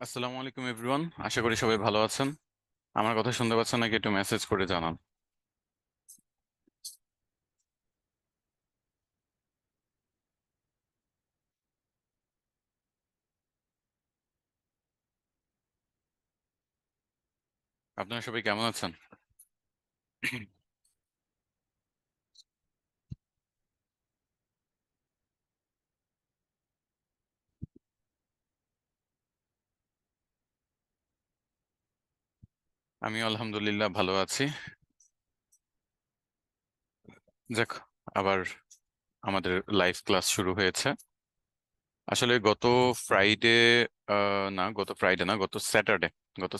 আসসালামু আলাইকুম এভরিওয়ান, আশা করি সবাই ভালো আছেন। আমার কথা শুনতে পাচ্ছেন নাকি একটু মেসেজ করে জানান। আপনারা সবাই কেমন আছেন? আমি আলহামদুলিল্লাহ ভালো আছি। যাক, আবার আমাদের লাইভ ক্লাস শুরু হয়েছে। আসলে গত ফ্রাইডে, না গত ফ্রাইডে না, গত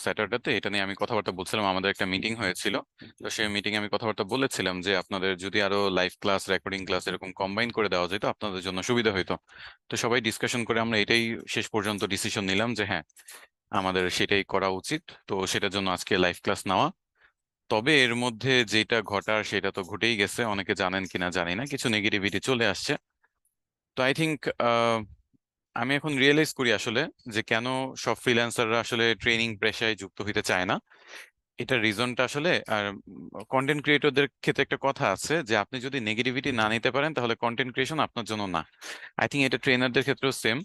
স্যাটারডেতে এটা নিয়ে আমি কথাবার্তা বলছিলাম। আমাদের একটা মিটিং হয়েছিল। তো সেই মিটিং আমি কথাবার্তা বলেছিলাম যে আপনাদের যদি আরো লাইভ ক্লাস, রেকর্ডিং ক্লাস এরকম কম্বাইন করে দেওয়া যেত আপনাদের জন্য সুবিধা হতো। তো সবাই ডিসকাশন করে আমরা এটাই শেষ পর্যন্ত ডিসিশন নিলাম যে হ্যাঁ, আমাদের সেটাই করা উচিত। তো সেটার জন্য আজকে লাইভ ক্লাস নেওয়া। তবে এর মধ্যে যেটা ঘটার সেটা তো ঘটেই গেছে, অনেকে জানেন কিনা জানি না, কিছু নেগেটিভিটি চলে আসছে। তো আই থিঙ্ক আমি এখন রিয়েলাইজ করি আসলে যে কেন সব ফ্রিল্যান্সাররা আসলে ট্রেনিং পেশায় যুক্ত হইতে চায় না। এটার রিজনটা আসলে, আর কন্টেন্ট ক্রিয়েটরদের ক্ষেত্রে একটা কথা আছে যে আপনি যদি নেগেটিভিটি না নিতে পারেন তাহলে কন্টেন্ট ক্রিয়েশন আপনার জন্য না। আই থিঙ্ক এটা ট্রেনারদের ক্ষেত্রেও সেম,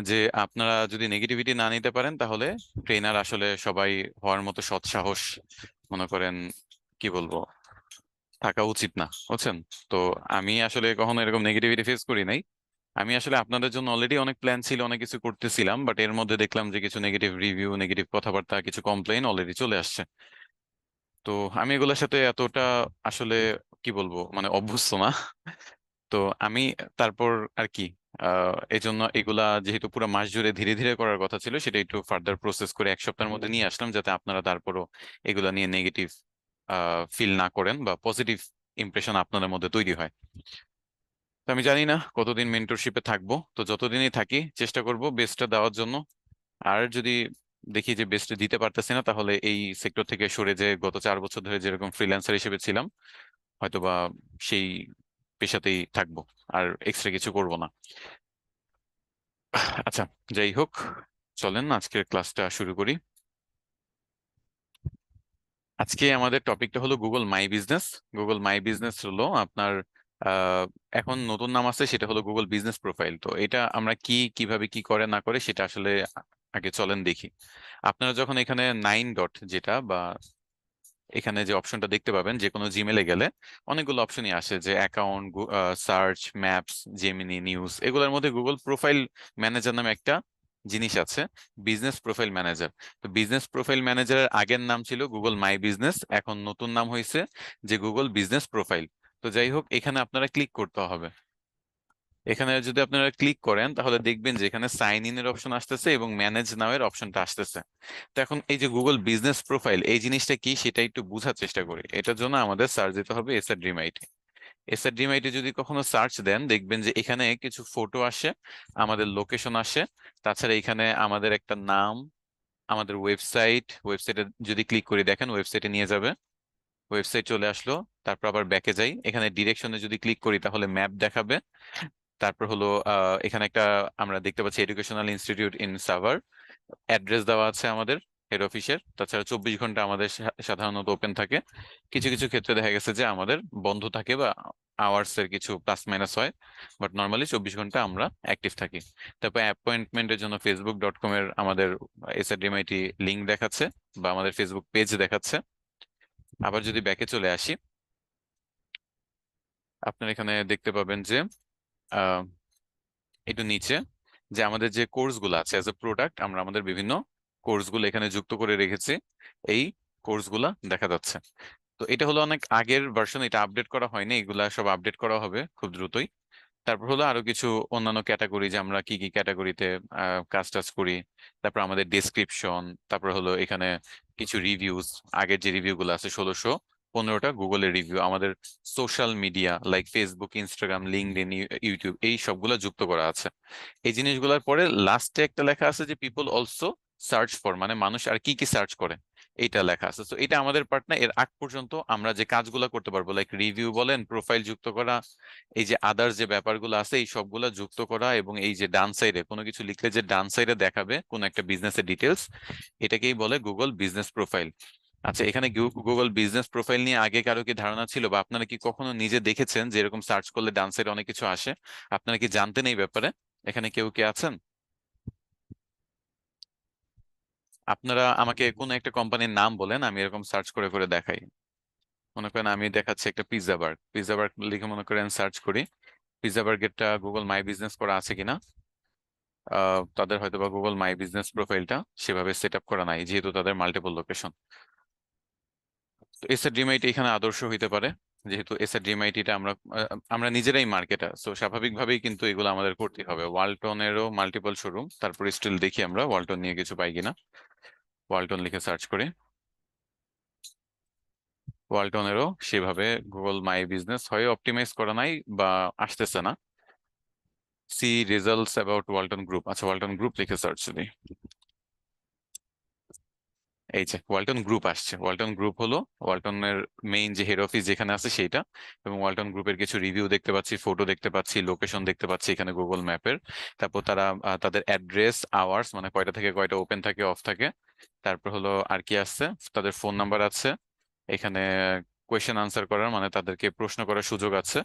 যে আপনারা যদি নেগেটিভিটি না নিতে পারেন তাহলে ট্রেনার আসলে সবাই হওয়ার মতো সৎসাহস, মনে করেন, কি বলবো, থাকা উচিত না, বুঝছেন? তো আমি আসলে কখনো এরকম নেগেটিভিটি ফেস করি নাই। আমি আসলে আপনাদের জন্য অলরেডি অনেক প্ল্যান ছিল, অনেক কিছু করতেছিলাম, বাট এর মধ্যে দেখলাম যে কিছু নেগেটিভ রিভিউ, নেগেটিভ কথাবার্তা, কিছু কমপ্লেইন অলরেডি চলে আসছে। তো আমি এগুলোর সাথে এতটা আসলে, কি বলবো, মানে অভ্যস্ত না। তো আমি তারপর আর কি, এই জন্য এগুলা যেহেতু পুরো মাস জুড়ে ধীরে ধীরে করার কথা ছিল, সেটা একটু ফার্দার প্রসেস করে এক সপ্তাহের মধ্যে নিয়ে আসলাম, যাতে আপনারা তারপরও এগুলা নিয়ে নেগেটিভ ফিল না করেন বা পজিটিভ ইমপ্রেশন আপনাদের মধ্যে তৈরি হয়। তো আমি জানি না কতদিন মেন্টরশিপে থাকবো, তো যতদিনই থাকি চেষ্টা করব বেস্টটা দেওয়ার জন্য। আর যদি দেখি যে বেস্ট দিতে পারতেছি না, তাহলে এই সেক্টর থেকে সরে যে গত 4 বছর ধরে যেরকম ফ্রিল্যান্সার হিসেবে ছিলাম, হয়তোবা সেই পেশাতেই থাকবো, আর এক্সট্রা কিছু করব না। আচ্ছা, যাই হোক, চলেন আজকের ক্লাসটা শুরু করি। আজকে আমাদের টপিকটা হলো Google my business. Google my business হলো আপনার, আহ, এখন নতুন নাম আছে, সেটা হলো গুগল বিজনেস প্রোফাইল। তো এটা আমরা কিভাবে কি করে না করে সেটা আসলে আগে চলেন দেখি। আপনারা যখন এখানে 9 ডট যেটা বা এখানে যে অপশনটা দেখতে পাবেন, যে কোনো জিমেলে গেলে অনেকগুলো অপশনই আসে, যে account, search, maps, Gemini, news, এগুলোর মধ্যে গুগল প্রোফাইল ম্যানেজার নামে একটা জিনিস আছে, বিজনেস প্রোফাইল ম্যানেজার। তো বিজনেস প্রোফাইল ম্যানেজারের আগের নাম ছিল গুগল মাই বিজনেস, এখন নতুন নাম হয়েছে যে গুগল বিজনেস প্রোফাইল। তো যাই হোক, এখানে আপনারা ক্লিক করতে হবে। এখানে যদি আপনারা ক্লিক করেন তাহলে দেখবেন যে এখানে সাইন ইন এর অপশন আসতেছে এবং ম্যানেজ নাও এর অপশনটা আসতেছে। তো এখন এই যে গুগল বিজনেস প্রোফাইল, এই জিনিসটা কি সেটা একটু বোঝার চেষ্টা করি। এটার জন্য আমাদের সার্চ দিতে হবে SR dream IT. SR dream IT যদি কখনো সার্চ দেন, দেখবেন যে এখানে কিছু ফটো আসে, আমাদের লোকেশন আসে, তাছাড়া এখানে আমাদের একটা নাম, আমাদের ওয়েবসাইটে যদি ক্লিক করি দেখেন ওয়েবসাইটে নিয়ে যাবে, ওয়েবসাইট চলে আসলো। তারপর আবার ব্যাকে যাই, এখানে ডিরেকশনে যদি ক্লিক করি তাহলে ম্যাপ দেখাবে। তারপর হলো এখানে একটা আমরা দেখতে পাচ্ছি educational institute in Savar, address দেওয়া আছে আমাদের হেড অফিসের। তাছাড়া 24 ঘন্টা আমাদের সাধারণত ওপেন থাকে। কিছু কিছু ক্ষেত্রে দেখা গেছে যে আমাদের বন্ধ থাকে বা আওয়ার্স এর কিছু প্লাস মাইনাস হয়, বাট নর্মালি 24 ঘন্টা আমরা অ্যাক্টিভ থাকি। তারপর অ্যাপয়েন্টমেন্টের জন্য facebook.com এর আমাদের এসআরডিএমআইটি লিঙ্ক দেখাচ্ছে বা আমাদের ফেসবুক পেজ দেখাচ্ছে। আবার যদি ব্যাকে চলে আসি, আপনার এখানে দেখতে পাবেন যে একটু নিচে যে আমাদের যে কোর্সগুলো আছে অ্যাজ এ প্রোডাক্ট, আমরা আমাদের বিভিন্ন কোর্সগুলো এখানে যুক্ত করে রেখেছি। এই কোর্সগুলা দেখা যাচ্ছে। তো এটা হলো অনেক আগের ভার্সন, এটা আপডেট করা হয়নি, এগুলা সব আপডেট করা হবে খুব দ্রুতই। তারপর হলো আরো কিছু অন্যান্য ক্যাটাগরি, যে আমরা কি কি ক্যাটাগরিতে কাজ টাজ করি। তারপর আমাদের ডেসক্রিপশন, তারপর হলো এখানে কিছু রিভিউজ, আগের যে রিভিউ গুলো আছে 1615টা গুগলের রিভিউ, আমাদের social media like Facebook, Instagram, LinkedIn, YouTube, এই সবগুলো যুক্ত করা আছে। এই জিনিসগুলোর পরে লাস্টে একটা লেখা আছে যে পিপল অলসো সার্চ ফর, মানে মানুষ আর কি কি সার্চ করে। এইটা লেখা আছে। তো এটা আমাদের পার্ট না, এর আগ পর্যন্ত আমরা যে কাজগুলো করতে পারবো, লাইক রিভিউ বলেন, প্রোফাইল যুক্ত করা, এই যে আদার্স যে ব্যাপারগুলো আছে এই সবগুলা যুক্ত করা, এবং এই যে ডান সাইডে কোনো কিছু লিখলে যে ডান সাইডে দেখাবে কোন একটা বিজনেসের ডিটেলস, এটাকেই বলে গুগল বিজনেস প্রোফাইল। আচ্ছা, এখানে গুগল বিজনেস প্রোফাইল নিয়ে আগে কারো কি ধারণা ছিল, বা আপনারা কি কখনো নিজে দেখেছেন যে এরকম সার্চ করলে ডান সাইডে অনেক কিছু আসে? আপনারা কি জানতেন এই ব্যাপারে? এখানে কেউ কি আছেন? আপনারা আমাকে কোন একটা কোম্পানির নাম বলেন, আমি এরকম সার্চ করে করে দেখাই। মনে করেন আমি দেখাচ্ছি একটা পিৎজা বার্গ, পিৎজা বার্গ লিখে মনে করেন সার্চ করি, পিৎজা বার্গেরটা গুগল মাই বিজনেস করা আছে কিনা। তাদের হয়তো বা গুগল মাই বিজনেস প্রোফাইলটা সেভাবে সেট আপ করা নাই, যেহেতু তাদের মাল্টিপল লোকেশন। তো এসআরডিএমআইটি এখানে আদর্শ হইতে পারে, যেহেতু এসআরডিএমআইটিটা আমরা নিজেরাই মার্কেটার, তো স্বাভাবিকভাবেই কিন্তু এগুলো আমাদের করতে হবে। ওয়ালটনেরও মাল্টিপল শোরুম, তারপর স্টিল দেখি আমরা ওয়ালটন নিয়ে কিছু পাই কিনা। ওয়ালটন লিখে সার্চ করি, ওয়ালটনেরও সেভাবে গুগল মাই বিজনেস হয় অপটিমাইজ করা নাই বা আসতেছে না। See results about Walton group, আচ্ছা ওয়ালটন গ্রুপ লিখে সার্চ দিই। এই যে ওয়ালটন গ্রুপ আসছে। ওয়ালটন গ্রুপ হলো ওয়ালটনের মেইন যে হেড অফিস যেখানে আছে সেইটা, এবং ওয়ালটন গ্রুপের কিছু রিভিউ দেখতে পাচ্ছি, ফটো দেখতে পাচ্ছি, লোকেশন দেখতে পাচ্ছি এখানে গুগল ম্যাপের। তারপর তারা তাদের অ্যাড্রেস, আওয়ার্স মানে কয়টা থেকে কয়টা ওপেন থাকে অফ থাকে, তারপর হলো আর কি আছে, তাদের ফোন নাম্বার আছে এখানে, কোয়েশ্চেন আনসার করার মানে তাদেরকে প্রশ্ন করার সুযোগ আছে,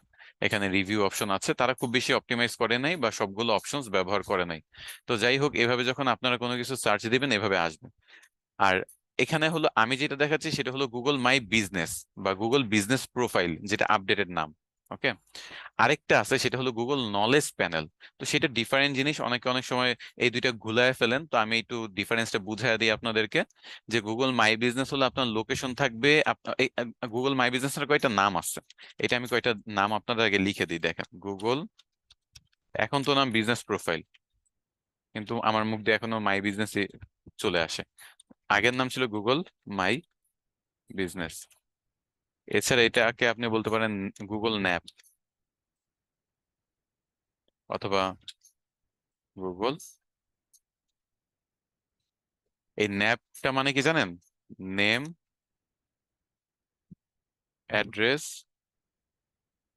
এখানে রিভিউ অপশন আছে। তারা খুব বেশি অপটিমাইজ করে নাই বা সবগুলো অপশনস ব্যবহার করে নাই। তো যাই হোক, এভাবে যখন আপনারা কোনো কিছু সার্চ দিবেন এভাবে আসবে। আর এখানে হলো আমি যেটা দেখাচ্ছি সেটা হলো গুগল মাই বিজনেস বা গুগল বিজনেস প্রোফাইল, যেটা আপডেটেড নাম। ওকে, আরেকটা আছে সেটা হলো গুগল নলেজ প্যানেল। তো সেটা ডিফারেন্ট জিনিস, অনেকে অনেক সময় এই দুইটা গুলায় ফেলেন, তো আমি একটু ডিফারেন্সটা বুঝাই দিই আপনাদেরকে। যে গুগল মাই বিজনেস হলো আপনার লোকেশন থাকবে, গুগল মাই বিজনেসের কয়টা নাম আছে, এটা আমি কয়টা নাম আপনাদের আগে লিখে দিই, দেখেন। গুগল, এখন তো নাম বিজনেস প্রোফাইল, কিন্তু আমার মুখ দিয়ে এখনো মাই বিজনেস চলে আসে। আগের নাম ছিল গুগল মাই বিজনেস। এছাড়া এটাকে আপনি বলতে পারেন গুগল ন্যাপ, অথবা গুগল, এই ন্যাপটা মানে কি জানেন? নেম, অ্যাড্রেস,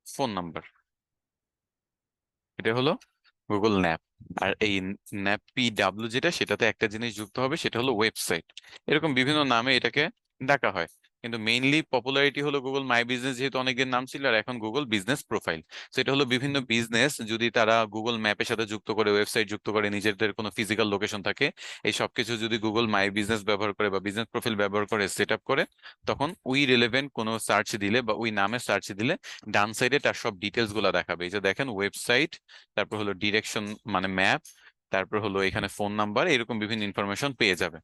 ফোন নাম্বার, এটা হলো গুগল ন্যাপ। আর এই ন্যাপ PW যেটা, সেটাতে একটা জিনিস যুক্ত হবে, সেটা হলো ওয়েবসাইট। এরকম বিভিন্ন নামে এটাকে ডাকা হয়, কিন্তু মেইনলি পপুলারিটি হলো গুগল মাই বিজনেস, যেহেতু অনেকের নাম ছিল, আর এখন গুগল বিজনেস প্রোফাইল। তো এটা হলো বিভিন্ন বিজনেস যদি তারা গুগল ম্যাপের সাথে যুক্ত করে, ওয়েবসাইট যুক্ত করে, নিজেদের কোনো ফিজিক্যাল লোকেশন থাকে, এই সবকিছু যদি গুগল মাই বিজনেস ব্যবহার করে বা বিজনেস প্রোফাইল ব্যবহার করে সেট আপ করে, তখন ওই রিলেভেন্ট কোনো সার্চ দিলে বা ওই নামে সার্চ দিলে ডান সাইডে তার সব ডিটেলস গুলা দেখাবে। এই যে দেখেন, ওয়েবসাইট, তারপর হলো ডিরেকশন মানে ম্যাপ, তারপর হলো এখানে ফোন নাম্বার, এরকম বিভিন্ন ইনফরমেশন পেয়ে যাবে।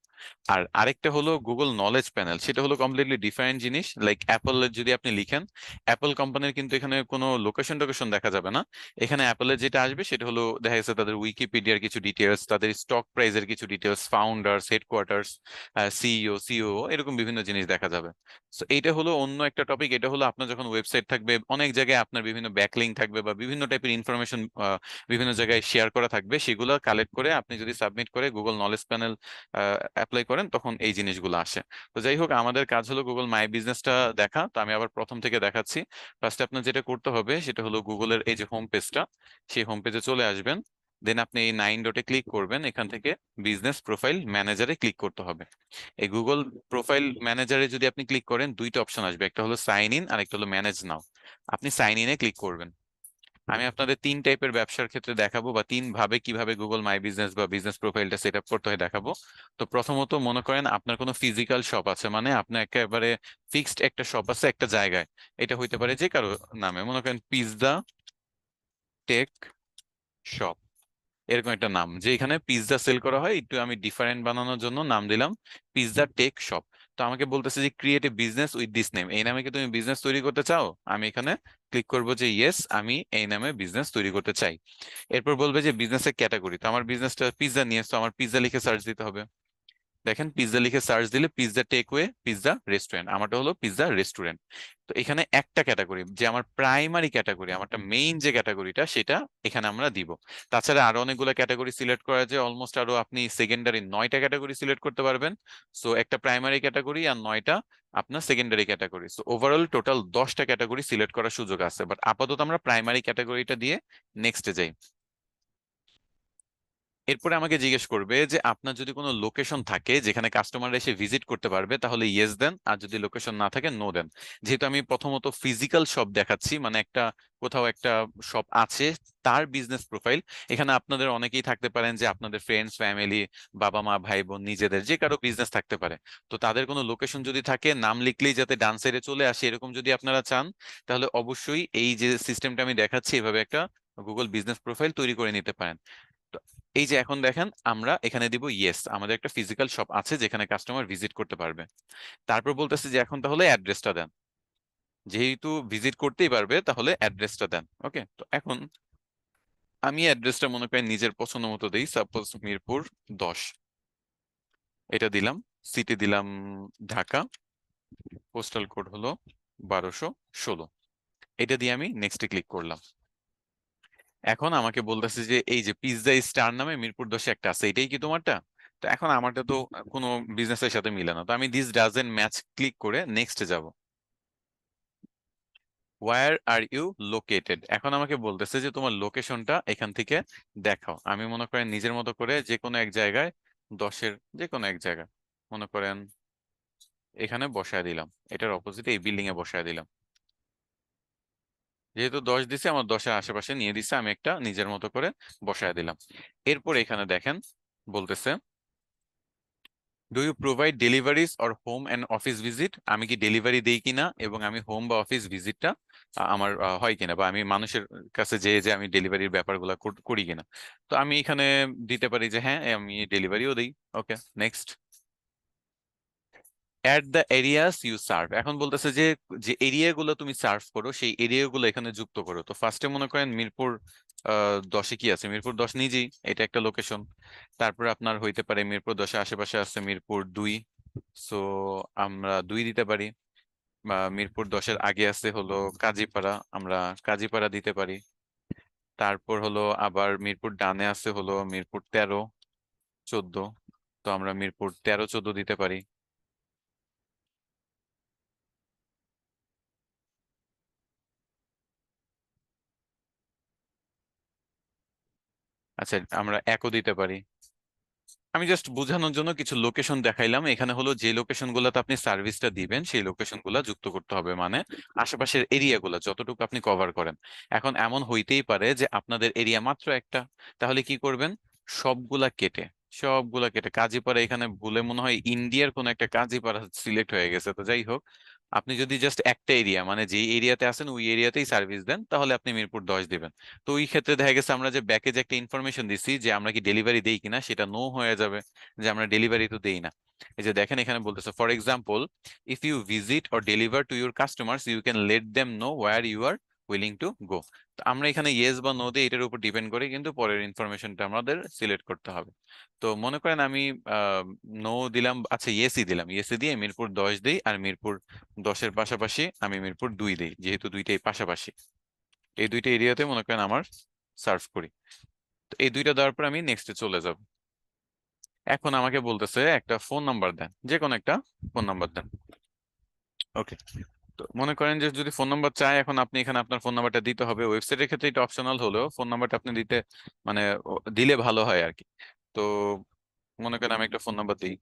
আর আরেকটা হলো গুগল নলেজ প্যানেল, সেটা হলো কমপ্লিটলি ডিফারেন্ট জিনিস। লাইক অ্যাপল যদি আপনি লিখেন, অ্যাপল কোম্পানির কিন্তু এখানে কোনো লোকেশন টোকেশন দেখা যাবে না। এখানে অ্যাপলের যেটা আসবে সেটা হলো দেখা যাচ্ছে তাদের উইকিপিডিয়ার কিছু ডিটেলস, তাদের স্টক প্রাইসের কিছু ডিটেলস, ফাউন্ডার্স, হেডকোয়ার্টার্স, সিইও এরকম বিভিন্ন জিনিস দেখা যাবে। তো এইটা হলো অন্য একটা টপিক। এটা হলো আপনার যখন ওয়েবসাইট থাকবে, অনেক জায়গায় আপনার বিভিন্ন ব্যাকলিঙ্ক থাকবে বা বিভিন্ন টাইপের ইনফরমেশন বিভিন্ন জায়গায় শেয়ার করা থাকবে, সেগুলো কালেক্ট করে আপনি যদি সাবমিট করে গুগল নলেজ প্যানেল অ্যাপ্লাই করেন, তখন এই জিনিসগুলো আসে। তো যাই হোক, আমাদের কাজ হলো গুগল মাই বিজনেসটা দেখা। তো আমি আবার প্রথম থেকে দেখাচ্ছি। ফার্স্টে আপনার যেটা করতে হবে সেটা হলো গুগলের এই যে হোম পেজটা, সেই হোম পেজে চলে আসবেন। দেন আপনি এই 9 ডটে ক্লিক করবেন, এখান থেকে বিজনেস প্রোফাইল ম্যানেজারে ক্লিক করতে হবে। এই গুগল প্রোফাইল ম্যানেজারে যদি আপনি ক্লিক করেন, দুইটা অপশন আসবে, একটা হলো সাইন ইন আর একটা হলো ম্যানেজ নাও। আপনি সাইন ইনে ক্লিক করবেন। আমি আপনাদের তিন টাইপের ব্যবসার ক্ষেত্রে দেখাবো, বা তিন ভাবে কিভাবে গুগল মাই বিজনেস বা বিজনেস প্রোফাইলটা সেট আপ করতে হয় দেখাবো। তো প্রথমত মনে করেন আপনার কোনো ফিজিক্যাল শপ আছে, মানে আপনার একেবারে ফিক্সড একটা শপ আছে একটা জায়গায়। এটা হইতে পারে যে কারো নামে, মনে করেন পিৎজা টেক শপ, এরকম একটা নাম, যে এখানে পিৎজা সেল করা হয়, একটু আমি ডিফারেন্ট বানানোর জন্য নাম দিলাম পিৎজা টেক শপ। তো আমাকে বলতেছে যে create a business with this name, এই নামে কি তুমি বিজনেস তৈরি করতে চাও? আমি এখানে ক্লিক করব যে ইয়েস, আমি এই নামে বিজনেস তৈরি করতে চাই। এরপর বলবে যে বিজনেসের ক্যাটাগরি, তো আমার বিজনেসটা পিৎজা নিয়ে, তো আমার পিৎজা লিখে সার্চ দিতে হবে। দেখেন পিৎজা লিখে সার্চ দিলে পিৎজা টেকওয়ে, পিৎজা রেস্টুরেন্ট, আমারটা হলো পিৎজা রেস্টুরেন্ট। তো এখানে একটা ক্যাটাগরি যে আমার প্রাইমারি ক্যাটাগরি, আমারটা মেইন যে ক্যাটাগরিটা সেটা এখানে আমরা দিব। তাছাড়া আরো অনেকগুলো ক্যাটাগরি সিলেক্ট করা যায়, অলমোস্ট আরো আপনি সেকেন্ডারি 9টা ক্যাটাগরি সিলেক্ট করতে পারবেন। সো একটা প্রাইমারি ক্যাটাগরি আর 9টা আপনার secondary category, so overall total 10টা ক্যাটাগরি সিলেক্ট করার সুযোগ আছে। বাট আপাতত আমরা প্রাইমারি ক্যাটাগরিটা দিয়ে নেক্সটে যাই। এরপরে আমাকে জিজ্ঞেস করবে যে আপনার যদি কোনো লোকেশন থাকে যেখানে কাস্টমার এসে ভিজিট করতে পারবে তাহলে ইয়েস দেন, আর যদি লোকেশন না থাকে নো দেন। যেহেতু আমি প্রথমত ফিজিক্যাল শপ দেখাচ্ছি, মানে একটা কোথাও একটা শপ আছে, তার বিজনেস প্রোফাইল, এখানে আপনাদের অনেকেই থাকতে পারেন যে আপনাদের ফ্রেন্ডস ফ্যামিলি, বাবা মা ভাই বোন নিজেদের যে কারো বিজনেস থাকতে পারে। তো তাদের কোনো লোকেশন যদি থাকে, নাম লিখলেই যাতে ডান সাইডে চলে আসে এরকম যদি আপনারা চান, তাহলে অবশ্যই এই যে সিস্টেমটা আমি দেখাচ্ছি এভাবে একটা গুগল বিজনেস প্রোফাইল তৈরি করে নিতে পারেন। তো এই যে এখন দেখেন আমরা এখানে দিব ইয়েস, আমাদের একটা ফিজিক্যাল শপ আছে যেখানে কাস্টমার ভিজিট করতে পারবে। তারপর বলতেছে যে এখন তাহলে অ্যাড্রেসটা দেন, যেহেতু ভিজিট করতেই পারবে তাহলে অ্যাড্রেসটা দেন। ওকে, তো এখন আমি অ্যাড্রেসটা মনে করেন নিজের পছন্দ মতো দিই, সাপোজ মিরপুর 10, এটা দিলাম। সিটি দিলাম ঢাকা, পোস্টাল কোড হলো 1216, এটা দিয়ে আমি নেক্সটে ক্লিক করলাম। এখন আমাকে বলতেছে যে এই যে পিৎজা স্টার নামে মিরপুর 10-এ একটা আছে, এটাই কি তোমারটা? তো এখন আমারটা তো কোনো বিজনেসের সাথে মিলে না, তো আমি দিস ডাজেন্ট ম্যাচ ক্লিক করে নেক্সট যাব। ওয়্যার আর ইউ লোকেটেড, এখন আমাকে বলতেছে যে তোমার লোকেশনটা এখান থেকে দেখাও। আমি মনে করেন নিজের মতো করে যে কোনো এক জায়গায়, 10-এর যে কোনো এক জায়গায় মনে করেন এখানে বসায় দিলাম, এটার অপোজিটে এই বিল্ডিং এ বসায় দিলাম। যেহেতু 10 দিছে, আমার 10-এর আশেপাশে নিয়ে দিছে, আমি একটা নিজের মতো করে বসায় দিলাম। এরপর এখানে দেখেন বলতেছে do you provide deliveries or home and office visit, আমি কি ডেলিভারি দেই কিনা এবং আমি হোম বা অফিস ভিজিটটা আমার হয় কিনা, বা আমি মানুষের কাছে যে যে আমি ডেলিভারির ব্যাপারগুলো করি কিনা। তো আমি এখানে দিতে পারি যে হ্যাঁ আমি ডেলিভারিও দিই। Okay, next. At the areas you serve, এখন বলতেছে যে যে এরিয়াগুলো তুমি সার্ভ করো সেই এরিয়াগুলো এখানে যুক্ত করো। তো ফার্স্টে মনে করেন মিরপুর 10-এ কি আছে, মিরপুর 10 নিজেই এটা একটা লোকেশন। তারপরে আপনার হইতে পারে মিরপুর 10-এর আশেপাশে আছে মিরপুর 2, সো আমরা 2 দিতে পারি। বা মিরপুর 10-এর আগে আছে হলো কাজীপাড়া, আমরা কাজীপাড়া দিতে পারি। তারপর হলো আবার মিরপুর ডানে আছে হলো মিরপুর 13, 14, তো আমরা মিরপুর 13, 14 দিতে পারি। আচ্ছা, আমরা একও দিতে পারি। আমি জাস্ট বোঝানোর জন্য কিছু লোকেশন দেখাইলাম, এখানে হলো যে লোকেশন গুলাতে আপনি সার্ভিসটা দিবেন সেই লোকেশন গুলা যুক্ত করতে হবে, মানে আশেপাশের এরিয়া গুলা যতটুকু আপনি কভার করেন। এখন এমন হইতেই পারে যে আপনাদের এরিয়া মাত্র একটা, তাহলে কি করবেন, সবগুলা কেটে সবগুলা কেটে কাজীপাড়া, এখানে ভুলে মনে হয় ইন্ডিয়ার কোন একটা কাজীপাড়া সিলেক্ট হয়ে গেছে, তো যাই হোক, আপনি যদি জাস্ট একটা এরিয়া মানে যেই এরিয়াতে আছেন ওই এরিয়াতেই সার্ভিস দেন তাহলে আপনি মিরপুর 10 দিবেন। তো ওই ক্ষেত্রে দেখা গেছে আমরা যে ব্যাকে যে একটা ইনফরমেশন দিছি যে আমরা কি ডেলিভারি দেই কিনা সেটা নো হয়ে যাবে, যে আমরা ডেলিভারি তো দেই না। এই যে দেখেন এখানে বলতেছে for example if you visit or deliver to your customers you can let them know where you are willing to go. তো আমরা এখানে ইয়েস বা নো দিই, এটার উপর ডিপেন্ড করে কিন্তু পরের ইনফরমেশনটা আমাদের সিলেক্ট করতে হবে। তো মনে করেন আমি নো দিলাম, আচ্ছা ইয়েসই দিলাম, ইয়েসি দিয়ে মিরপুর 10 দিই, আর মিরপুর 10-এর পাশাপাশি আমি মিরপুর 2 দিই, যেহেতু দুইটাই পাশাপাশি এই দুইটা এরিয়াতে মনে করেন আমার সার্ভ করি। তো এই দুইটা দেওয়ার পর আমি নেক্সটে চলে যাব। এখন আমাকে বলতেছে একটা ফোন নাম্বার দেন, যে কোনো একটা ফোন নাম্বার দেন। ওকে, তো মনে করেন যে যদি ফোন নাম্বার চাই, এখন আপনি এখানে আপনার ফোন নাম্বারটা দিতে হবে। ওয়েবসাইটের ক্ষেত্রে এটা অপশনাল হলেও ফোন নাম্বারটা আপনি দিতে মানে দিলে ভালো হয় আর কি। তো মনে করেন আমি একটা ফোন নাম্বার দিই,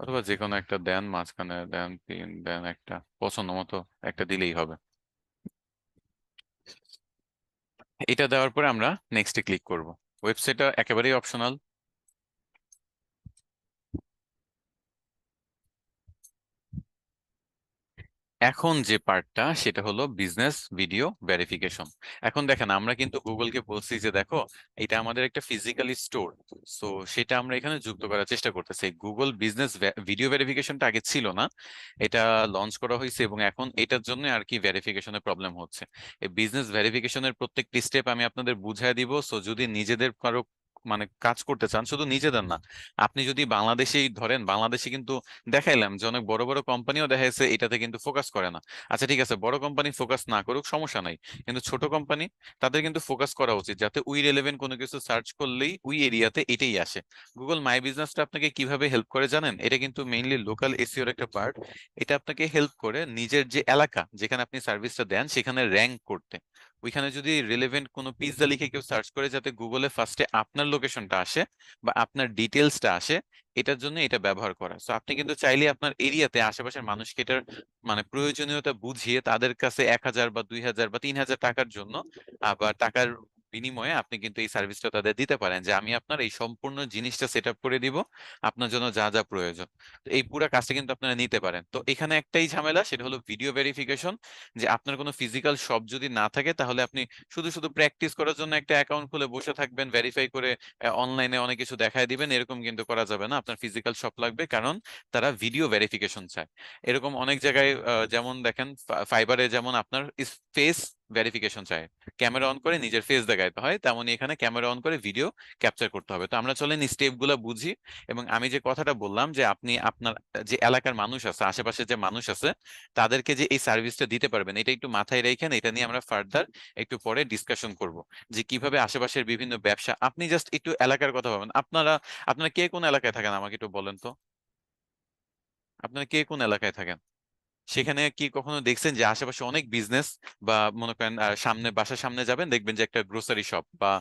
অথবা যে কোনো একটা দেন, মাঝখানে দেন 3, দেন একটা পছন্দ মতো একটা দিলেই হবে। এটা দেওয়ার পরে আমরা নেক্সটে ক্লিক করব। ওয়েবসাইটটা একেবারেই অপশনাল। এখন যে পার্টটা সেটা হলো বিজনেস ভিডিও ভেরিফিকেশন। এখন দেখেন, আমরা কিন্তু গুগলকে বলছি যে দেখো, এটা আমাদের একটা ফিজিক্যালি স্টোর। সো সেটা আমরা এখানে যুক্ত করার চেষ্টা করতেছি। গুগল বিজনেস ভিডিও ভেরিফিকেশনটা আগে ছিল না, এটা লঞ্চ করা হয়েছে এবং এখন এটার জন্য আর কি ভেরিফিকেশনের প্রবলেম হচ্ছে। এই বিজনেস ভেরিফিকেশনের প্রত্যেকটি স্টেপ আমি আপনাদের বুঝাই দিব। সো যদি নিজেদের কারো মানে কাজ করতে চান, শুধু নিজেদের না, আপনি যদি বাংলাদেশেই ধরেন, বাংলাদেশে কিন্তু দেখাইলাম যে অনেক বড় বড় কোম্পানিও দেখা যাচ্ছে এটাতে কিন্তু ফোকাস করে না। আচ্ছা ঠিক আছে, বড় কোম্পানি ফোকাস না করুক, সমস্যা নাই, কিন্তু ছোট কোম্পানি, তাদের কিন্তু ফোকাস করা উচিত যাতে উই রেলেভেন্ট কোনো কিছু সার্চ করলেই উই এরিয়াতে এটাই আসে। গুগল মাই বিজনেসটা আপনাকে কিভাবে হেল্প করে জানেন? এটা কিন্তু মেইনলি লোকাল এসইওর একটা পার্ট। এটা আপনাকে হেল্প করে নিজের যে এলাকা যেখানে আপনি সার্ভিসটা দেন সেখানে র্যাঙ্ক করতে। ওইখানে যদি রিলেভেন্ট কোনো পিৎজা লিখে কেউ সার্চ করে, যাতে গুগলে ফার্স্টে আপনার লোকেশনটা আসে বা আপনার ডিটেলসটা আসে, এটার জন্য এটা ব্যবহার করা। সো আপনি কিন্তু চাইলে আপনার এরিয়াতে আশেপাশের মানুষকে এটার মানে প্রয়োজনীয়তা বুঝিয়ে তাদের কাছে 1,000 বা 2,000 বা 3,000 টাকার জন্য, আবার টাকার বিনিময়ে আপনি কিন্তু এই সার্ভিসটা তাদের দিতে পারেন যে আমি আপনার এই সম্পূর্ণ জিনিসটা সেট আপ করে দিব, আপনার জন্য যা যা প্রয়োজন। তো এই পুরো কাজটা কিন্তু আপনারা নিতে পারেন। তো এখানে একটাই ঝামেলা, সেটা হলো ভিডিও ভেরিফিকেশন। যে আপনার কোনো ফিজিক্যাল শপ যদি না থাকে, তাহলে আপনি শুধু শুধু প্র্যাকটিস করার জন্য একটা অ্যাকাউন্ট খুলে বসে থাকবেন, ভেরিফাই করে অনলাইনে অনেক কিছু দেখায় দিবেন, এরকম কিন্তু করা যাবে না। আপনার ফিজিক্যাল শপ লাগবে, কারণ তারা ভিডিও ভেরিফিকেশন চায়। এরকম অনেক জায়গায় যেমন দেখেন, ফাইবারে যেমন আপনার ফেস ভেরিফিকেশন চায়, ক্যামেরা অন করে নিজের ফেস দেখাইতে হয়, তেমনই এখানে ক্যামেরা অন করে ভিডিও ক্যাপচার করতে হবে। তো আমরা চলেন স্টেপ গুলা বুঝি। এবং আমি যে কথাটা বললাম যে আপনি আপনার যে এলাকার মানুষ আছে, আশেপাশে যে মানুষ আছে, তাদেরকে যে এই সার্ভিসটা দিতে পারবেন, এটা একটু মাথায় রেখেন। এটা নিয়ে আমরা ফার্দার একটু পরে ডিসকাশন করব, যে কিভাবে আশেপাশের বিভিন্ন ব্যবসা। আপনি জাস্ট একটু এলাকার কথা ভাবেন। আপনারা আপনারা কে কোন এলাকায় থাকেন আমাকে একটু বলেন তো। আপনারা কে কোন এলাকায় থাকেন? সেখানে কি কখনো দেখছেন যে আশেপাশে অনেক বিজনেস, বা মনে করেন সামনে, বাসার সামনে যাবেন, দেখবেন যে একটা গ্রোসারি শপ, বা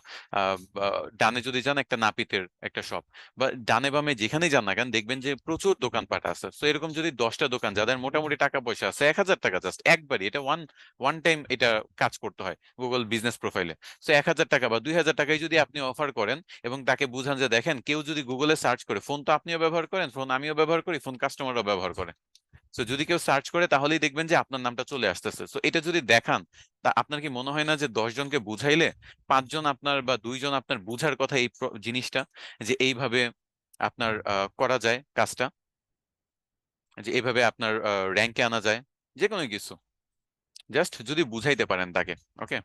বা ডানে যদি যান একটা নাপিতের একটা শপ, বা ডানে বামে যেখানেই যান না কেন দেখবেন যে প্রচুর দোকানপাট আছে। তো এরকম যদি 10টা দোকান, যাদের মোটামুটি টাকা পয়সা আছে, 1,000 টাকা জাস্ট একবারই, এটা ওয়ান ওয়ান টাইম এটা কাজ করতে হয় গুগল বিজনেস প্রোফাইলে। তো 1,000 টাকা বা 2,000 টাকায় যদি আপনি অফার করেন এবং তাকে বুঝান যে দেখেন, কেউ যদি গুগলে সার্চ করে, ফোন তো আপনিও ব্যবহার করেন, ফোন আমিও ব্যবহার করি, ফোন কাস্টমারও ব্যবহার করে, তো যদি কেউ সার্চ করে তাহলেই দেখবেন যে আপনার নামটা চলে আসতেছে। তো এটা যদি দেখান, তা আপনার কি মনে হয় না যে 10 জনকে বুঝাইলে 5 জন আপনার বা 2 জন আপনার বুঝার কথা এই জিনিসটা, যে এইভাবে আপনার করা যায় কাজটা, যে এইভাবে আপনার র্যাঙ্কে আনা যায়, যে কোনো কিছু জাস্ট যদি বুঝাইতে পারেন তাকে। ওকে,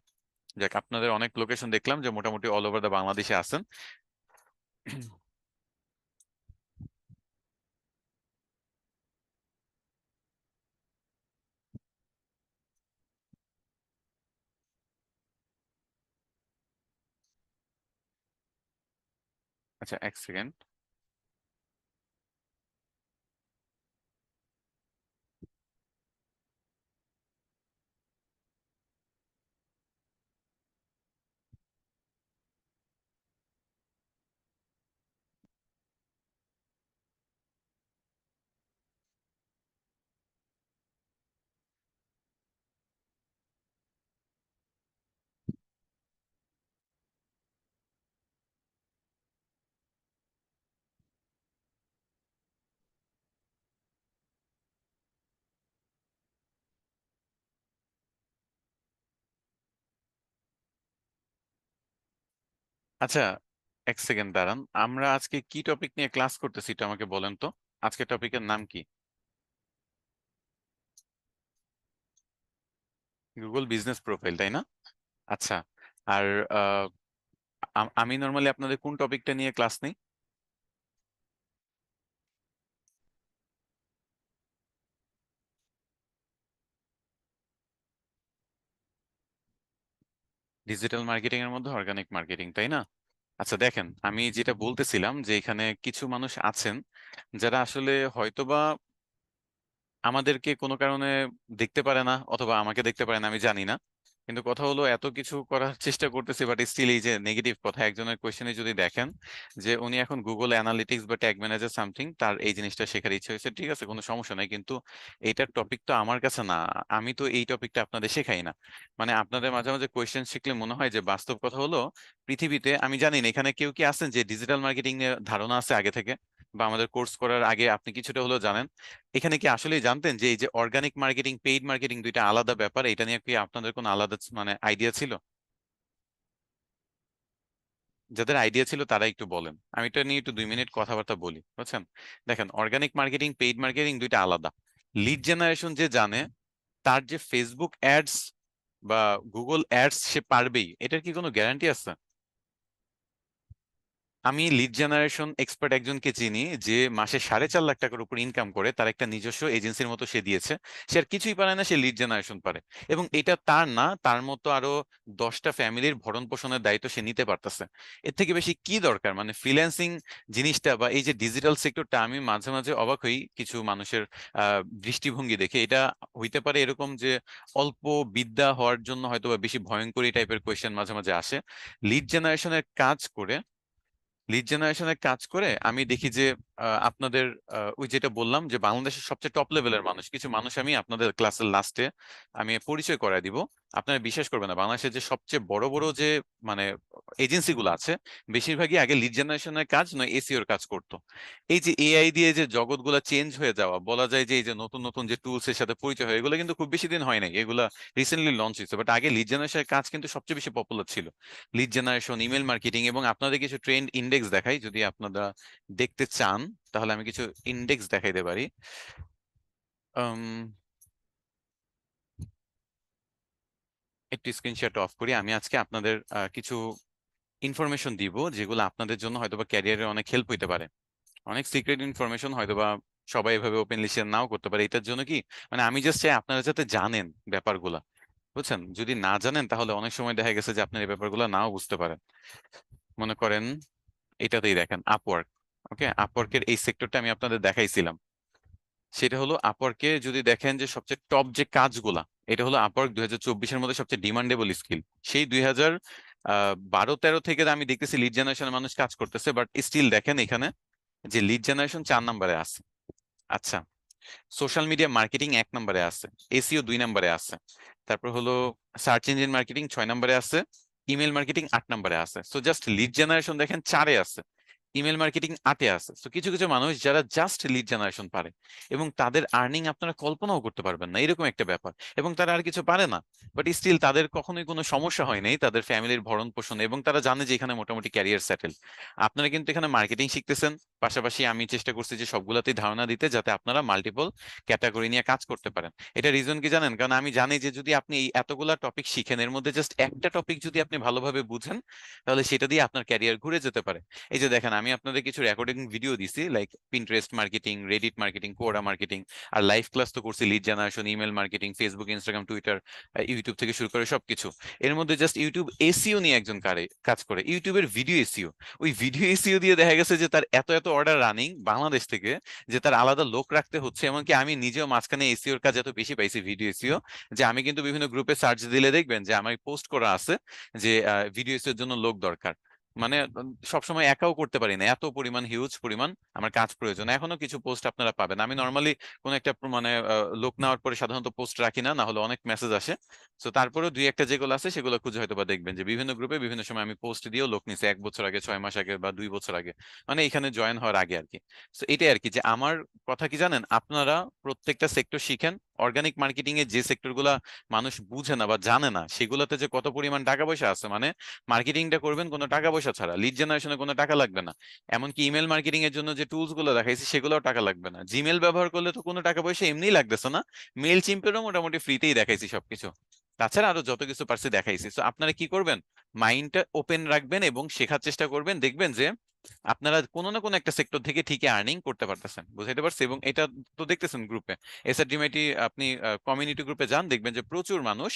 যাক, আপনাদের অনেক লোকেশন দেখলাম যে মোটামুটি অল ওভার দা বাংলাদেশে আছেন। আচ্ছা, এক সেকেন্ড। আচ্ছা, এক সেকেন্ড দাঁড়ান। আমরা আজকে কি টপিক নিয়ে ক্লাস করতেছি এটা আমাকে বলেন তো। আজকে টপিকের নাম কি? গুগল বিজনেস প্রোফাইল, তাই না? আচ্ছা। আর আহ, আমি নর্মালি আপনাদের কোন টপিকটা নিয়ে ক্লাস নেই? ডিজিটাল মার্কেটিং এর মধ্যে অর্গানিক মার্কেটিং, তাই না? আচ্ছা দেখেন, আমি যেটা বলতেছিলাম যে এখানে কিছু মানুষ আছেন যারা আসলে হয়তোবা আমাদেরকে কোনো কারণে দেখতে পারে না, অথবা আমাকে দেখতে পারে না, আমি জানি না। কিন্তু কথা হলো, এত কিছু করার চেষ্টা করতেছি, বাট স্টিল এই যে নেগেটিভ কথা, একজনের কোয়েশ্চেনে যদি দেখেন যে উনি এখন গুগল অ্যানালিটিক্স বা ট্যাগ ম্যানেজার সামথিং, তার এই জিনিসটা শেখার ইচ্ছে হয়েছে, ঠিক আছে, কোনো সমস্যা নাই, কিন্তু এইটার টপিক তো আমার কাছে না। আমি তো এই টপিকটা আপনাদের শেখাই না। মানে আপনাদের মাঝে মাঝে কোয়েশ্চেন শিখলে মনে হয় যে, বাস্তব কথা হলো পৃথিবীতে, আমি জানি না এখানে কেউ কি আছেন যে ডিজিটাল মার্কেটিং এর ধারণা আছে আগে থেকে, বা আমাদের কোর্স করার আগে আপনি কিছুটা হলেও জানেন? এখানে কি আসলেই জানতেন যে এই যে অর্গানিক মার্কেটিং, পেইড মার্কেটিং দুইটা আলাদা ব্যাপার? এটা নিয়ে কি আপনাদের কোনো আলাদা মানে আইডিয়া ছিল? যাদের আইডিয়া ছিল তারা একটু বলেন, আমি এটা নিয়ে একটু 2 মিনিট কথাবার্তা বলি, বুঝছেন? দেখেন, অর্গানিক মার্কেটিং, পেইড মার্কেটিং দুইটা আলাদা। লিড জেনারেশন যে জানে, তার যে ফেসবুক অ্যাডস বা গুগল অ্যাডস সে পারবেই, এটার কি কোনো গ্যারান্টি আছে? আমি লিড জেনারেশন এক্সপার্ট একজনকে চিনি, যে মাসে 4.5 লাখ টাকার উপর ইনকাম করে, তার একটা নিজস্ব এজেন্সির মতো সে দিয়েছে। সে আর কিছুই পারে না, সে লিড জেনারেশন পারে। এবং এটা তার না, তার মতো আরো 10টা ফ্যামিলির ভরণ পোষণের দায়িত্ব সে নিতে পারতেছে। এর থেকে বেশি কি দরকার? মানে ফ্রিল্যান্সিং জিনিসটা বা এই যে ডিজিটাল সেক্টরটা, আমি মাঝে মাঝে অবাক হই কিছু মানুষের দৃষ্টিভঙ্গি দেখে। এটা হইতে পারে এরকম যে অল্প বিদ্যা হওয়ার জন্য হয়তো বা বেশি ভয়ঙ্করী টাইপের কোয়েশ্চেন মাঝে মাঝে আসে। লিড জেনারেশনের কাজ করে লিড জেনারেশনের কাজ করে আমি দেখি যে আপনাদের ওই যেটা বললাম যে বাংলাদেশের সবচেয়ে টপ লেভেলের মানুষ, কিছু মানুষ আমি আপনাদের ক্লাসের লাস্টে আমি পরিচয় করায় দিব। আপনারা বিশ্বাস করবেন না, বাংলাদেশের যে সবচেয়ে বড় বড় যে মানে এজেন্সি গুলো আছে, বেশিরভাগই আগে লিড জেনারেশনের কাজ নয়, এসইওর কাজ করতো। এই যে এআই দিয়ে যে জগৎগুলা চেঞ্জ হয়ে যাওয়া, বলা যায় যে এই যে নতুন নতুন যে টুলস এর সাথে পরিচয় হয়, এগুলো কিন্তু খুব বেশি দিন হয় নাই, এগুলা রিসেন্টলি লঞ্চ হয়েছে। বাট আগে লিড জেনারেশনের কাজ কিন্তু সবচেয়ে বেশি পপুলার ছিল। লিড জেনারেশন, ইমেল মার্কেটিং, এবং আপনাদের কিছু ট্রেন্ড ইন্ডেক্স দেখাই যদি আপনারা দেখতে চান, তাহলে আমি কিছু ইন্ডেক্স দেখাইতে পারি। উম, একটু স্ক্রিনশট অফ করি। আমি আজকে আপনাদের কিছু ইনফরমেশন দিব যেগুলো আপনাদের জন্য হয়তোবা ক্যারিয়ারে অনেক হেল্প হইতে পারে। অনেক সিক্রেট ইনফরমেশন, হয়তোবা সবাই এভাবে ওপেনলি শেয়ার নাও করতে পারে। এটার জন্য কি, মানে আমি জাস্ট চাই আপনারা যাতে জানেন ব্যাপারগুলা, বুঝছেন? যদি না জানেন তাহলে অনেক সময় দেখা গেছে যে আপনার এই ব্যাপারগুলো নাও বুঝতে পারেন। মনে করেন এটাতেই দেখেন আপওয়ার্ক। ওকে, আপওয়ার্কের এই সেক্টরটা আমি আপনাদের দেখাইছিলাম। সেটা হলো আপওয়ার্কে যদি দেখেন যে সবচেয়ে টপ যে কাজগুলা, এটা হলো আপওয়ার্ক 2024-এর মধ্যে সবচেয়ে ডিমান্ডেবল স্কিল। সেই 2012-13 থেকে আমি দেখতেছি লিড জেনারেশনের মানুষ কাজ করতেছে, বাট স্টিল দেখেন এখানে যে লিড জেনারেশন 4 নম্বরে আছে। আচ্ছা, সোশ্যাল মিডিয়া মার্কেটিং 1 নম্বরে আছে, এসইও 2 নম্বরে আছে, তারপর হলো সার্চ ইঞ্জিন মার্কেটিং 6 নম্বরে আছে, ইমেল মার্কেটিং 8 নম্বরে আছে। সো জাস্ট লিড জেনারেশন দেখেন 4-এ আছে, ইমেল মার্কেটিং 8-এ আছে। তো কিছু কিছু মানুষ যারা জাস্ট লিড জেনারেশন পারে, এবং তাদের আর্নিং আপনারা কল্পনাও করতে পারবেন না, এরকম একটা ব্যাপার। এবং তারা আর কিছু পারে না, বাট স্টিল তাদের কখনোই কোনো সমস্যা হয় নাই তাদের ফ্যামিলির ভরণ পোষণে, এবং তারা জানে যে এখানে মোটামুটি ক্যারিয়ার সেটেল। আপনারা কিন্তু এখানে মার্কেটিং শিখতেছেন, পাশাপাশি আমি চেষ্টা করছি যে সবগুলাতেই ধারণা দিতে, যাতে আপনারা মাল্টিপল ক্যাটাগরি নিয়ে কাজ করতে পারেন। এটা রিজন কি জানেন? কারণ আমি জানি যে যদি আপনি এই এতগুলা টপিক শিখেন, এর মধ্যে জাস্ট একটা টপিক যদি আপনি ভালোভাবে বুঝেন, তাহলে সেটা দিয়ে আপনার ক্যারিয়ার ঘুরে যেতে পারে। এই যে দেখেন, আমি আপনাদের কিছু রেকর্ডিং ভিডিও দিছি, like Pinterest marketing, Reddit marketing, কোরা মার্কেটিং, আর লাইভ ক্লাস তো করছি lead generation, email marketing, Facebook, Instagram, Twitter, YouTube থেকে শুরু করে সবকিছু। এর মধ্যে জাস্ট ইউটিউব এসইও নিয়ে একজন কাজ করে, ইউটিউবের ভিডিও এসইও। ওই ভিডিও এসইও দিয়ে দেখা গেছে যে তার এত এত অর্ডার রানিং বাংলাদেশ থেকে, যে তার আলাদা লোক রাখতে হচ্ছে। এমনকি আমি নিজেও মাঝখানে এসইওর কাজ এত বেশি পাইছি, ভিডিও এসইও, যে আমি কিন্তু বিভিন্ন গ্রুপে সার্চ দিলে দেখবেন যে আমার পোস্ট করা আছে যে ভিডিও এসইওর জন্য লোক দরকার। মানে সবসময় একাও করতে পারি না, এত পরিমাণ, হিউজ পরিমাণ আমার কাজ প্রয়োজন। এখনো কিছু পোস্ট আপনারা পাবেন। আমি নর্মালি কোন একটা মানে লোক নেওয়ার পরে সাধারণত পোস্ট রাখি না, না হলে অনেক মেসেজ আসে। তো তারপরেও দুই একটা যেগুলো আছে সেগুলো খুঁজে হয়তো বা দেখবেন যে বিভিন্ন গ্রুপে বিভিন্ন সময় আমি পোস্ট দিয়েও লোক নিছি, 1 বছর আগে, 6 মাস আগে, বা 2 বছর আগে, মানে এখানে জয়েন হওয়ার আগে আর কি। তো এটাই আর কি, যে আমার কথা কি জানেন, আপনারা প্রত্যেকটা সেক্টর শিখেন। অর্গানিক মার্কেটিং এর যে সেক্টর গুলা মানুষ বুঝে না বা জানে না, সেগুলোতে যে কত পরিমাণ টাকা পয়সা আছে, মানে মার্কেটিংটা করবেন কোনো টাকা পয়সা ছাড়া, লিড জেনারেশনে কোনো টাকা লাগবে না। এমনকি ইমেল মার্কেটিং এর জন্য যে টুলস গুলো দেখাইছি সেগুলোও টাকা লাগবে না। জিমেল ব্যবহার করলে তো কোনো টাকা পয়সা এমনিই লাগতেছে না। মেল চিম্পেরও মোটামুটি ফ্রিতেই দেখাইছি সবকিছু। তাছাড়া আরো যত কিছু পারছি দেখাইছি। তো আপনারা কি করবেন, মাইন্ডটা ওপেন রাখবেন এবং শেখার চেষ্টা করবেন, দেখবেন যে আপনারা কোনো না কোনো একটা সেক্টর থেকে ঠিকই আর্নিং করতে পারতেছেন। বুঝাইতে পারছি? এবং এটা তো দেখতেছেন গ্রুপে, এসআরডিএমআইটি, আপনি কমিউনিটি গ্রুপে যান, দেখবেন যে প্রচুর মানুষ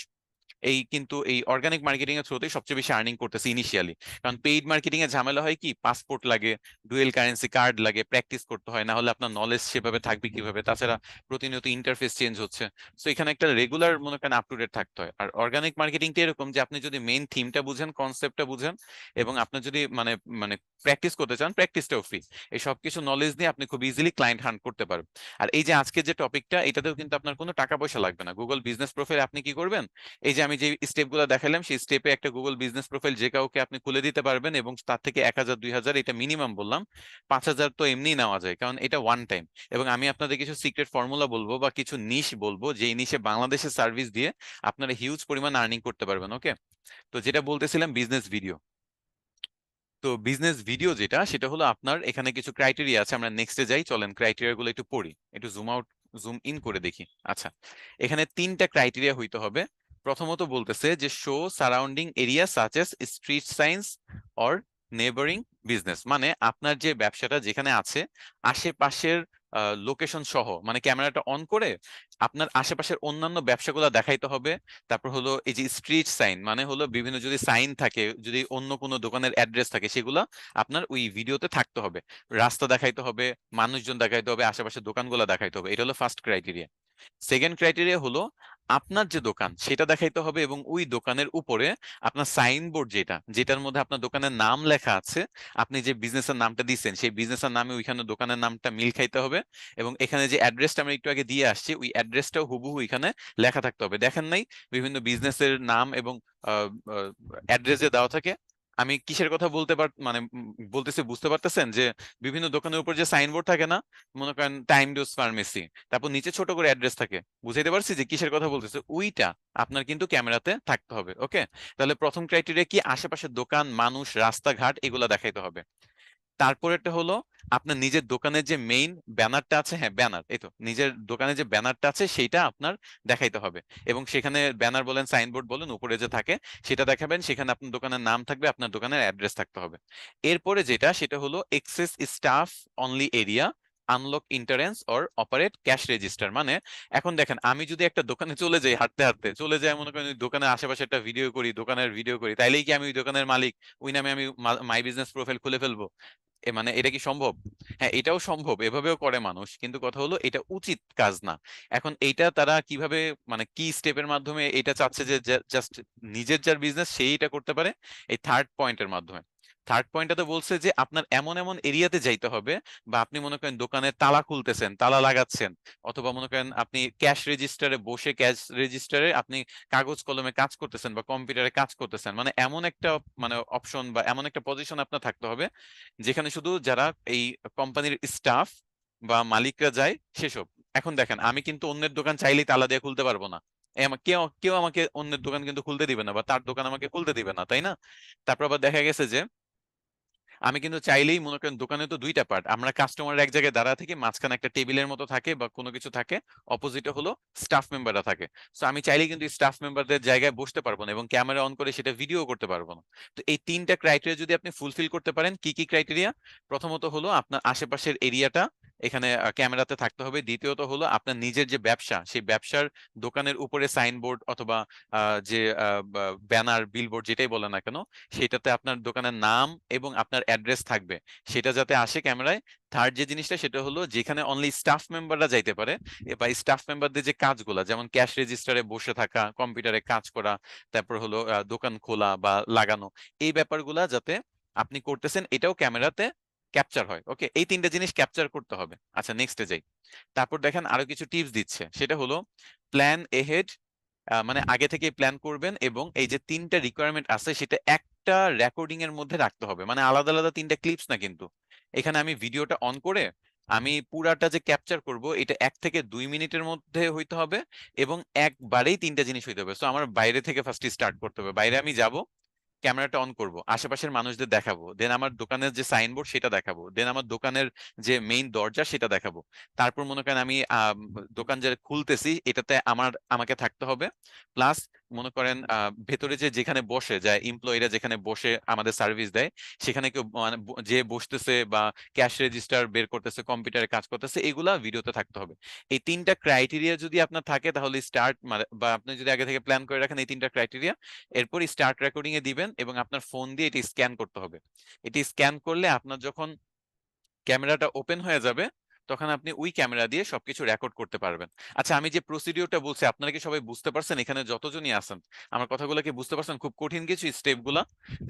এই কিন্তু এই অর্গানিক মার্কেটিং এর থ্রুতেই সবচেয়ে বেশি আর্নিং করতেছে ইনিশিয়ালি। কারণ পেইড মার্কেটিং এর ঝামেলা হয় কি, পাসপোর্ট লাগে, ডুয়েল কারেন্সি কার্ড লাগে, প্র্যাকটিস করতে হয়, না হলে আপনার নলেজ সেভাবে থাকবে কিভাবে? তাছাড়া প্রতিনিয়ত ইন্টারফেস চেঞ্জ হচ্ছে। তো এখানে একটা রেগুলার মনে করেন আপ টু ডেট থাকতে হয়। আর অর্গানিক মার্কেটিংটা এরকম যে আপনি যদি মেইন থিমটা বুঝেন, কনসেপ্টটা বুঝেন, এবং আপনি যদি মানে মানে প্র্যাকটিস করতে চান, প্র্যাকটিসটাও ফ্রি। এই সবকিছু নলেজ দিয়ে আপনি খুব ইজিলি ক্লায়েন্ট হান্ট করতে পারবেন। আর এই যে আজকে যে টপিকটা, এটাতেও কিন্তু আপনার কোনো টাকা পয়সা লাগবে না। গুগল বিজনেস প্রোফাইলে আপনি কি করবেন, এই যে আমি আমি যে স্টেপগুলো দেখালাম সেই স্টেপে একটা গুগল বিজনেস প্রোফাইল যে কাউকে আপনি খুলে দিতে পারবেন, এবং তার থেকে 1,000 2,000 এটা মিনিমাম বললাম, 5,000 তো এমনি নেওয়া যায়, কারণ এটা ওয়ান টাইম। এবং আমি আপনাদের কিছু সিক্রেট ফর্মুলা বলবো বা কিছু নিশ বলবো, যে নিশে বাংলাদেশের সার্ভিস দিয়ে আপনারা হিউজ পরিমাণ আর্নিং করতে পারবেন। ওকে, তো যেটা বলতেছিলাম বিজনেস ভিডিও। তো বিজনেস ভিডিও যেটা, সেটা হলো আপনার এখানে কিছু ক্রাইটেরিয়া আছে। আমরা নেক্সটে যাই, চলেন ক্রাইটেরিয়া গুলো একটু পড়ি, একটু জুম আউট জুম ইন করে দেখি। আচ্ছা, এখানে 3টা ক্রাইটেরিয়া হইতে হবে। প্রথমত বলতেছে যে show surrounding area such as street science or neighbouring business, মানে আপনার যে ব্যবসাটা যেখানে আছে আশেপাশের লোকেশন সহ, মানে ক্যামেরাটা অন করে আপনার আশেপাশের অন্যান্য ব্যবসাগুলো দেখাইতে হবে। তারপর হলো এই যে স্ট্রিট সাইন, মানে হলো বিভিন্ন যদি সাইন থাকে, যদি অন্য কোনো দোকানের অ্যাড্রেস থাকে, সেগুলা আপনার ওই ভিডিওতে থাকতে হবে। রাস্তা দেখাইতে হবে, মানুষজন দেখাইতে হবে, আশেপাশের দোকানগুলো দেখাইতে হবে। এটা হলো ফার্স্ট ক্রাইটেরিয়া। সেকেন্ড ক্রাইটেরিয়া হলো আপনার যে দোকান সেটা দেখাইতে হবে, এবং ওই দোকানের উপরে আপনার সাইনবোর্ড যেটা, যেটার মধ্যে আপনার দোকানের নাম লেখা আছে, আপনি যে বিজনেসের নামটা দিচ্ছেন সেই বিজনেসের নামে ওইখানে দোকানের নামটা মিল খাইতে হবে। এবং এখানে যে অ্যাড্রেসটা আমরা একটু আগে দিয়ে আসছি, ওই অ্যাড্রেসটাও হুবহু এখানে লেখা থাকতে হবে। দেখেন নাই বিভিন্ন বিজনেসের নাম এবং অ্যাড্রেস যে দেওয়া থাকে? আমি কিসের কথা বলতে মানে বলতেছি, বুঝতে পারতেছেন যে বিভিন্ন দোকানের উপর যে সাইনবোর্ড থাকে না, মনে করেন টাইম ডোজ ফার্মেসি, তারপর নিচে ছোট করে অ্যাড্রেস থাকে, বুঝাইতে পারছি যে কিসের কথা বলতেছে? ওইটা আপনার কিন্তু ক্যামেরাতে থাকতে হবে। ওকে, তাহলে প্রথম ক্রাইটেরিয়া কি? আশেপাশের দোকান, মানুষ, রাস্তাঘাট এগুলা দেখাইতে হবে। তারপরেরটা হলো আপনার নিজের দোকানের যে মেইন ব্যানারটা আছে, হ্যাঁ ব্যানার, এই তো নিজের দোকানের যে ব্যানারটা আছে সেইটা আপনার দেখাইতে হবে। এবং সেখানে ব্যানার বলেন, সাইনবোর্ড বলেন, উপরে যে থাকে সেটা দেখাবেন, সেখানে আপনার দোকানের নাম থাকবে, আপনার দোকানের অ্যাড্রেস থাকতে হবে। এরপরে যেটা, সেটা হলো access staff only area, unlock entrance or operate cash register. মানে এখন দেখেন, আমি যদি একটা দোকানে চলে যাই, হাঁটতে হাঁটতে চলে যাই, মনে করেন ওই দোকানের আশেপাশে একটা ভিডিও করি, দোকানের ভিডিও করি, তাইলেই কি আমি ওই দোকানের মালিক? ওই নামে আমি মাই বিজনেস প্রোফাইল খুলে ফেলবো? মানে এটা কি সম্ভব? হ্যাঁ, এটাও সম্ভব, এভাবেও করে মানুষ, কিন্তু কথা হলো এটা উচিত কাজ না। এখন এইটা তারা কিভাবে, মানে কি স্টেপের মাধ্যমে এটা চাচ্ছে যে জাস্ট নিজের যার বিজনেস সেই এটা করতে পারে? এই থার্ড পয়েন্টের মাধ্যমে। থার্ড পয়েন্টটাতে বলছে যে আপনার এমন এমন এরিয়াতে যাইতে হবে, বা আপনি মনে করেন দোকানে তালা খুলতেছেন, তালা লাগাচ্ছেন, অথবা মনে করেন আপনি ক্যাশ রেজিস্টারে বসে, ক্যাশ রেজিস্টারে আপনি কাগজ কলমে কাজ করতেছেন বা কম্পিউটারে কাজ করতেছেন, মানে এমন একটা, মানে অপশন বা এমন একটা পজিশন আপনার থাকতে হবে যেখানে শুধু যারা এই কোম্পানির স্টাফ বা মালিকরা যায় সেসব। এখন দেখেন, আমি কিন্তু অন্যের দোকান চাইলেই তালা দিয়ে খুলতে পারবো না। কেউ কেউ আমাকে অন্যের দোকান কিন্তু খুলতে দিবে না, বা তার দোকান আমাকে খুলতে দিবে না, তাই না? তারপর আবার দেখা গেছে যে আমি কিন্তু চাইলেই, মনে করেন দোকানে তো দুইটা পার্ট, আমরা কাস্টমার এক জায়গায় দাঁড়া থেকে, মাঝখানে একটা টেবিলের মতো থাকে বা কোনো কিছু থাকে, অপোজিটে হলো স্টাফ মেম্বাররা থাকে। তো আমি চাইলেই কিন্তু স্টাফ মেম্বারদের জায়গায় বসতে পারবো না, এবং ক্যামেরা অন করে সেটা ভিডিও করতে পারবো না। তো এই 3টা ক্রাইটেরিয়া যদি আপনি ফুলফিল করতে পারেন, কি কি ক্রাইটেরিয়া? প্রথমত হলো আপনার আশেপাশের এরিয়াটা এখানে ক্যামেরাতে থাকতে হবে। দ্বিতীয়ত হলো আপনার নিজের যে ব্যবসা, সেই ব্যবসার দোকানের উপরে সাইনবোর্ড অথবা যে ব্যানার, বিলবোর্ড, যেটাই বলে না কেন, সেটাতে আপনার দোকানের নাম এবং আপনার অ্যাড্রেস থাকবে, সেটা যাতে আসে ক্যামেরায়। থার্ড যে জিনিসটা, সেটা হলো যেখানে অনলি স্টাফ মেম্বাররা যাইতে পারে, বা স্টাফ মেম্বারদের যে কাজগুলা, যেমন ক্যাশ রেজিস্টারে বসে থাকা, কম্পিউটারে কাজ করা, তারপর হলো দোকান খোলা বা লাগানো, এই ব্যাপারগুলা যাতে আপনি করতেছেন এটাও ক্যামেরাতে ক্যাপচার হয়। ওকে, এই 3টা জিনিস ক্যাপচার করতে হবে। আচ্ছা, নেক্সটে যাই। তারপর দেখেন আরো কিছু টিপস দিচ্ছে, সেটা হলো প্ল্যান এহেড, মানে আগে থেকে প্ল্যান করবেন, এবং এই যে 3টা রিকোয়ারমেন্ট আছে সেটা একটা রেকর্ডিং এর মধ্যে রাখতে হবে, মানে আলাদা আলাদা 3টা ক্লিপস না কিন্তু। এখানে আমি ভিডিওটা অন করে আমি পুরাটা যে ক্যাপচার করব, এটা 1 থেকে 2 মিনিটের মধ্যে হইতে হবে, এবং একবারেই 3টা জিনিস হইতে হবে। সো আমার বাইরে থেকে ফার্স্ট স্টার্ট করতে হবে। বাইরে আমি যাব, ক্যামেরাটা অন করব, আশেপাশের মানুষদের দেখাবো, দেন আমার দোকানের যে সাইনবোর্ড সেটা দেখাবো, দেন আমার দোকানের যে মেইন দরজা সেটা দেখাবো। তারপর মনে করেন আমি দোকান যে খুলতেছি এটাতে আমাকে থাকতে হবে। প্লাস মনে করেন ভেতরে যে যেখানে বসে যায় এমপ্লয়িরা, যেখানে বসে আমাদের সার্ভিস দেয়, সেখানে কেউ মানে যে বসতেছে বা ক্যাশ রেজিস্টার বের করতেছে, কম্পিউটারে কাজ করতেছে, এগুলা ভিডিওতে থাকতে হবে। এই 3টা ক্রাইটেরিয়া যদি আপনার থাকে তাহলে স্টার্ট, বা আপনি যদি আগে থেকে প্ল্যান করে রাখেন এই 3টা ক্রাইটেরিয়া, এরপর স্টার্ট রেকর্ডিং এ দিবেন, এবং আপনার ফোন দিয়ে এটি স্ক্যান করতে হবে। এটি স্ক্যান করলে আপনার যখন ক্যামেরাটা ওপেন হয়ে যাবে, তখন আপনি ওই ক্যামেরা দিয়ে সবকিছু রেকর্ড করতে পারবেন। আচ্ছা, আমি যে প্রসিডিওরটা বলছি আপনারা কি সবাই বুঝতে পারছেন? এখানে যতজনই আছেন আমার কথাগুলো কি বুঝতে পারছেন? খুব কঠিন কিছু স্টেপগুলা?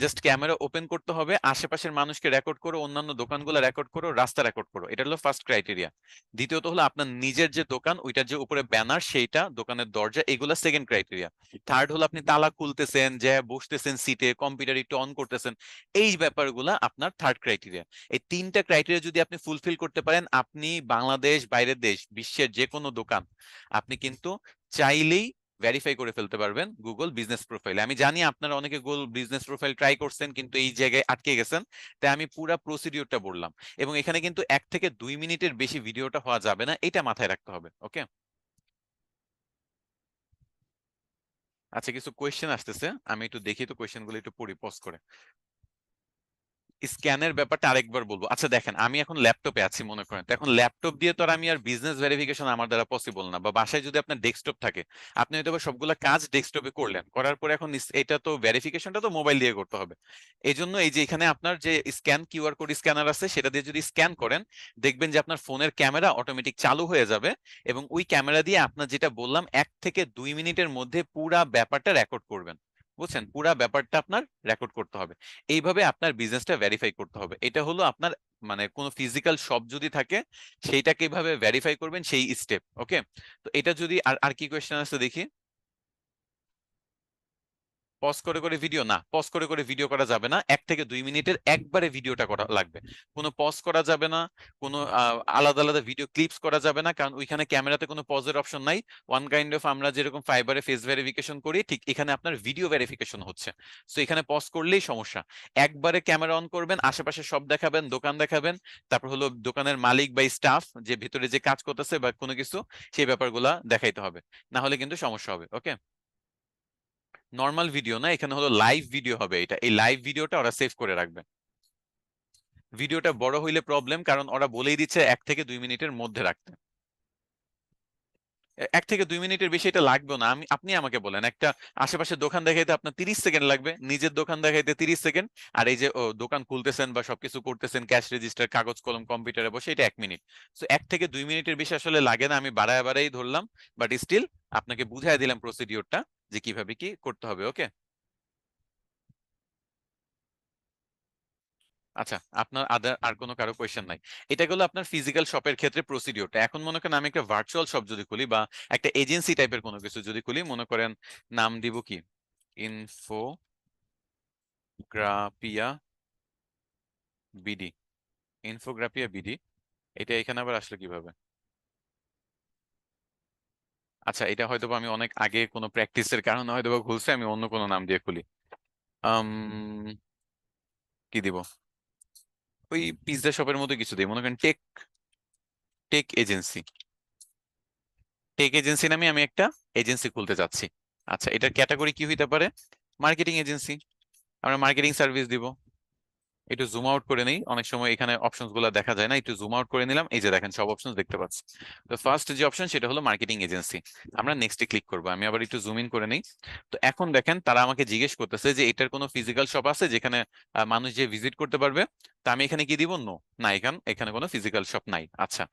জাস্ট ক্যামেরা ওপেন করতে হবে, আশেপাশের মানুষকে রেকর্ড করো, অন্যান্য দোকানগুলো রেকর্ড করো, রাস্তা রেকর্ড করো। এটা হলো ফার্স্ট ক্রাইটেরিয়া। দ্বিতীয়ত হলো আপনার নিজের যে দোকান, ওইটার যে উপরে ব্যানার সেইটা, দোকানের দরজা, এগুলা সেকেন্ড ক্রাইটেরিয়া। থার্ড হলো আপনি তালা খুলতেছেন, যে বসতেছেন সিটে, কম্পিউটার একটু অন করতেছেন, এই ব্যাপারগুলা আপনার থার্ড ক্রাইটেরিয়া। এই তিনটা ক্রাইটেরিয়া যদি আপনি ফুলফিল করতে পারেন, আপনি বাংলাদেশ, বাইরের দেশ, বিশ্বের যে কোনো দোকান আপনি কিন্তু চাইলেই ভেরিফাই করে ফেলতে পারবেন গুগল বিজনেস প্রোফাইলে। আমি জানি আপনারা অনেকে গুগল বিজনেস প্রোফাইল ট্রাই করছেন কিন্তু এই জায়গায় আটকে গেছেন, তাই আমি পুরো প্রসিডিওরটা বললাম। এবং এখানে কিন্তু 1 থেকে 2 মিনিটের বেশি ভিডিওটা হওয়া যাবে না, এটা মাথায় রাখতে হবে। ওকে? আচ্ছা, কিছু কোয়েশ্চেন আসতেছে, আমি একটু দেখি তো কোয়েশ্চেনগুলো একটু পড়ি পজ করে। স্ক্যানের ব্যাপারটা আরেকবার বলবো। আচ্ছা দেখেন, আমি এখন ল্যাপটপে আছি মনে করেন, তো এখন ল্যাপটপ দিয়ে তো আর আমি আর বিজনেস ভেরিফিকেশন আমার দ্বারা পসিবল না। বা বাসায় যদি আপনার ডেস্কটপ থাকে, আপনি হয়তো বা সবগুলা কাজ ডেস্কটপে করলেন, করার পরে এখন এটা তো ভেরিফিকেশনটা তো মোবাইল দিয়ে করতে হবে। এই জন্য এই যে এখানে আপনার যে স্ক্যান কিউআর কোড স্ক্যানার আছে, সেটা দিয়ে যদি স্ক্যান করেন, দেখবেন যে আপনার ফোনের ক্যামেরা অটোমেটিক চালু হয়ে যাবে। এবং ওই ক্যামেরা দিয়ে আপনার যেটা বললাম 1 থেকে 2 মিনিটের মধ্যে পুরা ব্যাপারটা রেকর্ড করবেন। বুঝছেন? পুরা ব্যাপারটা আপনার রেকর্ড করতে হবে। এইভাবে আপনার বিজনেসটা ভেরিফাই করতে হবে। এটা হলো আপনার মানে কোনো ফিজিক্যাল শপ যদি থাকে সেইটাকে কিভাবে ভেরিফাই করবেন সেই স্টেপ। ওকে? তো এটা যদি আর আর কি কোয়েশ্চেন আছে দেখি। পজ করে করে ভিডিও না, পজ করে করে ভিডিও করা যাবে না। 1 থেকে 2 মিনিটের একবারে ভিডিওটা করা লাগবে। কোনো পজ করা যাবে না, কোনো আলাদা আলাদা ভিডিও ক্লিপস করা যাবে না, কারণ ওইখানে ক্যামেরাতে কোনো পজের অপশন নাই। ওয়ান কাইন্ড অফ আমরা যেরকম ফাইবারে ফেস ভেরিফিকেশন করি, ঠিক এখানে আপনার ভিডিও ভেরিফিকেশন হচ্ছে। সো এখানে পজ করলেই সমস্যা। একবারে ক্যামেরা অন করবেন, আশেপাশে সব দেখাবেন, দোকান দেখাবেন, তারপর হলো দোকানের মালিক বা স্টাফ যে ভিতরে যে কাজ করতেছে বা কোনো কিছু, সেই ব্যাপারগুলা দেখাইতে হবে। না হলে কিন্তু সমস্যা হবে। ওকে? নর্মাল ভিডিও না, এখানে হলো লাইভ ভিডিও হবে। এটা এই লাইভ ভিডিওটা ওরা সেভ করে রাখবে। ভিডিওটা বড় হইলে প্রবলেম, কারণ ওরা বলেই দিচ্ছে 1 থেকে 2 মিনিটের মধ্যে রাখতে। 1 থেকে 2 মিনিটের বেশি এটা লাগবে না। আপনি আমাকে বলেন, একটা আশেপাশে দোকান দেখাইতে আপনার 30 সেকেন্ড লাগবে, নিজের দোকান দেখাইতে 30 সেকেন্ড, আর এই যে দোকান খুলতেছেন বা সবকিছু করতেছেন, ক্যাশ রেজিস্টার, কাগজ কলম, কম্পিউটারে বসে, এটা 1 মিনিট। তো 1 থেকে 2 মিনিটের বেশি আসলে লাগে না, আমি বাড়ায় বাড়াই ধরলাম। বাট স্টিল আপনাকে বুঝাই দিলাম প্রসিডিওরটা যে কিভাবে কি করতে হবে। ওকে? আচ্ছা, আপনার আদার আর কোনো কারো কোয়েশ্চেন নাই? এটা গেলো আপনার ফিজিক্যাল শপের ক্ষেত্রে প্রসিডিওরটা। এখন মনে করেন আমি একটা ভার্চুয়াল শপ যদি খুলি বা একটা এজেন্সি টাইপের কোনো কিছু যদি খুলি, মনে করেন নাম দিব কি, ইনফোগ্রাফিয়া বিডি। ইনফোগ্রাফিয়া বিডি, এটা এখানে আবার আসলে কিভাবে? আচ্ছা, এটা হয়তো বা আমি অনেক আগে কোনো প্র্যাকটিসের কারণে হয়তো বা ভুলছে, আমি অন্য কোনো নাম দিয়ে খুলি। আম, কি দিব? ওই পিৎজা শপের মতো কিছু দিই, মনে করেন tech tech agency. Tech agency নামে আমি একটা এজেন্সি খুলতে যাচ্ছি। আচ্ছা, এটার ক্যাটাগরি কি হইতে পারে? Marketing agency. আমরা মার্কেটিং সার্ভিস দিব। একটু জুম আউট করে নেই, অনেক সময় এখানে অপশনস গুলো দেখা যায় না, একটু জুম আউট করে নিলাম, এই যে দেখেন সব অপশন দেখতে পাচ্ছি। তো ফার্স্ট যে অপশন সেটা হলো মার্কেটিং এজেন্সি। আমরা নেক্সটে ক্লিক করবো। আমি আবার একটু জুম ইন করে নেই। তো এখন দেখেন তারা আমাকে জিজ্ঞেস করতেছে যে এটার কোনো ফিজিক্যাল শপ আছে যেখানে মানুষ যে ভিজিট করতে পারবে। তা আমি এখানে কি দিব? নো। না, এখানে এখানে কোনো ফিজিক্যাল শপ নাই। আচ্ছা,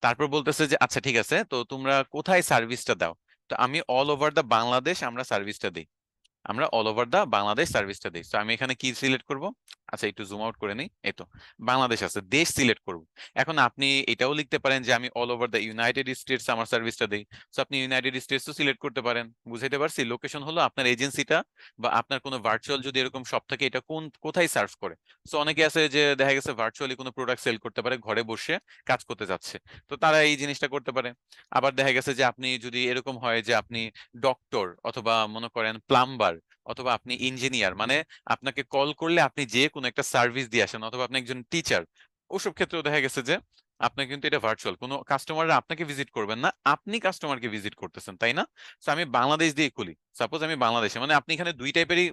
তারপর বলতেছে যে আচ্ছা ঠিক আছে, তো তোমরা কোথায় সার্ভিসটা দাও? তো আমি অল ওভার দা বাংলাদেশ আমরা সার্ভিসটা দিই। আমরা অল ওভার দা বাংলাদেশ সার্ভিসটা দিই। তো আমি এখানে কি সিলেক্ট করব? আচ্ছা, একটু জুম আউট করে নিই। এই তো বাংলাদেশ আছে, দেশ সিলেক্ট করব। এখন আপনি এটাও লিখতে পারেন যে আমি all over the United States আমার সার্ভিসটা দিই। তো আপনি ইউনাইটেড স্টেটসও সিলেক্ট করতে পারেন। বুঝাইতে পারছি? লোকেশন হলো আপনার এজেন্সিটা বা আপনার কোনো ভার্চুয়াল যদি এরকম শপ থাকে, এটা কোথায় সার্ভ করে। তো অনেকে আছে যে দেখা গেছে ভার্চুয়ালি কোনো প্রোডাক্ট সেল করতে পারে, ঘরে বসে কাজ করতে যাচ্ছে, তো তারা এই জিনিসটা করতে পারে। আবার দেখা গেছে যে আপনি যদি এরকম হয় যে আপনি ডক্টর অথবা মনে করেন প্লাম্বার অথবা আপনি ইঞ্জিনিয়ার, মানে আপনাকে কল করলে আপনি যে কোনো একটা সার্ভিস দিয়ে আসেন, অথবা আপনি একজন টিচার, ওসব ক্ষেত্রেও দেখা গেছে যে আপনার কিন্তু এটা ভার্চুয়াল, কোনো কাস্টমাররা আপনাকে ভিজিট করবেন না, আপনি কাস্টমারকে ভিজিট করতেছেন, তাই না? তো আমি বাংলাদেশ দিয়ে খুলি। সাপোজ আমি বাংলাদেশে, মানে আপনি এখানে দুই টাইপেরই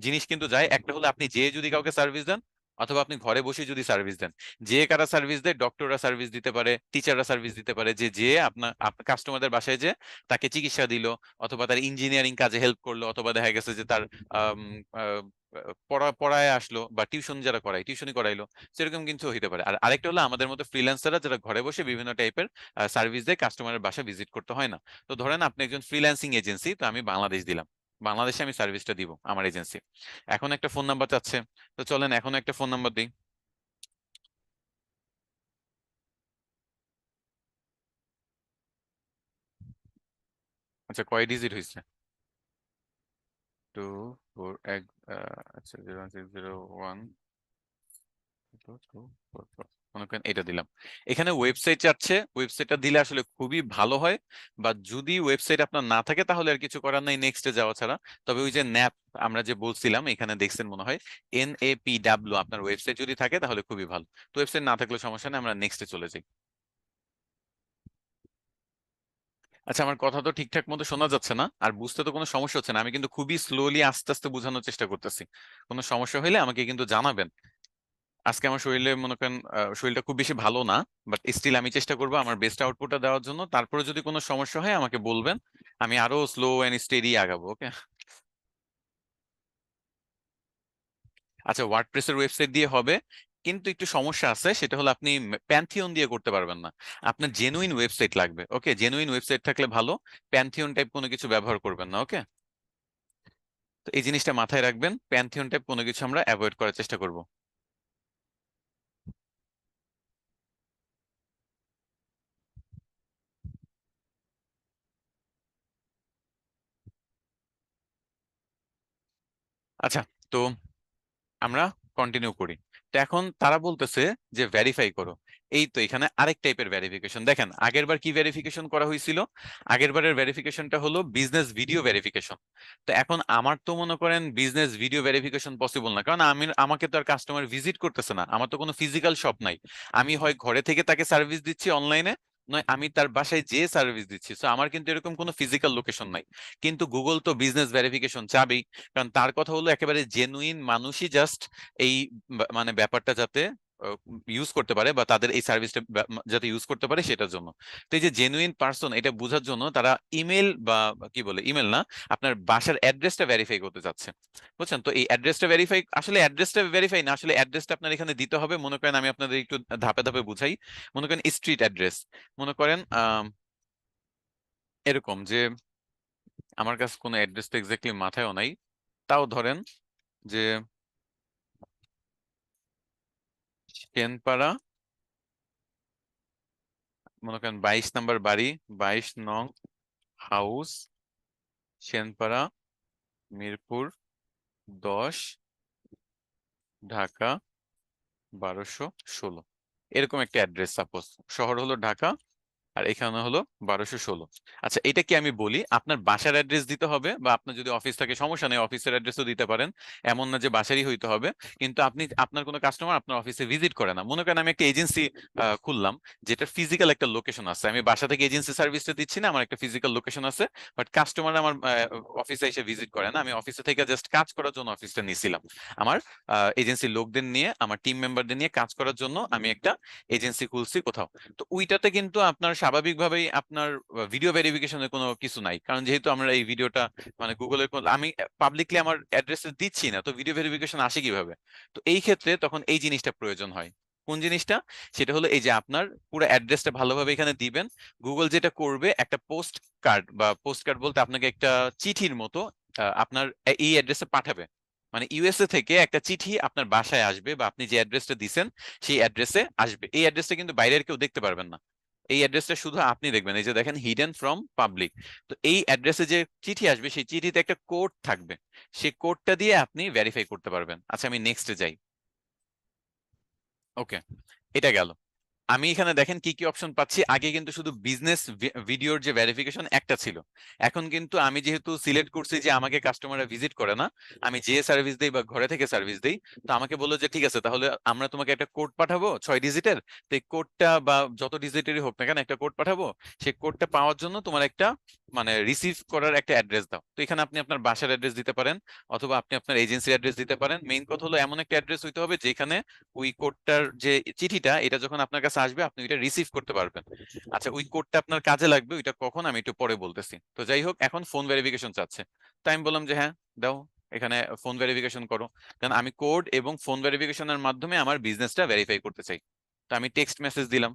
জিনিস কিন্তু যায়। একটা হলো আপনি যে যদি কাউকে সার্ভিস দেন, অথবা আপনি ঘরে বসে যদি সার্ভিস দেন, যে কারা সার্ভিস দেয়, ডক্টররা সার্ভিস দিতে পারে, টিচাররা সার্ভিস দিতে পারে, যে যে আপনার কাস্টমারদের বাসায় যে তাকে চিকিৎসা দিল, অথবা তার ইঞ্জিনিয়ারিং কাজে হেল্প করলো, অথবা দেখা গেছে যে তার আম, আহ, পড়ায় আসলো, বা টিউশন যারা করায় টিউশনই করাইলো, সেরকম কিন্তু হইতে পারে। আর আরেকটা হলো আমাদের মতো ফ্রিল্যান্সাররা যারা ঘরে বসে বিভিন্ন টাইপের সার্ভিস দেয়, কাস্টমারের বাসা ভিজিট করতে হয় না। তো ধরেন আপনি একজন ফ্রিল্যান্সিং এজেন্সি, তো আমি বাংলাদেশ দিলাম, বাংলাদেশে আমি সার্ভিসটা দিব আমার এজেন্সি। এখন একটা ফোন নাম্বার চাচ্ছে, তো চলেন এখন একটা ফোন নাম্বার দিই। আচ্ছা, কয় ডিজিট হয়েছে? 2 4 এক, আচ্ছা 0 6 0 1 মনে করেন এটা দিলাম। এখানে ওয়েবসাইট চাচ্ছে, ওয়েবসাইটটা দিলে আসলে খুবই ভালো হয়। বা যদি ওয়েবসাইট আপনার না থাকে তাহলে আর কিছু করার নাই নেক্সটে যাওয়া ছাড়া। তবে ওই যে ন্যাপ আমরা যে বলছিলাম, এখানে দেখছেন মনে হয়, NAPW, আপনার ওয়েবসাইট যদি থাকে তাহলে খুবই ভালো। তো ওয়েবসাইট না থাকলে সমস্যা নেই, আমরা নেক্সটে চলে যাই। আচ্ছা, আমার কথা তো ঠিকঠাক মতো শোনা যাচ্ছে না, আর বুঝতে তো কোনো সমস্যা হচ্ছে না? আমি কিন্তু খুবই স্লোলি আস্তে আস্তে বোঝানোর চেষ্টা করতেছি। কোনো সমস্যা হলে আমাকে কিন্তু জানাবেন। আজকে আমার শরীরে মনে করেন শরীরটা খুব বেশি ভালো না, বাট স্টিল আমি চেষ্টা করবো আমার বেস্ট আউটপুটটা দেওয়ার জন্য। তারপরে যদি কোনো সমস্যা হয় আমাকে বলবেন, আমি আরো স্লো এন্ড স্টেডি আগাবো। ওকে? আচ্ছা, ওয়ার্ডপ্রেসের ওয়েবসাইট দিয়ে হবে, কিন্তু একটু সমস্যা আছে, সেটা হলো আপনি প্যান্থিয়ন দিয়ে করতে পারবেন না। আপনার জেনুইন ওয়েবসাইট লাগবে। ওকে? জেনুইন ওয়েবসাইট থাকলে ভালো, প্যান্থিয়ন টাইপ কোনো কিছু ব্যবহার করবেন না। ওকে? তো এই জিনিসটা মাথায় রাখবেন, প্যান্থিয়ন টাইপ কোনো কিছু আমরা অ্যাভয়েড করার চেষ্টা করব। আচ্ছা, তো আমরা কন্টিনিউ করি। তো এখন তারা বলতেছে যে ভেরিফাই করো। এই তো এখানে আরেক টাইপের ভেরিফিকেশন দেখেন, আগেরবার কি ভেরিফিকেশন করা হয়েছিল? আগেরবারের ভেরিফিকেশনটা হলো বিজনেস ভিডিও ভেরিফিকেশন। তো এখন আমার তো মনে করেন বিজনেস ভিডিও ভেরিফিকেশন পসিবল না, কারণ আমাকে তো আর কাস্টমার ভিজিট করতেছে না, আমার তো কোনো ফিজিক্যাল শপ নাই। আমি হয় ঘরে থেকে তাকে সার্ভিস দিচ্ছি অনলাইনে, নয় আমি তার বাসায় যেয়ে সার্ভিস দিচ্ছি। তো আমার কিন্তু এরকম কোনো ফিজিক্যাল লোকেশন নাই। কিন্তু গুগল তো বিজনেস ভেরিফিকেশন চাবেই, কারণ তার কথা হলো একেবারে জেনুইন মানুষই জাস্ট এই মানে ব্যাপারটা যাতে ইউজ করতে পারে, বা তাদের এই সার্ভিসটা যাতে ইউজ করতে পারে সেটার জন্য। তো এই যে জেনুইন পার্সন, এটা বোঝার জন্য তারা ইমেল বা কি বলে, ইমেল না, আপনার বাসার অ্যাড্রেসটা ভেরিফাই করতে চাচ্ছে। বুঝছেন? তো এই অ্যাড্রেসটা ভেরিফাই, আসলে অ্যাড্রেসটা ভেরিফাই না, আসলে অ্যাড্রেসটা আপনার এখানে দিতে হবে। মনে করেন আমি আপনাদের একটু ধাপে ধাপে বুঝাই। মনে করেন স্ট্রিট অ্যাড্রেস, মনে করেন এরকম যে, আমার কাছে কোনো অ্যাড্রেস তো এক্স্যাক্টলি মাথায়ও নাই, তাও ধরেন যে সেনপাড়া, মনে করেন 22 নম্বর বাড়ি, 22 নং হাউস, সেনপাড়া, মিরপুর 10, ঢাকা 1216, এরকম একটা অ্যাড্রেস সাপোজ। শহর হলো ঢাকা, আর এখানে হলো 1216। আচ্ছা, এটা কি আমি বলি আপনার বাসার অ্যাড্রেস দিতে হবে, বা আপনার যদি অফিস থাকে সমস্যা নেই, অফিসের অ্যাড্রেসও দিতে পারেন। এমন না যে বাসারই হইতে হবে। কিন্তু আপনার কোনো কাস্টমার আপনার অফিসে ভিজিট করে না, মনে করেন আমি একটা এজেন্সি খুললাম, যেটা ফিজিক্যাল একটা লোকেশন আছে, আমি বাসা থেকে এজেন্সি সার্ভিসটা দিচ্ছি না, আমার একটা ফিজিক্যাল লোকেশন আছে, বাট কাস্টমার আমার অফিসে এসে ভিজিট করে না, আমি অফিসে থেকে জাস্ট কাজ করার জন্য অফিসটা নিয়েছিলাম। আমার এজেন্সির লোকদের নিয়ে, আমার টিম মেম্বারদের নিয়ে কাজ করার জন্য আমি একটা এজেন্সি খুলছি কোথাও। তো ওইটাতে কিন্তু আপনার স্বাভাবিকভাবেই আপনার ভিডিও ভেরিফিকেশনের কোনো কিছু নাই, কারণ যেহেতু আমরা এই ভিডিওটা মানে গুগলের আমি পাবলিকলি আমার অ্যাড্রেসে দিচ্ছি না, তো ভিডিও ভেরিফিকেশন আসে কিভাবে? তো এই ক্ষেত্রে তখন এই জিনিসটা প্রয়োজন হয়। কোন জিনিসটা? সেটা হলো এই যে আপনার পুরো অ্যাড্রেসটা ভালোভাবে এখানে দিবেন। গুগল যেটা করবে, একটা পোস্ট কার্ড, বা পোস্ট কার্ড বলতে আপনাকে একটা চিঠির মতো আপনার এই অ্যাড্রেসে পাঠাবে। মানে ইউএসএ থেকে একটা চিঠি আপনার বাসায় আসবে, বা আপনি যে অ্যাড্রেসটা দিছেন সেই অ্যাড্রেসে আসবে। এই অ্যাড্রেসটা কিন্তু বাইরের কেউ দেখতে পারবেন না, এই অ্যাড্রেসটা শুধু আপনি দেখবেন। এই যে দেখেন, হিডেন ফ্রম পাবলিক। তো এই অ্যাড্রেসে যে চিঠি আসবে, সেই চিঠিতে একটা কোড থাকবে, সেই কোডটা দিয়ে আপনি ভেরিফাই করতে পারবেন। আচ্ছা, আমি নেক্সটে যাই। ওকে, এটা গেল। আমি এখানে দেখেন কি কি অপশন পাচ্ছি। আগে কিন্তু শুধু বিজনেস ভিডিওর যে ভেরিফিকেশন একটা ছিল, এখন কিন্তু আমি যেহেতু সিলেক্ট করছি যে আমাকে কাস্টমাররা ভিজিট করে না, আমি যে সার্ভিস দেই বা ঘরে থেকে সার্ভিস দেই, তো আমাকে বললো যে ঠিক আছে তাহলে আমরা তোমাকে একটা কোড পাঠাবো 6 ডিজিটের। তো এই কোডটা বা যত ডিজিটেরই হোক না কেন একটা কোড পাঠাবো। সেই কোডটা পাওয়ার জন্য তোমার একটা মানে রিসিভ করার একটা অ্যাড্রেস দাও। তো এখানে আপনি আপনার বাসার অ্যাড্রেস দিতে পারেন, অথবা আপনি আপনার এজেন্সির অ্যাড্রেস দিতে পারেন। মেইন কথা হলো এমন একটা অ্যাড্রেস হইতে হবে যেখানে ওই কোডটার যে চিঠিটা এটা যখন আপনার কাছে আসবে আপনি ওইটা রিসিভ করতে পারবেন। আচ্ছা, ওই কোডটা আপনার কাজে লাগবে, ওইটা কখন আমি একটু পরে বলতেছি। তো যাই হোক, এখন ফোন ভেরিফিকেশন চাচ্ছে। তো আমি বললাম যে হ্যাঁ দাও, এখানে ফোন ভেরিফিকেশন করো। কারণ আমি কোড এবং ফোন ভেরিফিকেশনের মাধ্যমে আমার বিজনেসটা ভেরিফাই করতে চাই। তো আমি টেক্সট মেসেজ দিলাম।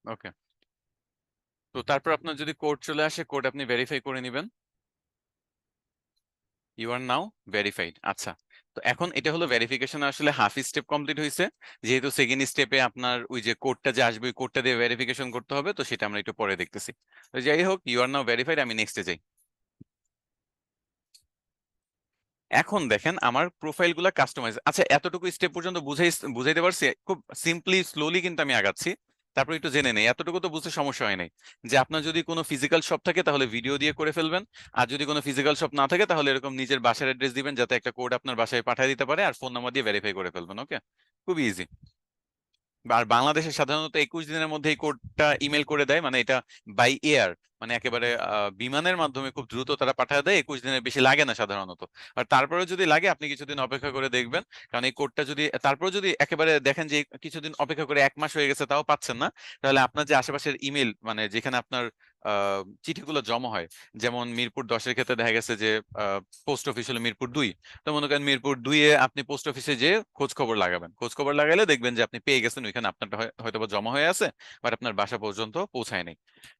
ওকে, তো তারপর আপনার যদি কোড চলে আসে, কোড আপনি ভেরিফাই করে নেবেন। You are now verified. আচ্ছা, তো এখন এটা হলো ভেরিফিকেশন আসলে হাফ স্টেপ কমপ্লিট হয়েছে। যেহেতু সেকেন্ড স্টেপে আপনার ওই যে কোডটা যে আসবে ওই কোডটা দিয়ে ভেরিফিকেশন করতে হবে, তো সেটা আমরা একটু পরে দেখতেছি। তো যাই হোক, ইউ আর নাও ভেরিফাইড, আমি নেক্সটে যাই। এখন দেখেন আমার প্রোফাইল গুলা কাস্টমাইজ। আচ্ছা, এতটুকু স্টেপ পর্যন্ত বুঝাইতে পারছি, খুব সিম্পলি স্লোলি কিন্তু আমি আগাচ্ছি। তারপর একটু জেনে নেই, এতটুকু তো বুঝতে সমস্যা হয় নাই। যে আপনার যদি কোনো ফিজিক্যাল শপ থাকে তাহলে ভিডিও দিয়ে করে ফেলবেন। আর যদি কোনো ফিজিক্যাল শপ না থাকে তাহলে এরকম নিজের বাসার অ্যাড্রেস দিবেন, যাতে একটা কোড আপনার বাসায় পাঠিয়ে দিতে পারে, আর ফোন নাম্বার দিয়ে ভেরিফাই করে ফেলবেন। ওকে, খুবই ইজি। আর বাংলাদেশে সাধারণত 21 দিনের মধ্যে এই কোডটা ইমেল করে দেয়, মানে এটা বাই এয়ার, মানে একেবারে বিমানের মাধ্যমে খুব দ্রুত তারা পাঠিয়ে দেয়। 21 দিনের বেশি লাগে না সাধারণত। আর তারপরে যদি লাগে আপনি কিছুদিন অপেক্ষা করে দেখবেন। কারণ এই কোডটা যদি তারপরে যদি একেবারে দেখেন যে কিছুদিন অপেক্ষা করে 1 মাস হয়ে গেছে তাও পাচ্ছেন না, তাহলে আপনার যে আশেপাশের ইমেল, মানে যেখানে আপনার চিঠিগুলো জমা হয়, যেমন মিরপুর 10-এর ক্ষেত্রে দেখা গেছে যে পোস্ট অফিস হলো মিরপুর 2। তো মনে করেন মিরপুর 2-এ আপনি পোস্ট অফিসে যে খোঁজ খবর লাগাবেন, খোঁজ খবর লাগালে দেখবেন যে আপনি পেয়ে গেছেন, ওইখানে আপনারটা হয়তো বা জমা হয়ে আছে, বাট আপনার বাসা পর্যন্ত পৌঁছায় নাই।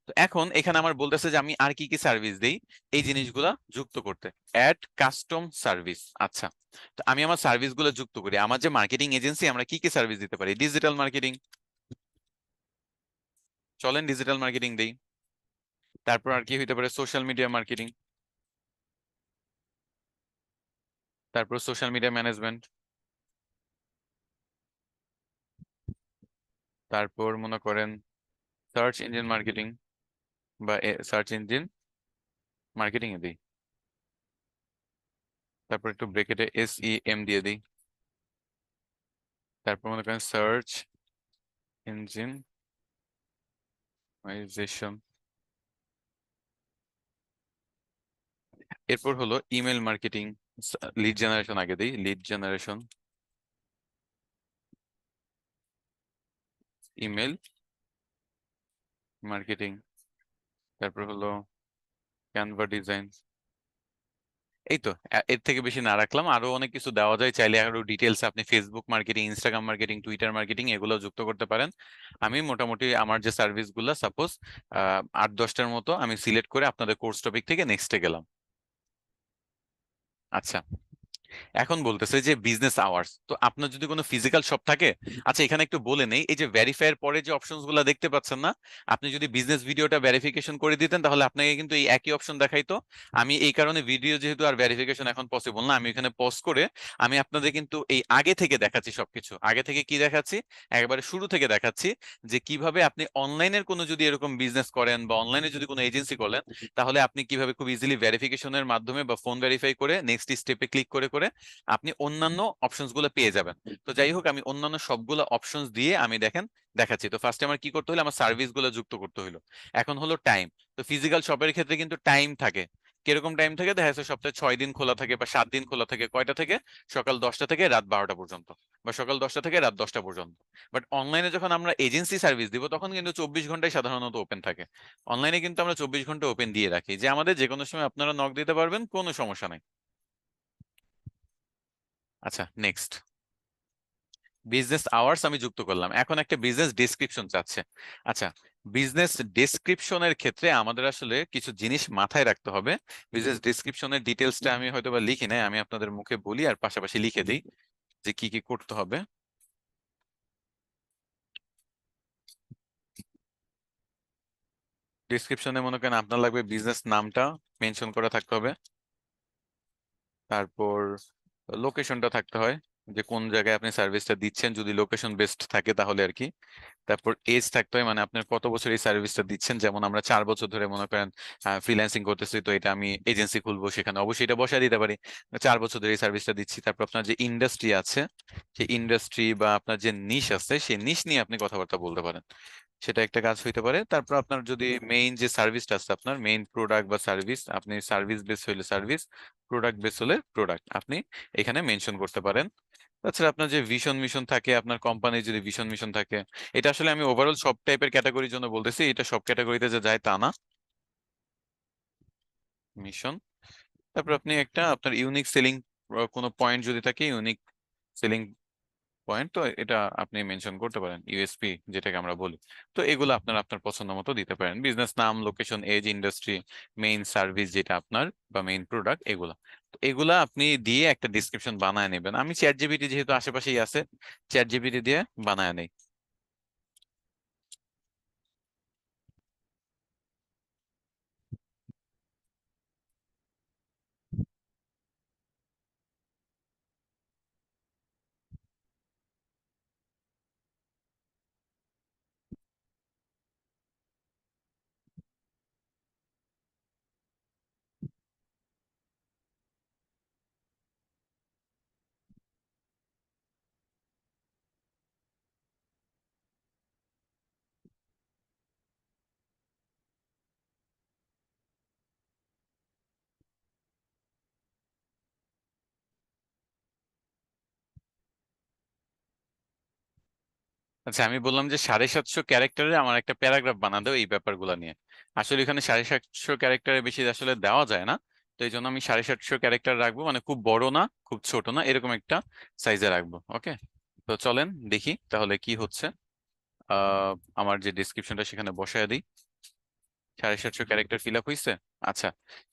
তো এখন এখানে আমার বলতেছে যে আমি আর কি কি সার্ভিস দেই, এই জিনিসগুলা যুক্ত করতে। Add custom service. আচ্ছা, তো আমি আমার সার্ভিস গুলো যুক্ত করি। আমার যে মার্কেটিং এজেন্সি, আমরা কি কি সার্ভিস দিতে পারি? ডিজিটাল মার্কেটিং, চলেন ডিজিটাল মার্কেটিং দেই। তারপর আর কি হইতে পারে? সোশ্যাল মিডিয়া মার্কেটিং, তারপর সোশ্যাল মিডিয়া ম্যানেজমেন্ট, তারপর মনে করেন সার্চ ইঞ্জিন মার্কেটিং বা সার্চ ইঞ্জিন মার্কেটিং এ দিই। তারপর একটু ব্রেকেটে SEM দিয়ে দিই। তারপর মনে করেন সার্চ ইঞ্জিন অপটিমাইজেশন। এরপর হলো ইমেল মার্কেটিং, লিড জেনারেশন আগে দিই, লিড জেনারেশন, ইমেল মার্কেটিং। তারপর হলো ক্যানভা ডিজাইন। এই তো, এর থেকে বেশি না রাখলাম, আরো অনেক কিছু দেওয়া যায় চাইলে। আরো ডিটেলস আপনি Facebook marketing, Instagram marketing, Twitter marketing এগুলো যুক্ত করতে পারেন। আমি মোটামুটি আমার যে সার্ভিস গুলা সাপোজ 8-10টার মতো আমি সিলেক্ট করে আপনাদের কোর্স টপিক থেকে নেক্সটে গেলাম। আচ্ছা, এখন বলতেছে যে বিজনেস আওয়ার্স। তো আপনার যদি কোনো ফিজিক্যাল শপ থাকে, আচ্ছা এখানে একটু বলে নেই, এই যে ভেরিফাইয়ের পরে যে অপশনস গুলো দেখতে পাচ্ছেন না, আপনি যদি বিজনেস ভিডিওটা ভেরিফিকেশন করে দিতেন তাহলে আপনাকে কিন্তু এই একই অপশন দেখাইতো। আমি এই কারণে ভিডিও যেহেতু আর ভেরিফিকেশন এখন পসিবল না, আমি এখানে পজ করে আমি আপনাদের কিন্তু এই আগে থেকে দেখাচ্ছি সবকিছু। আগে থেকে কি দেখাচ্ছি? একেবারে শুরু থেকে দেখাচ্ছি যে কিভাবে আপনি অনলাইনের কোনো যদি এরকম বিজনেস করেন বা অনলাইনে যদি কোনো এজেন্সি করেন, তাহলে আপনি কিভাবে খুব ইজিলি ভেরিফিকেশনের মাধ্যমে বা ফোন ভেরিফাই করে নেক্সট স্টেপে ক্লিক করে করে আপনি অন্যান্য অপশনস গুলো পেয়ে যাবেন। তো যাই হোক, আমি অন্যান্য সবগুলো অপশনস দিয়ে আমি দেখেন দেখাচ্ছি। তো ফার্স্টে আমার কি করতে হলো? আমার সার্ভিস গুলো যুক্ত করতে হলো। এখন হলো টাইম। তো ফিজিক্যাল শপের ক্ষেত্রে কিন্তু টাইম থাকে। কিরকম টাইম থাকে? দেখা যাচ্ছে সপ্তাহে 6 দিন খোলা থাকে বা 7 দিন খোলা থাকে। কয়টা থেকে? সকাল 10টা থেকে রাত 12টা পর্যন্ত, বা সকাল 10টা থেকে রাত 10টা পর্যন্ত। বাট অনলাইনে যখন আমরা এজেন্সি সার্ভিস দিব তখন কিন্তু 24 ঘন্টায় সাধারণত ওপেন থাকে। অনলাইনে কিন্তু আমরা 24 ঘন্টা ওপেন দিয়ে রাখি, যে আমাদের যে কোনো সময় আপনারা নক দিতে পারবেন, কোনো সমস্যা নাই। আচ্ছা, নেক্সট। বিজনেস আওয়ার্স আমি যুক্ত করলাম, এখন একটা বিজনেস ডেসক্রিপশন চাচ্ছে। আচ্ছা, বিজনেস ডেসক্রিপশনের ক্ষেত্রে আমাদের আসলে কিছু জিনিস মাথায় রাখতে হবে। বিজনেস ডেসক্রিপশনের ডিটেলসটা আমি হয়তো বা লিখি নাই, আমি আপনাদের মুখে বলি আর পাশাপাশি লিখে দিই যে কি কি করতে হবে। ডেসক্রিপশনে মনে করেন আপনার লাগবে বিজনেস নামটা মেনশন করা থাকতে হবে, তারপর লোকেশনটা থাকতে হয়, যে কোন জায়গায় আপনি সার্ভিসটা দিচ্ছেন, যদি লোকেশন বেসড থাকে তাহলে আর কি। তারপর এজ থাকতে হয়, মানে আপনার কত বছর এই সার্ভিসটা দিচ্ছেন, যেমন আমরা 4 বছর ধরে মনে করেন ফ্রিল্যান্সিং করতেছি, তো এটা আমি এজেন্সি খুলবো, সেখানে অবশ্যই এটা বসায় দিতে পারি 4 বছর ধরে এই সার্ভিসটা দিচ্ছি। তারপর আপনার যে ইন্ডাস্ট্রি আছে, সেই ইন্ডাস্ট্রি বা আপনার যে নিশ আছে, সেই নিশ নিয়ে আপনি কথাবার্তা বলতে পারেন, সেটা একটা কাজ হইতে পারে। তারপর আপনার যদি মেইন যে সার্ভিসটা আছে, আপনার মেইন প্রোডাক্ট বা সার্ভিস, আপনি সার্ভিস বেস হইলে সার্ভিস, প্রোডাক্ট বেস হলে প্রোডাক্ট আপনি এখানে মেনশন করতে পারেন। তাছাড়া আপনার যে ভিশন মিশন থাকে, আপনার কোম্পানির যদি ভিশন মিশন থাকে, এটা আসলে আমি ওভারঅল সব টাইপের ক্যাটাগরির জন্য বলতেছি, এটা সব ক্যাটাগরিতে যে যায় তা না। মিশন, তারপর আপনি একটা আপনার ইউনিক সেলিং কোনো পয়েন্ট যদি থাকে, ইউনিক সেলিং পয়েন্ট, তো এটা আপনি মেনশন করতে পারেন, ইউএসপি যেটাকে আমরা বলি। তো এগুলো আপনার আপনার পছন্দ মতো দিতে পারেন, বিজনেস নাম, location, age, industry, main service যেটা আপনার বা মেইন প্রোডাক্ট, এগুলা। তো এগুলা আপনি দিয়ে একটা ডিসক্রিপশন বানায় নেবেন। আমি চ্যাট জিপিটি যেহেতু আশেপাশেই আছে, চ্যাট জিপিটি দিয়ে বানায় নেই। আচ্ছা, আমি বললাম যে 750 ক্যারেক্টারে আমার একটা প্যারাগ্রাফ বানা দাও এই ব্যাপারগুলো নিয়ে। আসলে এখানে 750 ক্যারেক্টারের বেশি আসলে দেওয়া যায় না, তো এই জন্য আমি 750 ক্যারেক্টার রাখবো, মানে খুব বড় না খুব ছোট না, এরকম একটা সাইজে রাখবো। ওকে, তো চলেন দেখি তাহলে কি হচ্ছে। আহ আমার যে ডিসক্রিপশনটা সেখানে বসায় দিই। 750 ক্যারেক্টার ফিল আপ হয়েছে। আচ্ছা,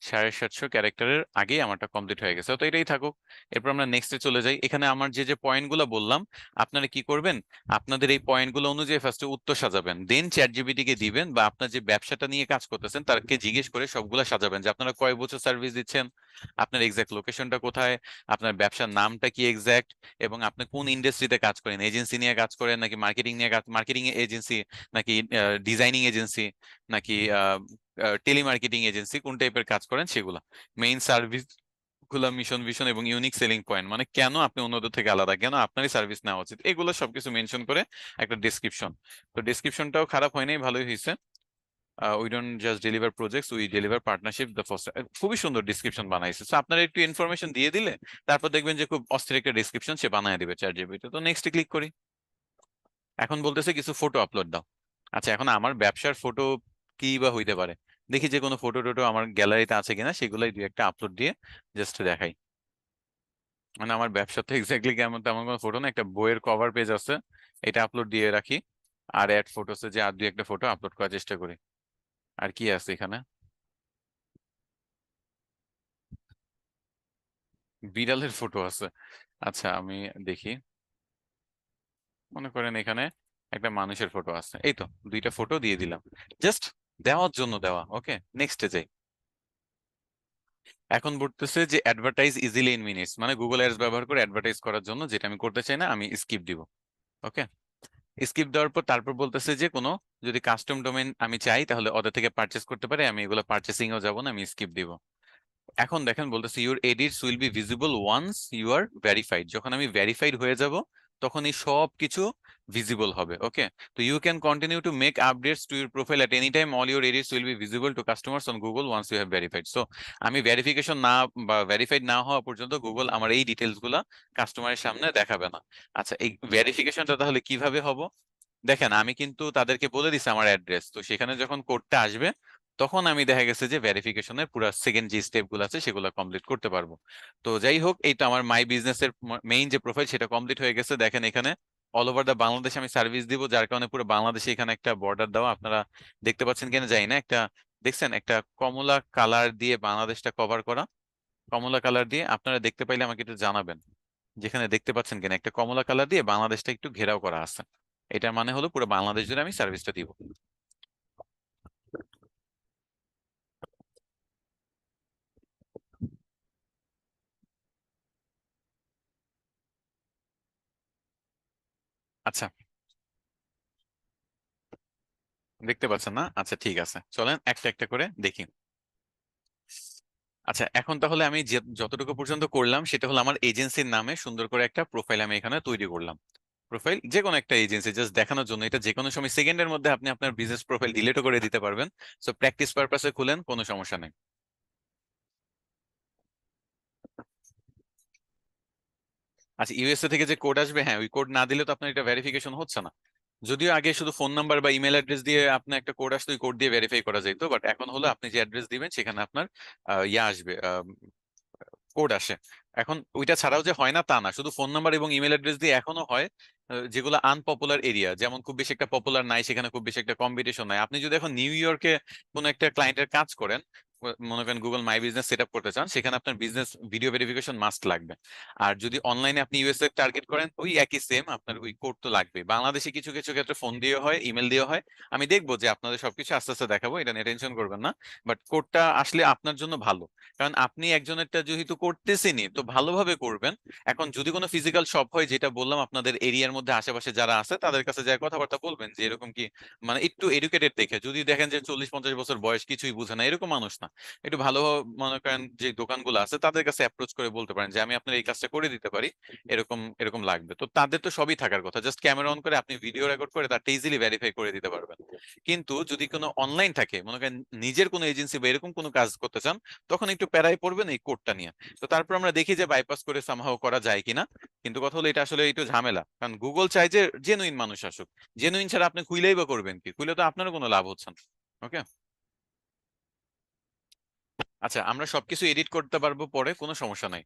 750 ক্যারেক্টারের আগেই আমারটা কমপ্লিট হয়ে গেছে, তো এটাই থাকুক। এরপর আমরা নেক্সটে চলে যাই। এখানে আমার যে যে পয়েন্ট গুলো বললাম, আপনারা কি করবেন, আপনাদের এই পয়েন্ট গুলো অনুযায়ী ফার্স্টে উত্তর সাজাবেন, দেন চ্যাট জিপিটি কে দিবেন, বা আপনার যে ব্যবসাটা নিয়ে কাজ করতেছেন তাকে জিজ্ঞেস করে সবগুলা সাজাবেন, যে আপনারা কয় বছর সার্ভিস দিচ্ছেন, আপনার এক্সাক্ট লোকেশনটা কোথায়, আপনার ব্যবসার নামটা কি এক্সাক্ট, এবং আপনি কোন ইন্ডাস্ট্রিতে কাজ করেন, এজেন্সি নিয়ে কাজ করেন নাকি মার্কেটিং নিয়ে কাজ, মার্কেটিং এজেন্সি নাকি ডিজাইনিং এজেন্সি নাকি টেলিমার্কেটিং এজেন্সি, কোন টাইপের কাজ করেন সেগুলা, মেইন সার্ভিস গুলা, মিশন ভিশন এবং ইউনিক সেলিং পয়েন্ট, মানে কেন আপনি অন্যদের থেকে আলাদা, কেন আপনারই সার্ভিস নেওয়া উচিত, এগুলো সবকিছু মেনশন করে একটা ডেসক্রিপশন। তো ডেসক্রিপশনটাও খারাপ হয় নাই, ভালোই হয়েছে। We don't just deliver projects, we deliver partnership the first. খুবই সুন্দর ডিসক্রিপশন বানাইছে। তো আপনারা একটু ইনফরমেশন দিয়ে দিলে তারপর দেখবেন যে খুব অস্থির একটা ডিসক্রিপশন সে বানায় দিবে চ্যাট জিপিটি। তো নেক্সট ক্লিক করি। এখন বলতেছে কিছু ফটো আপলোড দাও। আচ্ছা, এখন আমার ব্যবসার ফটো কি বা হইতে পারে, দেখি যে কোনো ফটো টোটো আমার গ্যালারিতে আছে কিনা, সেগুলাই দুই একটা আপলোড দিয়ে জাস্ট দেখাই। মানে আমার ব্যবসা তো এক্স্যাক্টলি কেমন তেমন কোনো ফটো না, একটা বইয়ের কভার পেজ আছে, এটা আপলোড দিয়ে রাখি। আর অ্যাড ফটোসে যে আর দুই একটা ফটো আপলোড করার চেষ্টা করি। আর কি আছে এখানে, বিড়ালের ফটো আছে। আচ্ছা, আমি দেখি। মনে করেন এখানে একটা মানুষের ফটো আছে, এই তো দুইটা ফটো দিয়ে দিলাম, জাস্ট দেওয়ার জন্য দেওয়া। ওকে, নেক্সটে যাই। এখন বলতেছে যে অ্যাডভার্টাইজ ইজিলি ইন মিনিটস, মানে গুগল অ্যাডস ব্যবহার করে অ্যাডভার্টাইজ করার জন্য, যেটা আমি করতে চাই না, আমি স্কিপ দিব। ওকে, স্কিপ দেওয়ার পর তারপর বলতেছে যে কোনো যদি কাস্টম ডোমেন আমি চাই তাহলে ওদের থেকে পারচেস করতে পারে, আমি এগুলো পারচেসিং এও যাবো না, আমি স্কিপ দিব। এখন দেখেন বলতেছে your edits will be visible once you are verified, যখন আমি ভেরিফাইড হয়ে যাব তখন এই সব কিছু ভিজিবল হবে। ওকে, তো you can continue to make updates to your profile at any time, all your edits will be visible to customers on Google once you have verified. So আমি ভেরিফিকেশন না বা ভেরিফাইড না হওয়া পর্যন্ত Google আমার এই details গুলা কাস্টমারের সামনে দেখাবে না। আচ্ছা, এই ভেরিফিকেশনটা তাহলে কিভাবে হবো, দেখেন আমি কিন্তু তাদেরকে বলে দিছি আমার অ্যাড্রেস, তো সেখানে যখন কোডটা আসবে তখন আমি দেখা গেছে যে ভেরিফিকেশনের পুরো সেকেন্ড যে স্টেপ গুলো আছে সেগুলো কমপ্লিট করতে পারবো। তো যাই হোক, এই তো আমার মাই বিজনেস এর মেইন যে প্রোফাইল সেটা কমপ্লিট হয়ে গেছে, দেখেন এখানে অল ওভার দা বাংলাদেশ আমি সার্ভিস দিব, যার কারণে পুরো বাংলাদেশে এখানে একটা বর্ডার দেওয়া, আপনারা দেখতে পাচ্ছেন কিনা জানি না, একটা দেখছেন একটা কমলা কালার দিয়ে বাংলাদেশটা কভার করা, কমলা কালার দিয়ে, আপনারা দেখতে পাইলে আমাকে একটু জানাবেন যেখানে দেখতে পাচ্ছেন কিনা, একটা কমলা কালার দিয়ে বাংলাদেশটা একটু ঘেরাও করা আছে। এটার মানে হলো পুরো বাংলাদেশ জুড়ে আমি সার্ভিসটা দিব। আচ্ছা, দেখতে পাচ্ছেন না? আচ্ছা ঠিক আছে, চলেন একটা একটা করে দেখি। আচ্ছা, এখন তাহলে আমি যতটুকু পর্যন্ত করলাম সেটা হলো আমার এজেন্সির নামে সুন্দর করে একটা প্রোফাইল আমি এখানে তৈরি করলাম। প্রোফাইল যে কোনো একটা এজেন্সি জাস্ট দেখানোর জন্য, এটা যে কোনো সময় সেকেন্ডের মধ্যে আপনি আপনার বিজনেস প্রোফাইল ডিলিটও করে দিতে পারবেন। সো প্র্যাকটিস পারপাসে খুলেন, কোনো সমস্যা নেই। আচ্ছা, ইউএসএ থেকে যে কোড আসবে, হ্যাঁ ওই কোড না দিলে তো আপনার এটা ভেরিফিকেশন হচ্ছে না। যদিও আগে শুধু ফোন নাম্বার বা ইমেল অ্যাড্রেস দিয়ে আপনার একটা কোড আসতো, ওই কোড দিয়ে ভেরিফাই করা যেত, বাট এখন হলো আপনি যে অ্যাড্রেস দিবেন সেখানে আপনার ইয়া আসবে, কোড আসে। এখন ওইটা ছাড়াও যে হয় না তা না, শুধু ফোন নাম্বার এবং ইমেল অ্যাড্রেস দিয়ে এখনো হয়। যেগুলো আনপপুলার এরিয়া, যেমন খুব বেশি একটা পপুলার নাই, সেখানে খুব বেশি একটা কম্পিটিশন নাই, আপনি যদি এখন নিউ ইয়র্কে কোনো একটা ক্লায়েন্টের কাজ করেন, মনে করেন Google my business set up করতে চান, সেখানে আপনার বিজনেস ভিডিও ভেরিফিকেশন মাস্ট লাগবে। আর যদি অনলাইনে আপনি ইউএসএ টার্গেট করেন, ওই একই সেম, আপনার ওই কোড তো লাগবে। বাংলাদেশে কিছু কিছু ক্ষেত্রে ফোন দিয়ে হয়, ইমেল দিয়ে হয়। আমি দেখবো যে আপনাদের সবকিছু আস্তে আস্তে দেখাবো, এটা নিয়ে টেনশন করবেন না। বাট কোডটা আসলে আপনার জন্য ভালো, কারণ আপনি একজনেরটা যেহেতু করতেছেনই তো ভালোভাবে করবেন। এখন যদি কোনো ফিজিক্যাল শপ হয়, যেটা বললাম, আপনাদের এরিয়ার মধ্যে আশেপাশে যারা আছে তাদের কাছে যায় কথাবার্তা বলবেন যে এরকম কি, মানে একটু এডুকেটেড দেখে, যদি দেখেন যে 40-50 বছর বয়স কিছুই বুঝে না এরকম মানুষ না, একটু ভালো মনে করেন যে দোকানগুলো আছে তাদের কাছে অ্যাপ্রোচ করে বলতে পারেন যে আমি আপনার এই কাজটা করে দিতে পারি, এরকম এরকম লাগবে। তো তাদের তো সবই থাকার কথা, জাস্ট ক্যামেরা অন করে আপনি ভিডিও রেকর্ড করে তারটা ইজিলি ভেরিফাই করে দিতে পারবেন। কিন্তু যদি কোনো অনলাইন থাকে, মনে করেন নিজের কোনো এজেন্সি বা এরকম কোনো কাজ করতে চান, তখন একটু প্যারায় পড়বেন এই কোডটা নিয়ে। তো তারপর আমরা দেখি যে বাইপাস করে সামহাও করা যায় কিনা। কিন্তু কথা হলো এটা আসলে একটু ঝামেলা, কারণ গুগল চায় যে জেনুইন মানুষ আসুক। জেনুইন ছাড়া আপনি খুইলেই বা করবেন কি, খুইলে তো আপনারও কোনো লাভ হচ্ছে না। ওকে। আচ্ছা, আমরা সবকিছু এডিট করতে পারবো পরে, কোনো সমস্যা নাই।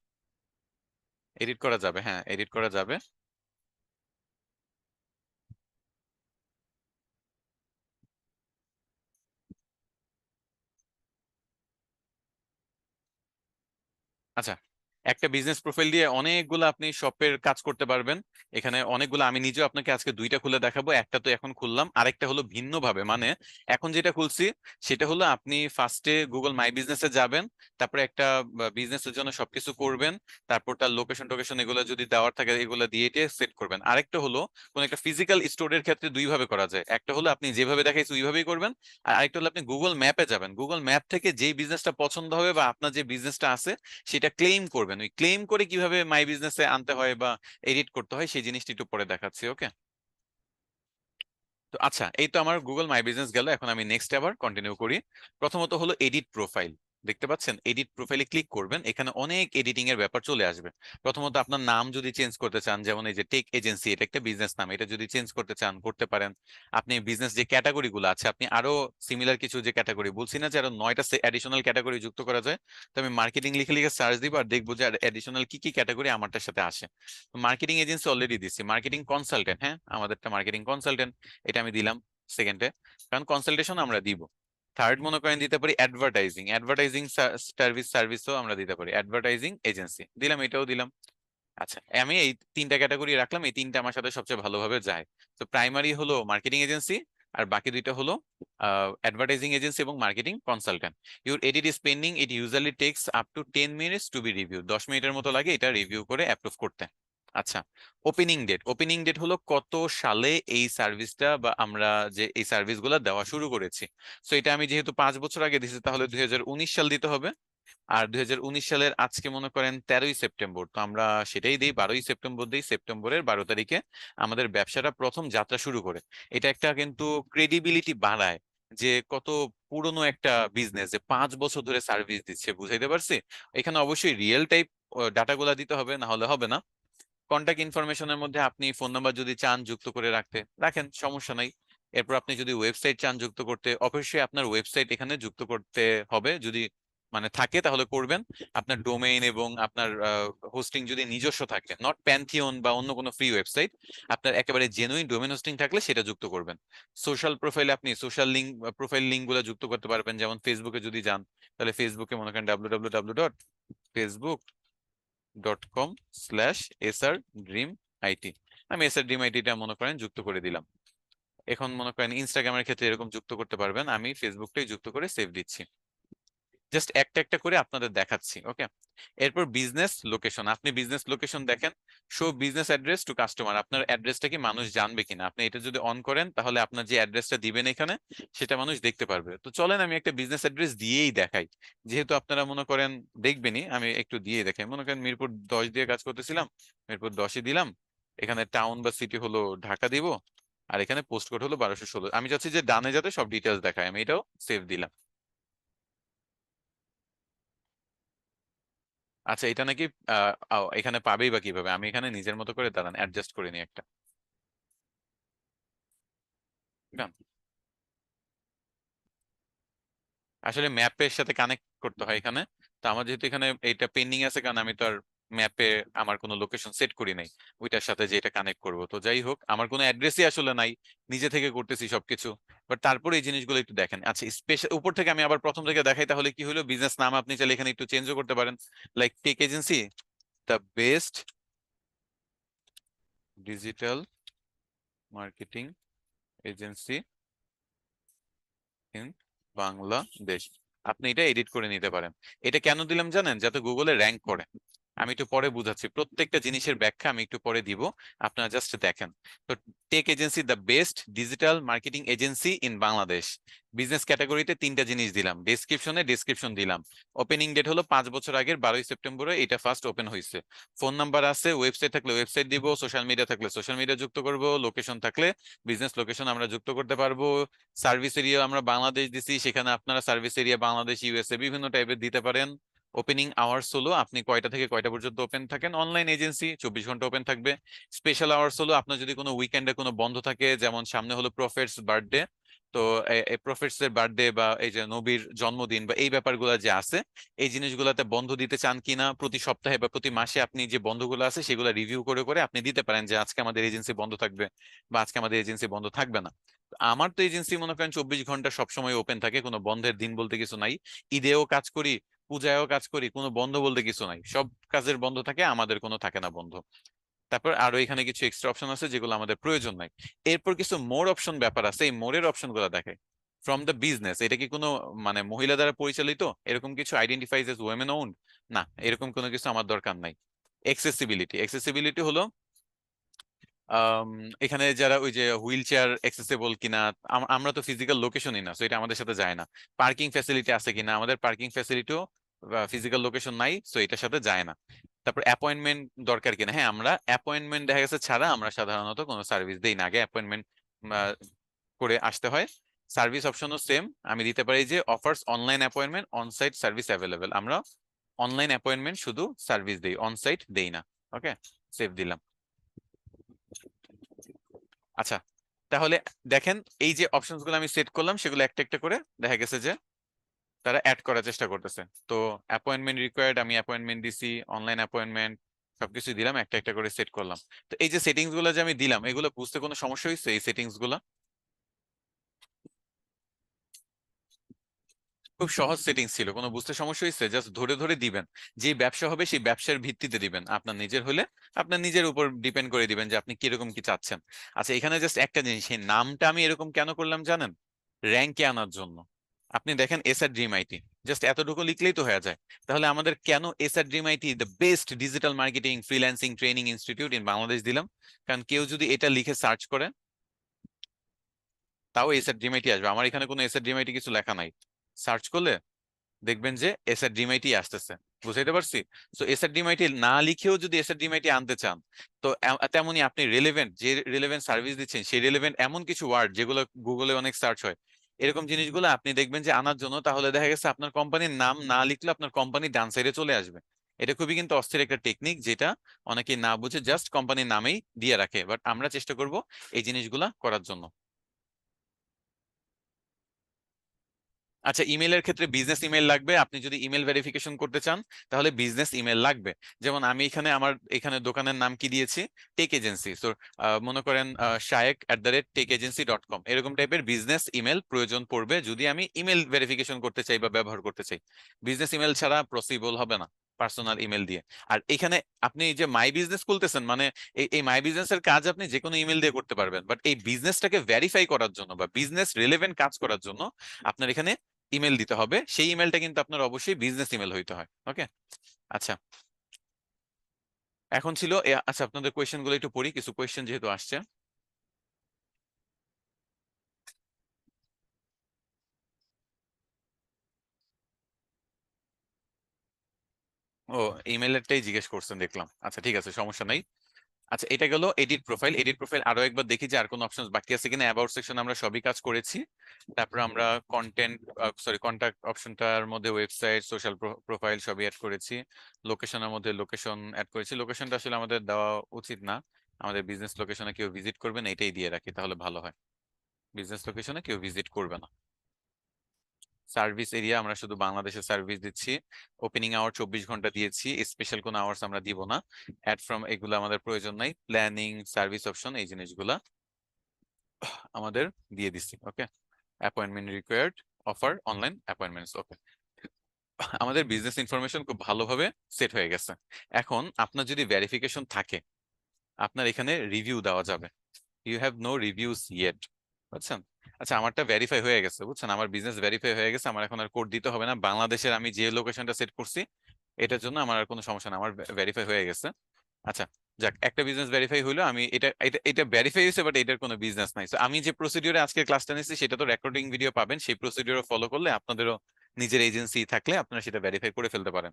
এডিট করা যাবে, হ্যাঁ এডিট করা যাবে। আচ্ছা, একটা বিজনেস প্রোফাইল দিয়ে অনেকগুলো আপনি শপের কাজ করতে পারবেন। এখানে অনেকগুলো, আমি নিজেও আপনাকে আজকে দুইটা খুলে দেখাবো, একটা তো এখন খুললাম, আরেকটা হলো ভিন্ন ভাবে, মানে এখন যেটা খুলছি সেটা হলো আপনি ফার্স্টে গুগল মাই বিজনেসে যাবেন, তারপরে একটা বিজনেসের জন্য সবকিছু করবেন, তারপর তার লোকেশন টোকেশন এগুলো যদি দেওয়ার থাকে এগুলো দিয়ে সেট করবেন। আরেকটা হলো কোন একটা ফিজিক্যাল স্টোরের ক্ষেত্রে দুই ভাবে করা যায়, একটা হলো আপনি যেভাবে দেখাইছি ওইভাবেই করবেন, আর আরেকটা হলো আপনি গুগল ম্যাপে যাবেন, গুগল ম্যাপ থেকে যেই বিজনেসটা পছন্দ হবে বা আপনার যে বিজনেসটা আছে সেটা ক্লেম করবেন। ওই ক্লেম করে কিভাবে মাই বিজনেসে আনতে হয় বা এডিট করতে হয় সেই জিনিসটা একটু পরে দেখাচ্ছি। ওকে। তো আচ্ছা, এই তো আমার গুগল মাই বিজনেস গেল, এখন আমি নেক্সট আবার কন্টিনিউ করি। প্রথমত হলো এডিট প্রোফাইল। দেখতে পাচ্ছেন, এডিট প্রোফাইলে ক্লিক করবেন, এখানে অনেক এডিটিং এর ব্যাপার চলে আসবে। প্রথমত আপনার নাম যদি চেঞ্জ করতে চান, যেমন এই যে টেক এজেন্সি, এটা একটা বিজনেস নাম, এটা যদি চেঞ্জ করতে চান করতে পারেন। আপনি বিজনেস যে ক্যাটাগরি গুলো আছে, আপনি আরো সিমিলার কিছু যে ক্যাটাগরি বলছি না যে আরো 9টা অ্যাডিশনাল ক্যাটাগরি যুক্ত করা যায়, তো আমি মার্কেটিং লিখে লিখে সার্চ দিব আর দেখবো যে অ্যাডিশনাল কি কি ক্যাটাগরি আমারটার সাথে আসে। মার্কেটিং এজেন্সি অলরেডি দিচ্ছি, মার্কেটিং কনসালটেন্ট, হ্যাঁ আমাদেরটা মার্কেটিং কনসালটেন্ট, এটা আমি দিলাম সেকেন্ডে, কারণ কনসালটেশন আমরা দিব। থার্ড মনে করেন দিতে পারি অ্যাডভার্টাইজিং, অ্যাডভার্টাইজিং সার্ভিসও আমরা দিতে পারি, অ্যাডভার্টাইজিং এজেন্সি দিলাম, এটাও দিলাম। আচ্ছা, আমি এই তিনটা ক্যাটাগরি রাখলাম, এই তিনটা আমার সাথে সবচেয়ে ভালোভাবে যায়। তো প্রাইমারি হলো মার্কেটিং এজেন্সি, আর বাকি দুইটা হলো অ্যাডভার্টাইজিং এজেন্সি এবং marketing consultant. Your edit is pending, it usually takes up to 10 minutes to be review, 10 মিনিটের মতো লাগে এটা রিভিউ করে অ্যাপ্রুভ করতে। আচ্ছা, ওপেনিং ডেট, ওপেনিং ডেট হলো কত সালে এই সার্ভিসটা বা আমরা যে এই সার্ভিসগুলো দেওয়া শুরু করেছি। সো এটা আমি যেহেতু 5 বছর আগে দিয়েছি, তাহলে 2019 সাল দিতে হবে। আর 2019 সালের আজকে মনে করেন 13ই সেপ্টেম্বর, তো আমরা সেটাই দিই, 12ই সেপ্টেম্বর দিই, সেপ্টেম্বরের 12 তারিখে আমাদের ব্যবসাটা প্রথম যাত্রা শুরু করে। এটা একটা কিন্তু ক্রেডিবিলিটি বাড়ায় যে কত পুরনো একটা বিজনেস যে 5 বছর ধরে সার্ভিস দিচ্ছে, বুঝাইতে পারছি? এখানে অবশ্যই রিয়েল টাইপ ডাটাগুলা দিতে হবে, না হলে হবে না। কন্ট্যাক্ট ইনফরমেশনের মধ্যে আপনি ফোন নাম্বার যদি চান যুক্ত করে রাখতে রাখেন, সমস্যা নাই। এরপর আপনি যদি ওয়েবসাইট চান যুক্ত করতে, অবশ্যই আপনার ওয়েবসাইট এখানে যুক্ত করতে হবে। যদি মানে থাকে তাহলে করবেন। আপনার ডোমেইন এবং আপনার হোস্টিং যদি নিজস্ব থাকে, নট প্যান্থিয়ন বা অন্য কোনো ফ্রি ওয়েবসাইট, আপনার একেবারে জেনুইন ডোমেইন হোস্টিং থাকলে সেটা যুক্ত করবেন। সোশ্যাল প্রোফাইলে আপনি সোশ্যাল লিঙ্ক, প্রোফাইল লিঙ্ক গুলো যুক্ত করতে পারবেন। যেমন ফেসবুকে যদি যান, তাহলে ফেসবুকে মনে করেন www.facebook.com/srdreamit। আমি srdreamit মনে করেন যুক্ত করে দিলাম। এখন মনে করেন ইনস্টাগ্রামের ক্ষেত্রে এরকম যুক্ত করতে পারবেন। আমি ফেসবুকটাই যুক্ত করে সেভ দিচ্ছি। জাস্ট একটা একটা করে আপনাদের দেখাচ্ছি, ওকে। এরপর বিজনেস লোকেশন, আপনি বিজনেস লোকেশন দেখেন, show business address to customer, আপনার অ্যাড্রেসটা কি মানুষ জানবে কিনা। আপনি এটা যদি অন করেন তাহলে আপনার যে অ্যাড্রেসটা দিবেন এখানে সেটা মানুষ দেখতে পারবে। তো চলেন আমি একটা বিজনেস অ্যাড্রেস দিয়েই দেখাই, যেহেতু আপনারা মনে করেন দেখবেনই, আমি একটু দিয়ে দেখাই। মনে করেন মিরপুর 10 দিয়ে কাজ করতেছিলাম, মিরপুর 10ই দিলাম। এখানে টাউন বা সিটি হলো ঢাকা দিব, আর এখানে পোস্ট কোড হলো 1216। আমি চাচ্ছি যে ডানে যাতে সব ডিটেলস দেখায়, আমি এটাও সেভ দিলাম। আচ্ছা, এটা নাকি এখানে পাবেই বা কিভাবে? আমি এখানে নিজের মতো করে দাঁড়ান অ্যাডজাস্ট করে নিই একটা। বুঝলেন? আসলে ম্যাপের সাথে কানেক্ট করতে হয় এখানে। তো আমার যেহেতু এখানে এটা পেন্ডিং আছে, কারণ আমি তো আর ম্যাপে আমার কোনো লোকেশন সেট করি নাই ওইটার সাথে যে এটা কানেক্ট করব। তো যাই হোক, আমার কোনো অ্যাড্রেসই আসলে নাই, নিজে থেকে করতেছি সবকিছু। বাট তারপরে এই জিনিসগুলো একটু দেখেন। আচ্ছা, স্পেশাল উপর থেকে আমি আবার প্রথম থেকে দেখাই, তাহলে কি হলো, বিজনেস নাম আপনি চাইলে এখানে একটু চেঞ্জও করতে পারেন। Like tech agency, the best digital marketing agency in Bangladesh. আপনি এটা এডিট করে নিতে পারেন। এটা কেন দিলাম জানেন? যাতে গুগলে র্যাঙ্ক করে। আমি একটু পরে বুঝাচ্ছি, প্রত্যেকটা জিনিসের ব্যাখ্যা আমি একটু পরে দিব, আপনারা জাস্ট দেখেন। তো tech agency, the best digital marketing agency in Bangladesh. Business ক্যাটাগরিতে তিনটা জিনিস দিলাম, ডেসক্রিপশনে ডেসক্রিপশন দিলাম। ওপেনিং ডেট হলো 5 বছর আগের 12ই সেপ্টেম্বরে এটা ফার্স্ট ওপেন হয়েছে। ফোন নাম্বার আছে, ওয়েবসাইট থাকলে ওয়েবসাইট দিব, সোশ্যাল মিডিয়া থাকলে সোশ্যাল মিডিয়া যুক্ত করব, লোকেশন থাকলে বিজনেস লোকেশন আমরা যুক্ত করতে পারবো। সার্ভিস এরিয়া আমরা বাংলাদেশ দিছি, সেখানে আপনারা সার্ভিস এরিয়া বাংলাদেশ, ইউএসএ বিভিন্ন টাইপের দিতে পারেন। ওপেনিং আওয়ার্স হলো আপনি কয়টা থেকে কয়টা পর্যন্ত ওপেন থাকেন, অনলাইন এজেন্সি 24 ঘন্টা ওপেন থাকবে। স্পেশাল আওয়ার্স হলো আপনার যদি কোনো উইকেন্ডে কোনো বন্ধ থাকে, যেমন সামনে হলো প্রফেটস বার্থডে, তো এই প্রফেটস এর বার্থডে বা এই যে নবীর জন্মদিন বা এই ব্যাপারগুলো যে আছে, এই জিনিসগুলোতে বন্ধ দিতে চান কিনা, প্রতি সপ্তাহে বা প্রতি মাসে আপনি যে বন্ধগুলো আছে সেগুলো রিভিউ করে করে আপনি দিতে পারেন যে আজকে আমাদের এজেন্সি বন্ধ থাকবে বা আজকে আমাদের এজেন্সি বন্ধ থাকবে না। আমার তো এজেন্সি মনে করেন 24 ঘন্টা সবসময় ওপেন থাকে, কোনো বন্ধের দিন বলতে কিছু নাই। ঈদেও কাজ করি, পূজায়ও কাজ করি, কোনো বন্ধ বলতে কিছু নাই, সব কাজের বন্ধ থাকে, আমাদের কোনো থাকে না বন্ধ। তারপর আরো এখানে কিছু এক্সট্রা অপশন আছে যেগুলো আমাদের প্রয়োজন নাই। এরপর কিছু মোর অপশন ব্যাপার আছে, এই মোরের অপশন গুলো দেখে। ফ্রম দ্য বিজনেস, এটা কি কোনো মানে মহিলা দ্বারা পরিচালিত এরকম কিছু, আইডেন্টিফাইজ এজ ওয়েমেন ওন্ড, না এরকম কোনো কিছু আমার দরকার নাই। এক্সেসিবিলিটি, এক্সেসিবিলিটি হলো আম, এখানে যারা ওই যে হুইল চেয়ার অ্যাক্সেসেবল কিনা, আমরা তো ফিজিক্যাল লোকেশনই না, তো এটা আমাদের সাথে যায় না। পার্কিং ফ্যাসিলিটি আছে কিনা, আমাদের পার্কিং ফ্যাসিলিটিও ফিজিক্যাল লোকেশন নাই, তো এটার সাথে যায় না। তারপর অ্যাপয়েন্টমেন্ট দরকার কিনা, হ্যাঁ আমরা অ্যাপয়েন্টমেন্ট দেখা গেছে ছাড়া আমরা সাধারণত কোনো সার্ভিস দেই না, আগে অ্যাপয়েন্টমেন্ট করে আসতে হয়। সার্ভিস অপশনও সেম, আমি দিতে পারি যে offers online appointment on site service available. আমরা অনলাইন অ্যাপয়েন্টমেন্ট শুধু সার্ভিস দেই, অন সাইট দেই না। ওকে, সেভ দিলাম। আচ্ছা, তাহলে দেখেন এই যে অপশনস গুলো আমি সেট করলাম সেগুলো একটা একটা করে দেখা গেছে যে তারা অ্যাড করার চেষ্টা করতেছে। তো অ্যাপয়েন্টমেন্ট রিকোয়ার্ড, আমি অ্যাপয়েন্টমেন্ট দিছি, অনলাইন অ্যাপয়েন্টমেন্ট, সবকিছু দিলাম, একটা একটা করে সেট করলাম। তো এই যে সেটিংস গুলো যে আমি দিলাম, এগুলো বুঝতে কোনো সমস্যা হয়েছে? এই সেটিংস গুলো খুব সহজ সেটিংস ছিল, কোনো বুঝতে সমস্যা হয়েছে? জাস্ট ধরে ধরে দিবেন, যে ব্যবসা হবে সেই ব্যবসার ভিত্তিতে দিবেন। আপনার নিজের হলে আপনার নিজের উপর ডিপেন্ড করে দিবেন যে আপনি কিরকম কি চাচ্ছেন। আচ্ছা, এখানে জাস্ট একটা জিনিস, এই নামটা আমি এরকম কেন করলাম জানেন? র্যাঙ্কে আনার জন্য। আপনি দেখেন এসআর ড্রিম আইটি, জাস্ট এতটুকু লিখলেই তো হয়ে যায়। তাহলে আমাদের কেন SR dream IT the best digital marketing freelancing training institute in Bangladesh দিলাম? কারণ কেউ যদি এটা লিখে সার্চ করে তাও এসআর ড্রিম আইটি আসবে। আমার এখানে কোনো এসআর ড্রিম আইটি কিছু লেখা নাই, সার্চ করলে দেখবেন যে এসআর ডিমআইটি আসতেছে। বুঝাইতে পারছি? তো এসআর ডিমআইটি না লিখেও যদি এসআর ডিমআইটি আনতে চান, তো তেমনি আপনি রিলেভেন্ট যে রিলেভেন্ট সার্ভিস দিচ্ছেন সেই রিলেভেন্ট এমন কিছু ওয়ার্ড যেগুলো গুগলে অনেক সার্চ হয়, এরকম জিনিসগুলো আপনি দেখবেন যে আনার জন্য, তাহলে দেখা গেছে আপনার কোম্পানির নাম না লিখলে আপনার কোম্পানি ডান সাইডে চলে আসবে। এটা খুবই কিন্তু অস্থির একটা টেকনিক, যেটা অনেকেই না বুঝে জাস্ট কোম্পানির নামেই দিয়ে রাখে। বাট আমরা চেষ্টা করব এই জিনিসগুলা করার জন্য। আচ্ছা, ইমেলের ক্ষেত্রে বিজনেস ইমেল লাগবে। আপনি যদি ইমেল ভেরিফিকেশন করতে চান তাহলে বিজনেস ইমেল লাগবে। যেমন আমি এখানে আমার এখানে দোকানের নাম কি দিয়েছি, টেক এজেন্সি। তো মনে করেন shaek@techejency.com এরকম টাইপের বিজনেস ইমেল প্রয়োজন পড়বে যদি আমি ইমেল ভেরিফিকেশন করতে চাই বা ব্যবহার করতে চাই। বিজনেস ইমেল ছাড়া পসিবল হবে না পার্সোনাল ইমেল দিয়ে। আর এখানে আপনি যে মাই বিজনেস খুলতেছেন, মানে এই মাই বিজনেস এর কাজ আপনি যে কোনো ইমেল দিয়ে করতে পারবেন, বাট এই বিজনেসটাকে ভেরিফাই করার জন্য বা বিজনেস রিলেভেন্ট কাজ করার জন্য আপনার এখানে ইমেল দিতে হবে। সেই ইমেলটা কিন্তু আপনার অবশ্যই বিজনেস ইমেল হইতে হয়। ওকে। আচ্ছা, এখন ছিল আচ্ছা, আপনাদের কোয়েশ্চেন গুলো একটু পড়ি, কিছু কোয়েশ্চেন যেহেতু আসছে। ও, ইমেলেরটাই জিজ্ঞেস করছেন দেখলাম। আচ্ছা ঠিক আছে, সমস্যা নাই। আচ্ছা, এটা গেল এডিট প্রোফাইল। এডিট প্রোফাইল আরো একবার দেখি যে আর কোনো অপশন বাকি আছে কিনা। অ্যাবাউট সেকশন আমরা সবই কাজ করেছি। তারপর আমরা কন্টেন্ট, সরি, কন্টাক্ট অপশনটার মধ্যে ওয়েবসাইট, সোশ্যাল প্রোফাইল সবই অ্যাড করেছি। লোকেশনের মধ্যে লোকেশন অ্যাড করেছি। লোকেশনটা আসলে আমাদের দেওয়া উচিত না, আমাদের বিজনেস লোকেশনে কেউ ভিজিট করবে না, এটাই দিয়ে রাখি তাহলে ভালো হয়। বিজনেস লোকেশনে কেউ ভিজিট করবে না। সার্ভিস এরিয়া আমরা শুধু বাংলাদেশে সার্ভিস দিচ্ছি। ওপেনিং আওয়ার 24 ঘন্টা দিয়েছি, স্পেশাল কোনো আওয়ার্স আমরা দিব না। অ্যাড ফ্রম এগুলো আমাদের প্রয়োজন নাই। প্ল্যানিং, সার্ভিস অপশন, এই জিনিসগুলা আমাদের দিয়ে দিচ্ছি। Okay. Appointment required, offer, online appointments. Okay. আমাদের বিজনেস ইনফরমেশন খুব ভালোভাবে সেট হয়ে গেছে। এখন আপনার যদি ভেরিফিকেশন থাকে, আপনার এখানে রিভিউ দেওয়া যাবে। You have no reviews yet, বুঝছেন? আচ্ছা, আমারটা ভেরিফাই হয়ে গেছে, বুঝছেন, আমার বিজনেস ভেরিফাই হয়ে গেছে। আমার এখন আর কোড দিতে হবে না। বাংলাদেশের আমি যে লোকেশনটা সেট করছি এটার জন্য আমার আর কোনো সমস্যা না, আমার ভেরিফাই হয়ে গেছে। আচ্ছা, যাক, একটা বিজনেস ভেরিফাই হইলো। আমি এটা এটা এটা ভেরিফাই হয়েছে, বাট এটার কোনো বিজনেস নাই। So, আমি যে প্রসিডিওরে আজকে ক্লাসটা নিচ্ছি সেটা তো রেকর্ডিং ভিডিও পাবেন, সেই প্রসিডিওর ফলো করলে আপনাদেরও নিজের এজেন্সি থাকলে আপনারা সেটা ভেরিফাই করে ফেলতে পারেন।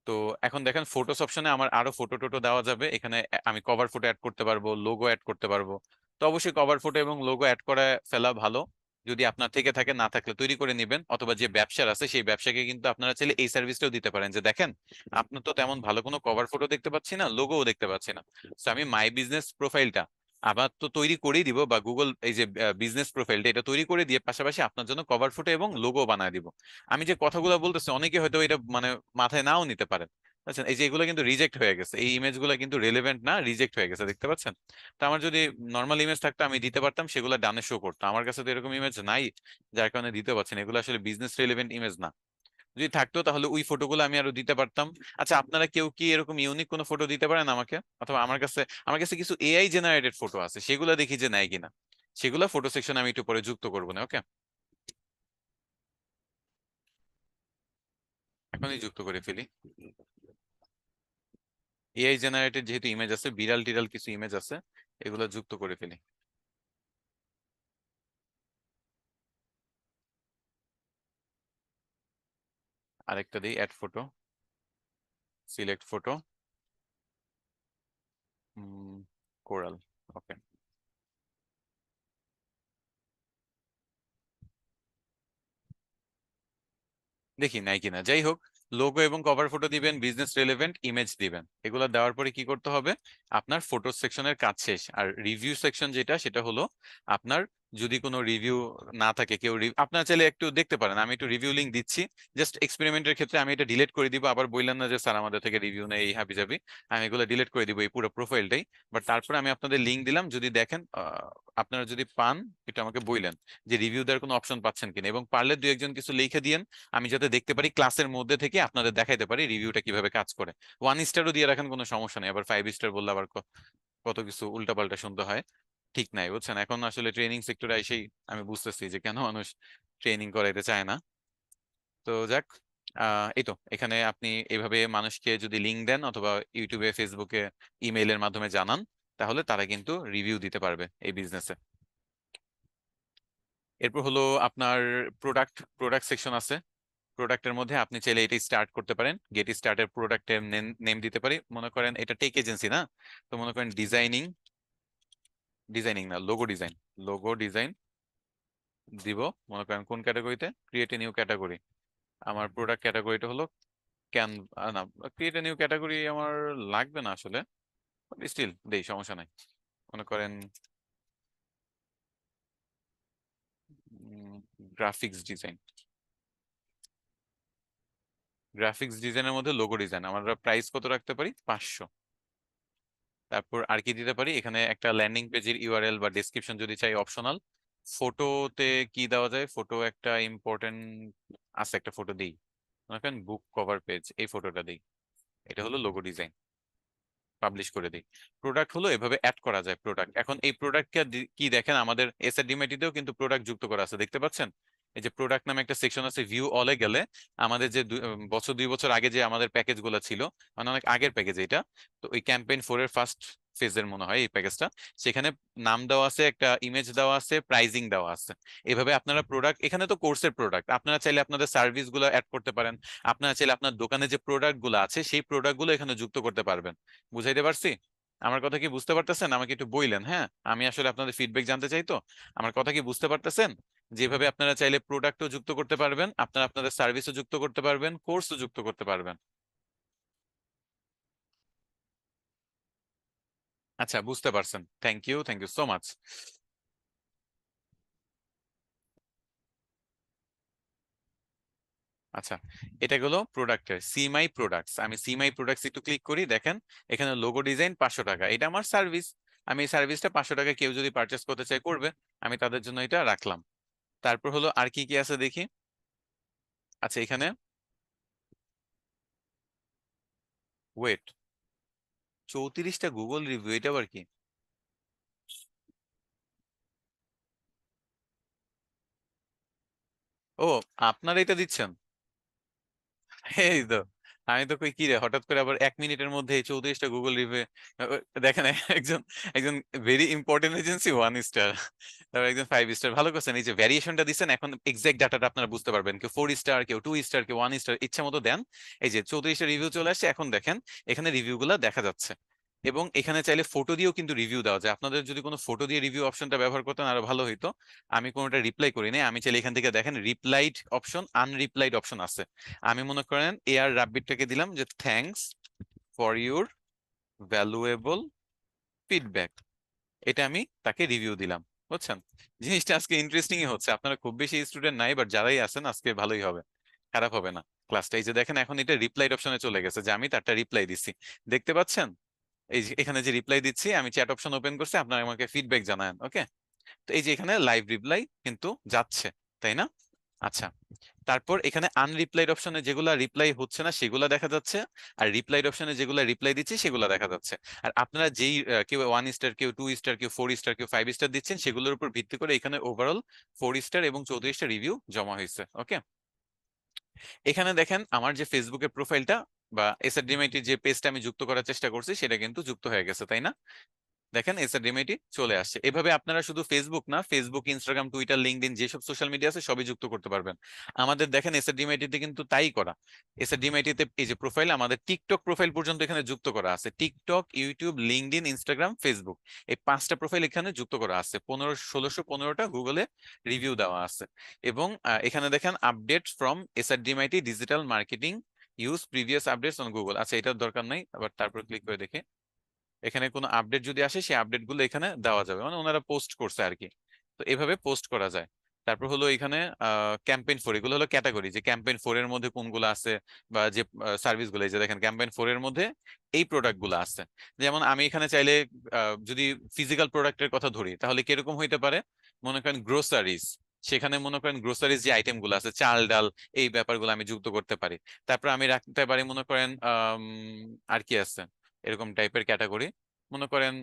তো এখন দেখেন ফটোস অপশনে আমার আরো ফটো টোটো দেওয়া যাবে। এখানে আমি কভার ফটো অ্যাড করতে পারবো, লোগো অ্যাড করতে পারবো। তো অবশ্যই কভার ফটো এবং লোগো অ্যাড করে ফেলা ভালো। যদি আপনার থেকে থাকে, না থাকলে তৈরি করে নেবেন। অথবা যে ব্যবসার আছে সেই ব্যবসাকে কিন্তু আপনারা চাইলে এই সার্ভিসটাও দিতে পারেন, যে দেখেন আপনার তো তেমন ভালো কোনো কভার ফটো দেখতে পাচ্ছি না, লোগোও দেখতে পাচ্ছি না। তো আমি মাই বিজনেস প্রোফাইলটা আবার তো তৈরি করেই দিব, বা গুগল এই যে বিজনেস প্রোফাইলটা এটা তৈরি করে দিয়ে পাশাপাশি আপনার জন্য কভার ফটো এবং লোগো বানায় দিব। আমি যে কথাগুলো বলতেছি অনেকে হয়তো এটা মানে মাথায় নাও নিতে পারেন। আচ্ছা, এই যে এগুলো কিন্তু রিজেক্ট হয়ে গেছে, এই ইমেজগুলো কিন্তু রেলেভেন্ট না, রিজেক্ট হয়ে গেছে, দেখতে পাচ্ছেন? তো আমার যদি নর্মাল ইমেজ থাকতো আমি দিতে পারতাম, সেগুলো ডানে শো করতো। আমার কাছে তো এরকম ইমেজ নাই, যার কারণে দিতে পারছি না। এগুলো আসলে বিজনেস রেলেভেন্ট ইমেজ না। যদি থাকতো তাহলে ওই ফটোগুলো আমি আরো দিতে পারতাম। আচ্ছা, আপনারা কেউ কি এরকম ইউনিক কোনো ফটো দিতে পারেন আমাকে? অথবা আমার কাছে কিছু এআই জেনারেটেড ফটো আছে, সেগুলো দেখি যে নেয় কিনা। সেগুলো ফটো সেকশনে আমি একটু পরে যুক্ত করবো না। ওকে, এখনই যুক্ত করে ফেলি। এআই জেনারেটেড যেহেতু ইমেজ আছে, বিড়াল টিরাল কিছু ইমেজ আছে, এগুলো যুক্ত করে ফেলি। আরেকটা দিই, অ্যাড ফটো, সিলেক্ট ফটো, কোরাল। ওকে, দেখি নাই কিনা। যাই হোক, লোগো এবং কভার ফটো দিবেন, বিজনেস রেলেভেন্ট ইমেজ দিবেন। এগুলো দেওয়ার পরে কি করতে হবে, আপনার ফটো সেকশনের কাজ শেষ। আর রিভিউ সেকশন যেটা, সেটা হলো আপনার যদি কোনো রিভিউ না থাকে, কেউ আপনারা চাইলে একটু দেখতে পারেন। আমি একটু রিভিউ লিঙ্ক দিচ্ছি, জাস্ট এক্সপেরিমেন্টের ক্ষেত্রে। আমি এটা ডিলিট করে দিব, আবার বললেন না যে স্যার আমাদের থেকে রিভিউ নেই, এই হাবি যাবি। আমি এগুলো ডিলিট করে দিব, এই পুরো প্রোফাইলটাই। বাট তারপরে আমি আপনাদের লিঙ্ক দিলাম, যদি দেখেন আপনারা যদি পান, এটা আমাকে বললেন যে রিভিউ দেওয়ার কোনো অপশন পাচ্ছেন কিনা, এবং পারলে দু একজন কিছু লিখে দিয়েন, আমি যাতে দেখতে পারি ক্লাসের মধ্যে থেকে আপনাদের দেখাইতে পারি রিভিউটা কিভাবে কাজ করে। 1 স্টারও দিয়ে রাখেন, কোনো সমস্যা নেই। আবার 5 স্টার বললে আবার কত কিছু উল্টাপাল্টা শুনতে হয়, ঠিক নাই, বুঝছেন? এখন আসলে ট্রেনিং সেক্টরে এসেই আমি বুঝতেছি যে কেন মানুষ ট্রেনিং করাইতে চায় না। তো যাক, এই তো এখানে আপনি এভাবে মানুষকে যদি লিঙ্ক দেন অথবা ইউটিউবে, ফেসবুকে, ইমেইলের মাধ্যমে জানান, তাহলে তারা কিন্তু রিভিউ দিতে পারবে এই বিজনেসে। এরপর হলো আপনার প্রোডাক্ট সেকশন আছে। প্রোডাক্টের মধ্যে আপনি চাইলে এটাই স্টার্ট করতে পারেন। গেট স্টার্টের প্রোডাক্টের নেম দিতে পারি। মনে করেন এটা টেক এজেন্সি না, তো মনে করেন ডিজাইনিং না, লোগো ডিজাইন। লোগো ডিজাইন দিব। মনে করেন কোন ক্যাটাগরিতে, ক্রিয়েট এ নিউ ক্যাটাগরি। আমার প্রোডাক্ট ক্যাটাগরিটা হলো ক্যান, না, ক্রিয়েট এ নিউ ক্যাটাগরি আমার লাগবে না আসলে, স্টিল দেই, সমস্যা নাই। মনে করেন গ্রাফিক্স ডিজাইন। গ্রাফিক্স ডিজাইনের মধ্যে লোগো ডিজাইন আমরা প্রাইস কত রাখতে পারি? 500। তারপর আর কি দিতে পারি? এখানে একটা ল্যান্ডিং পেজের ইউআরএল বা ডেসক্রিপশন যদি চাই অপশনাল। ফটোতে কি দেওয়া যায়? ফটো একটা ইম্পর্টেন্ট আছে, একটা ফটো দিই, মনে করেন বুক কভার পেজ, এই ফটোটা দিই। এটা হলো লোগো ডিজাইন, পাবলিশ করে দিই। প্রোডাক্ট হলো এভাবে অ্যাড করা যায় প্রোডাক্ট। এখন এই প্রোডাক্টকে কি দেখেন, আমাদের এসএডিএমআইটিতেও কিন্তু প্রোডাক্ট যুক্ত করা আছে, দেখতে পাচ্ছেন? এই যে প্রোডাক্ট নামে একটা সেকশন আছে, ভিউ অলে গেলে আমাদের যে বছর 2 বছর আগে যে আমাদের প্যাকেজ গুলো ছিল, মানে অনেক আগের প্যাকেজ এটা, তো ওই ক্যাম্পেইন 4 এর ফার্স্ট ফেজের মনে হয় এই প্যাকেজটা। সেখানে নাম দেওয়া আছে, একটা ইমেজ দেওয়া আছে, প্রাইজিং দেওয়া আছে। এভাবে আপনারা প্রোডাক্ট, এখানে তো কোর্সের প্রোডাক্ট, আপনারা চাইলে আপনাদের সার্ভিস গুলো অ্যাড করতে পারেন। আপনারা চাইলে আপনার দোকানে যে প্রোডাক্ট গুলো আছে সেই প্রোডাক্ট গুলো এখানে যুক্ত করতে পারবেন। বুঝাইতে পারছি? আমার কথা কি বুঝতে পারতেছেন? আমাকে একটু বইলেন, হ্যাঁ, আমি আসলে আপনাদের ফিডব্যাক জানতে চাই তো। আমার কথা কি বুঝতে পারতেছেন? যেভাবে আপনারা চাইলে প্রোডাক্টও যুক্ত করতে পারবেন, আপনারা আপনাদের সার্ভিসও যুক্ত করতে পারবেন, কোর্সও যুক্ত করতে পারবেন। আচ্ছা, বুঝতে পারছেন, thank you, thank you so much. আচ্ছা, এটা গেলো প্রোডাক্টের সি মাই প্রোডাক্টস। আমি সি মাই প্রোডাক্টস একটু ক্লিক করি, দেখেন এখানে লোগো ডিজাইন 500 টাকা, এটা আমার সার্ভিস। আমি এই সার্ভিসটা 500 টাকা কেউ যদি পারচেস করতে চায় করবে, আমি তাদের জন্য এটা রাখলাম। তারপর হলো আর কি কি আছে দেখি। আচ্ছা, এখানে ওয়েট, 34টা গুগল রিভিউ, এটা আবার কি? ও, আপনারা এটা দিচ্ছেন? এই তো, আমি তো কই কি রে, হঠাৎ করে আবার 1 মিনিটের মধ্যে এই 34টা গুগল রিভিউ! দেখেন, একজন একজন ভেরি ইম্পর্টেন্ট এজেন্সি 1 স্টার, তারপর একজন 5 স্টার। ভালো করছেন, এই যে ভ্যারিয়েশনটা দিচ্ছেন, এখন এক্সাক্ট ডাটাটা আপনারা বুঝতে পারবেন। কেউ 4 স্টার, কেউ 2 স্টার, কেউ 1 স্টার, ইচ্ছা মতো দেন। এই যে 34টা রিভিউ চলে আসছে, এখন দেখেন এখানে রিভিউ গুলা দেখা যাচ্ছে। এবং এখানে চাইলে ফটো দিয়েও কিন্তু রিভিউ দেওয়া যায়। আপনাদের যদি কোনো ফটো দিয়ে রিভিউ অপশনটা ব্যবহার করতেন আরো ভালো হইতো। আমি কোনোটা রিপ্লাই করি নাই, আমি চাইলে এখান থেকে দেখেন রিপ্লাইড অপশন, আনরিপ্লাইড অপশন আছে। আমি মনে করেন এআর রাব্বিটটাকে দিলাম যে thanks for your valuable feedback, এটা আমি তাকে রিভিউ দিলাম। বুঝছেন? জিনিসটা আজকে ইন্টারেস্টিংই হচ্ছে। আপনারা খুব বেশি স্টুডেন্ট নাই, বাট যারাই আছেন আজকে ভালোই হবে, খারাপ হবে না ক্লাসটা। এই যে দেখেন এখন এটা রিপ্লাইড অপশনে চলে গেছে, যে আমি তারটা রিপ্লাই দিচ্ছি, দেখতে পাচ্ছেন? এই যে এখানে যে রিপ্লাই দিচ্ছি, আমি চ্যাট অপশন ওপেন করছি, আপনারা আমাকে ফিডব্যাক জানান, ওকে? তো এই যে এখানে লাইভ রিপ্লাই কিন্তু যাচ্ছে, তাই না? আচ্ছা, তারপর এখানে আনরিপ্লাইড অপশনে যেগুলা রিপ্লাই হচ্ছে না সেগুলা দেখা যাচ্ছে, আর রিপ্লাইড অপশনে যেগুলা রিপ্লাই দিচ্ছে সেগুলা দেখা যাচ্ছে। আর আপনারা যেই কেউ 1 স্টার, কেউ 2 স্টার, কেউ 4 স্টার, কেউ 5 স্টার দিচ্ছেন, সেগুলোর উপর ভিত্তি করে এখানে ওভারঅল 4 স্টার এবং 34টা রিভিউ জমা হয়েছে, ওকে? এখানে দেখেন আমার যে ফেসবুকের প্রোফাইলটা বা এসআরডিএমআইটি যে পেজটা আমি যুক্ত করার চেষ্টা করছি সেটা কিন্তু যুক্ত হয়ে গেছে, তাই না? দেখেন এসআরডিএমআইটি চলে আসছে। এভাবে আপনারা শুধু ফেসবুক না, ফেসবুক, ইনস্টাগ্রাম, টুইটার, লিঙ্কডইন যেসব সোশ্যাল মিডিয়া আছে সবই যুক্ত করতে পারবেন। আমাদের দেখেন এসআরডিএমআইটি তে কিন্তু তাই করা। এসআরডিএমআইটি তে এই যে প্রোফাইল, আমাদের টিকটক প্রোফাইল পর্যন্ত এখানে যুক্ত করা আছে। TikTok, YouTube, LinkedIn, Instagram, Facebook, এই 5টা প্রোফাইল এখানে যুক্ত করা আছে। 1615টা গুগলে রিভিউ দেওয়া আছে। এবং এখানে দেখেন update from SRDMIT digital marketing, use previous updates on Google. আচ্ছা, এটার দরকার নাই, আবার তারপর ক্লিক করে দেখে এখানে কোনো আপডেট যদি আসে সেই আপডেট গুলো এখানে দেওয়া যাবে, মানে ওনারা পোস্ট করছে আর কি। তো এভাবে পোস্ট করা যায়। তারপর হলো এখানে ক্যাম্পেইন 4, এগুলো হলো ক্যাটাগরি, যে ক্যাম্পেইন 4 এর মধ্যে কোনগুলো আছে, বা যে সার্ভিস গুলো, এই যে দেখেন ক্যাম্পেইন 4 এর মধ্যে এই প্রোডাক্ট গুলো আছে। যেমন আমি এখানে চাইলে যদি ফিজিক্যাল প্রোডাক্টের কথা ধরি তাহলে কিরকম হইতে পারে, মনে করেন গ্রোসারিজ, সেখানে মনে করেন গ্রোসারিজ যে আইটেম গুলো আছে, চাল ডাল, এই ব্যাপারগুলো আমি যুক্ত করতে পারি। তারপর আমি রাখতে পারি মনে করেন আর কি আছে এরকম টাইপের ক্যাটাগরি, মনে করেন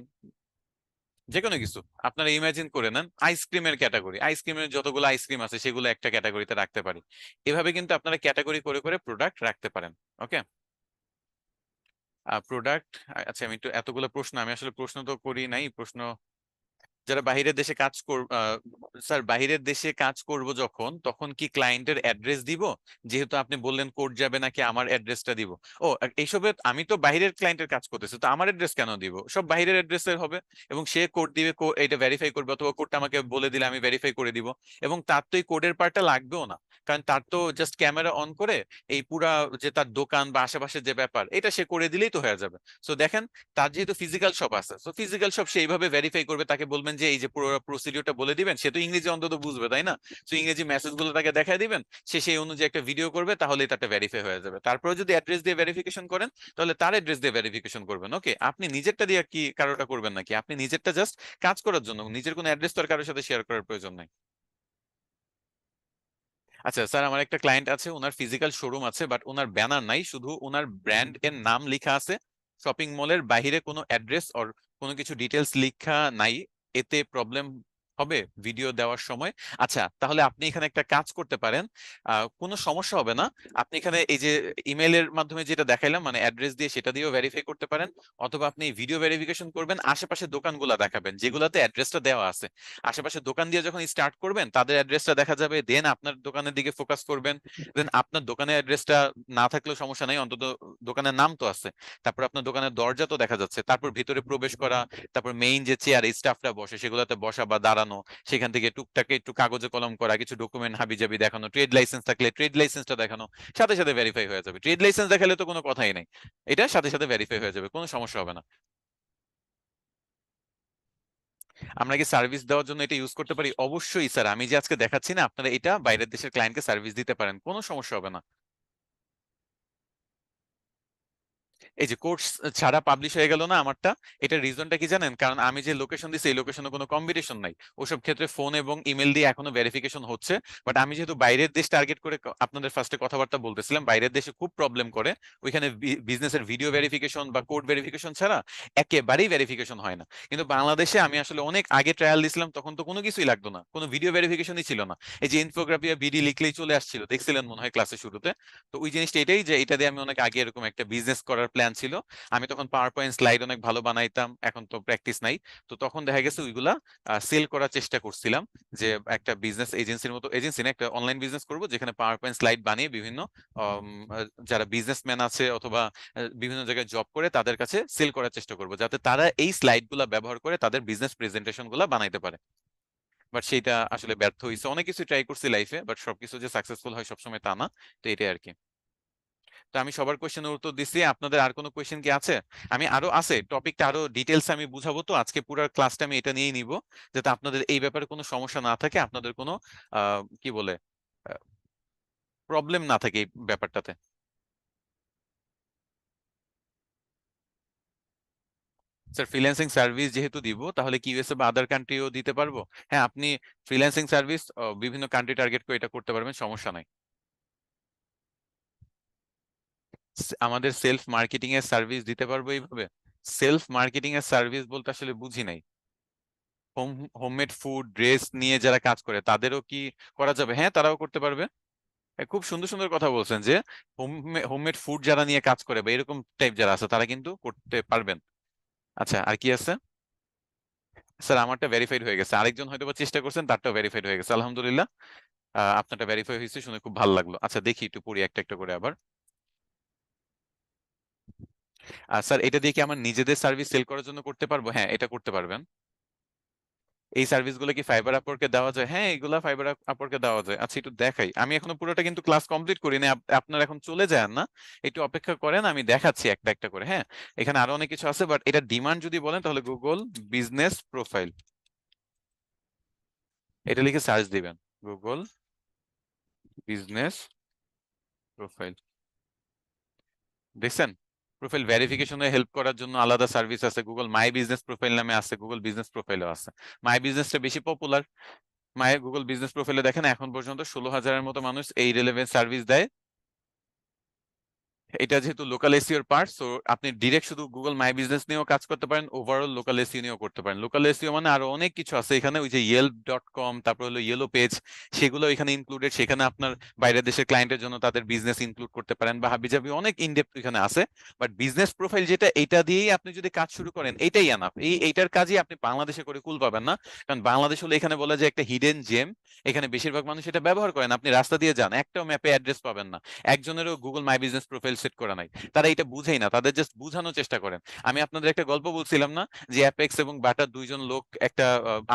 যে কোনো কিছু আপনারা ইমাজিন করে নেন, আইসক্রিমের ক্যাটাগরি, আইসক্রিমের যতগুলো আইসক্রিম আছে সেগুলো একটা ক্যাটাগরিতে রাখতে পারি। এভাবে কিন্তু আপনারা ক্যাটাগরি করে করে প্রোডাক্ট রাখতে পারেন, ওকে? প্রোডাক্ট, আচ্ছা আমি একটু, এতগুলো প্রশ্ন, আমি আসলে প্রশ্ন তো করি নাই প্রশ্ন। যারা বাহিরের দেশে কাজ স্যার বাহিরের দেশে কাজ করব যখন, তখন কি ক্লায়েন্টের অ্যাড্রেস দিব? যেহেতু আপনি বললেন কোড যাবে নাকি আমার অ্যাড্রেসটা দিব? ও, এইসবে আমি তো বাইরের ক্লায়েন্টের কাজ করতেছি, তো আমার অ্যাড্রেস কেন দিব? সব বাইরের অ্যাড্রেসের হবে। এবং সে কোড দিবে, এটা ভেরিফাই করবে, অথবা কোডটা আমাকে বলে দিলে আমি ভেরিফাই করে দিব। এবং তার তো এই কোডের পার্টটা লাগবেও না, কারণ তার তো জাস্ট ক্যামেরা অন করে এই পুরা যে তার দোকান বা আশেপাশে যে ব্যাপার এটা সে করে দিলেই তো হয়ে যাবে। সো দেখেন, তার যেহেতু ফিজিক্যাল শপ আছে, সো ফিজিক্যাল শপ সেইভাবে ভেরিফাই করবে, তাকে বলবেন করেন যে এই যে পুরো প্রসিডিওরটা বলে দিবেন, সে তো ইংরেজি অন্তত বুঝবে তাই না? তো ইংরেজি মেসেজ গুলো তাকে দেখায় দিবেন, সে সেই অনুযায়ী একটা ভিডিও করবে, তাহলেই তারটা ভেরিফাই হয়ে যাবে। তারপরে যদি অ্যাড্রেস দিয়ে ভেরিফিকেশন করেন, তাহলে তার অ্যাড্রেস দিয়ে ভেরিফিকেশন করবেন। ওকে, আপনি নিজেরটা দিয়ে কি কারোটা করবেন নাকি? আপনি নিজেরটা জাস্ট কাজ করার জন্য, নিজের কোনো অ্যাড্রেস তো আর কারোর সাথে শেয়ার করার প্রয়োজন নাই। আচ্ছা স্যার, আমার একটা ক্লায়েন্ট আছে, ওনার ফিজিক্যাল শোরুম আছে, বাট ওনার ব্যানার নাই, শুধু ওনার ব্র্যান্ড এর নাম লেখা আছে। শপিং মলের বাইরে কোনো অ্যাড্রেস অর কোনো কিছু ডিটেলস লেখা নাই। এতে প্রবলেম হবে ভিডিও দেওয়ার সময়? আচ্ছা, তাহলে আপনি এখানে একটা কাজ করতে পারেন, কোনো সমস্যা হবে না। আপনি এখানে এই যে ইমেলের মাধ্যমে যেটা দেখাইলাম, মানে অ্যাড্রেস দিয়ে, সেটা দিয়েও ভেরিফাই করতে পারেন। অথবা আপনি ভিডিও ভেরিফিকেশন করবেন, আশেপাশে দোকানগুলা দেখাবেন যেগুলাতে অ্যাড্রেসটা দেওয়া আছে। আশেপাশে দোকান দিয়ে যখন স্টার্ট করবেন, তাদের অ্যাড্রেসটা দেখা যাবে, দেন আপনার দোকানের দিকে ফোকাস করবেন। দেন আপনার দোকানের অ্যাড্রেসটা না থাকলেও সমস্যা নাই, অন্তত দোকানের নাম তো আছে। তারপর আপনার দোকানের দরজা তো দেখা যাচ্ছে, তারপর ভিতরে প্রবেশ করা, তারপর মেইন যে চেয়ার স্টাফরা বসে সেগুলোতে বসা বা দাঁড়ানো, সেখান থেকে টুকটাক একটু কাগজে কলম করা, কিছু ডকুমেন্ট হাবিজাবি দেখানো, ট্রেড লাইসেন্স থাকলে ট্রেড লাইসেন্সটা দেখানো, সাথে সাথে ভেরিফাই হয়ে যাবে। ট্রেড লাইসেন্স দেখালে তো কোনো কথাই নাই, এটা সাথে সাথে ভেরিফাই হয়ে যাবে, কোনো সমস্যা হবে না। আমরা কি সার্ভিস দেওয়ার জন্য এটা ইউজ করতে পারি? অবশ্যই স্যার, আমি যে আজকে দেখাচ্ছি না, আপনারা এটা বাইরের দেশের ক্লায়েন্টকে সার্ভিস দিতে পারেন, কোনো সমস্যা হবে না। এই যে কোর্স ছাড়া পাবলিশ হয়ে গেল না আমারটা, এটার রিজনটা কি জানেন? কারণ আমি যে লোকেশন দিচ্ছি, এই লোকেশনে কোনো কম্পিটিশন নাই। ওসব ক্ষেত্রে ফোন এবং ইমেল দিয়ে এখনো ভেরিফিকেশন হচ্ছে। বাট আমি যেহেতু বাইরের দেশ টার্গেট করে আপনাদের ফার্স্টে কথাবার্তা বলতেছিলাম, বাইরের দেশে খুব প্রবলেম করে, ওইখানে বিজনেসের ভিডিও ভেরিফিকেশন বা কোড ভেরিফিকেশন ছাড়া একেবারেই ভেরিফিকেশন হয় না। কিন্তু বাংলাদেশে আমি আসলে অনেক আগে ট্রায়াল দিছিলাম, তখন তো কোনো কিছুই লাগতো না, কোনো ভিডিও ভেরিফিকেশনই ছিল না। এই যে ইনফোগ্রাফি আর বিডি লিখলেই চলে আসছিল, দেখছিলেন মনে হয় ক্লাসের শুরুতে। তো ওই জিনিসটা এটাই যে এটা দিয়ে আমি অনেক আগে এরকম একটা বিজনেস করার প্ল্যান ছিল। আমি তখন পাওয়ার পয়েন্ট স্লাইড অনেক ভালো বানাইতাম, এখন তো প্র্যাকটিস নাই। তো তখন দেখা গেছে ওইগুলা সেল করার চেষ্টা করছিলাম, যে একটা বিজনেস এজেন্সির মতো, এজেন্সি না, একটা অনলাইন বিজনেস করব, যেখানে পাওয়ার পয়েন্ট স্লাইড বানিয়ে বিভিন্ন যারা বিজনেসম্যান আছে অথবা বিভিন্ন জায়গায় জব করে তাদের কাছে সেল করার চেষ্টা করব, যাতে তারা এই স্লাইড গুলা ব্যবহার করে তাদের বিজনেস প্রেজেন্টেশন গুলা বানাইতে পারে। বাট সেটা আসলে ব্যর্থ হয়েছে। অনেক কিছু ট্রাই করছি লাইফে, বাট সবকিছু যে সাকসেসফুল হয় সবসময় তা না। তো এটাই আর কি। তো আমি সবার কোশ্চেনের উত্তর দিচ্ছি, আপনাদের আর কোনো কোশ্চেন কি আছে? আমি আরো আছে টপিকটা আরো ডিটেলস আমি বুঝাবো, তো আজকে পুরো ক্লাসটা আমি এটা নিয়েই নিব, যাতে আপনাদের এই ব্যাপারে কোনো সমস্যা না থাকে, আপনাদের কোনো কি বলে প্রবলেম না থাকে এই ব্যাপারটাতে। স্যার, ফ্রিল্যান্সিং সার্ভিস যেহেতু দিব, তাহলে কি ইউএসএ বা আদার কান্ট্রিও দিতে পারবো? হ্যাঁ, আপনি ফ্রিল্যান্সিং সার্ভিস বিভিন্ন কান্ট্রি টার্গেট করে এটা করতে পারবেন, সমস্যা নাই। আমাদের সেলফ মার্কেটিং এর সার্ভিস দিতে পারবো এইভাবে? সেলফ মার্কেটিং এর সার্ভিস বলতে আসলে বুঝি নাই। হোম হোমমেড ফুড ড্রেস নিয়ে যারা কাজ করে তাদেরও কি করা যাবে? হ্যাঁ, তারাও করতে পারবে। খুব সুন্দর সুন্দর কথা বলছেন, যে হোমমেড ফুড যারা নিয়ে কাজ করে বা এরকম টাইপ যারা আছে তারা কিন্তু করতে পারবেন। আচ্ছা, আর কি আছে? স্যার, আমারটা ভেরিফাইড হয়ে গেছে, আরেকজন হয়তো বা চেষ্টা করছেন, তারটাও ভেরিফাইড হয়ে গেছে, আলহামদুলিল্লাহ। আপনারটা ভেরিফাই হয়েছে শুনে খুব ভালো লাগলো। আচ্ছা, দেখি একটু পড়ি একটা একটা করে আবার। স্যার, এটা দিয়ে কি আমার নিজেদের সার্ভিস সেল করার জন্য করতে পারবো? হ্যাঁ, এটা করতে পারবেন। এই সার্ভিসগুলো কি ফাইবার আপওয়ার্কে দেওয়া যায়? হ্যাঁ, এগুলা ফাইবার আপওয়ার্কে দেওয়া যায়। আচ্ছা, একটু দেখাই, আমি এখনো পুরোটা কিন্তু ক্লাস কমপ্লিট করিনি, আপনারা এখন চলে যান না, একটু অপেক্ষা করেন, আমি দেখাচ্ছি একটা একটা করে। হ্যাঁ, এখানে আরো অনেক কিছু আছে, বাট এটা ডিমান্ড যদি বলেন তাহলে গুগল বিজনেস প্রোফাইল, এটা লিখে সার্চ দিবেন, গুগল বিজনেস প্রোফাইল। দেখছেন? প্রোফাইল ভেরিফিকেশনে হেল্প করার জন্য আলাদা সার্ভিস আছে, গুগল মাই বিজনেস প্রোফাইল নামে আছে, গুগল বিজনেস প্রোফাইলও আছে। মাই বিজনেসটা বেশি পপুলার। মায়ের গুগল বিজনেস প্রোফাইলে দেখেন এখন পর্যন্ত 16,000-এর মতো মানুষ এই রিলেভেন্ট সার্ভিস দেয়। এটা যেহেতু লোকাল এসইওর পার্ট, সো আপনি ডিরেক্ট শুধু গুগল মাই বিজনেস নিয়েও কাজ করতে পারেন, ওভারঅল লোকাল এসইও নিয়েও করতে পারেন। লোকাল এসইও মানে আরো অনেক কিছু আছে এখানে, ওই যে yelp.com, তারপর হলো ইয়েলো পেজ, সেগুলো এখানে ইনক্লুডেড। সেখানে আপনার বাইরের দেশের ক্লায়েন্টের জন্য তাদের বিজনেস ইনক্লুড করতে পারেন, বা হাবিজাবি অনেক ইনডেপথ এখানে আছে। বাট বিজনেস প্রোফাইল যেটা, এটা দিয়েই আপনি যদি কাজ শুরু করেন, এটাই এনাফ। এইটার কাজই আপনি বাংলাদেশে করে কুল পাবেন না। কারণ বাংলাদেশ হলো এখানে বলা যায় একটা হিডেন জেম, এখানে বেশিরভাগ মানুষ এটা ব্যবহার করেন। আপনি রাস্তা দিয়ে যান, একটাও ম্যাপে অ্যাড্রেস পাবেন না, একজনেরও Google my business profile set করা নাই, তারা এটা বুঝেই না, তাদের জাস্ট বুঝানোর চেষ্টা করেন। আমি আপনাদের একটা গল্প বলছিলাম না, যে অ্যাপেক্স এবং বাটার দুইজন লোক একটা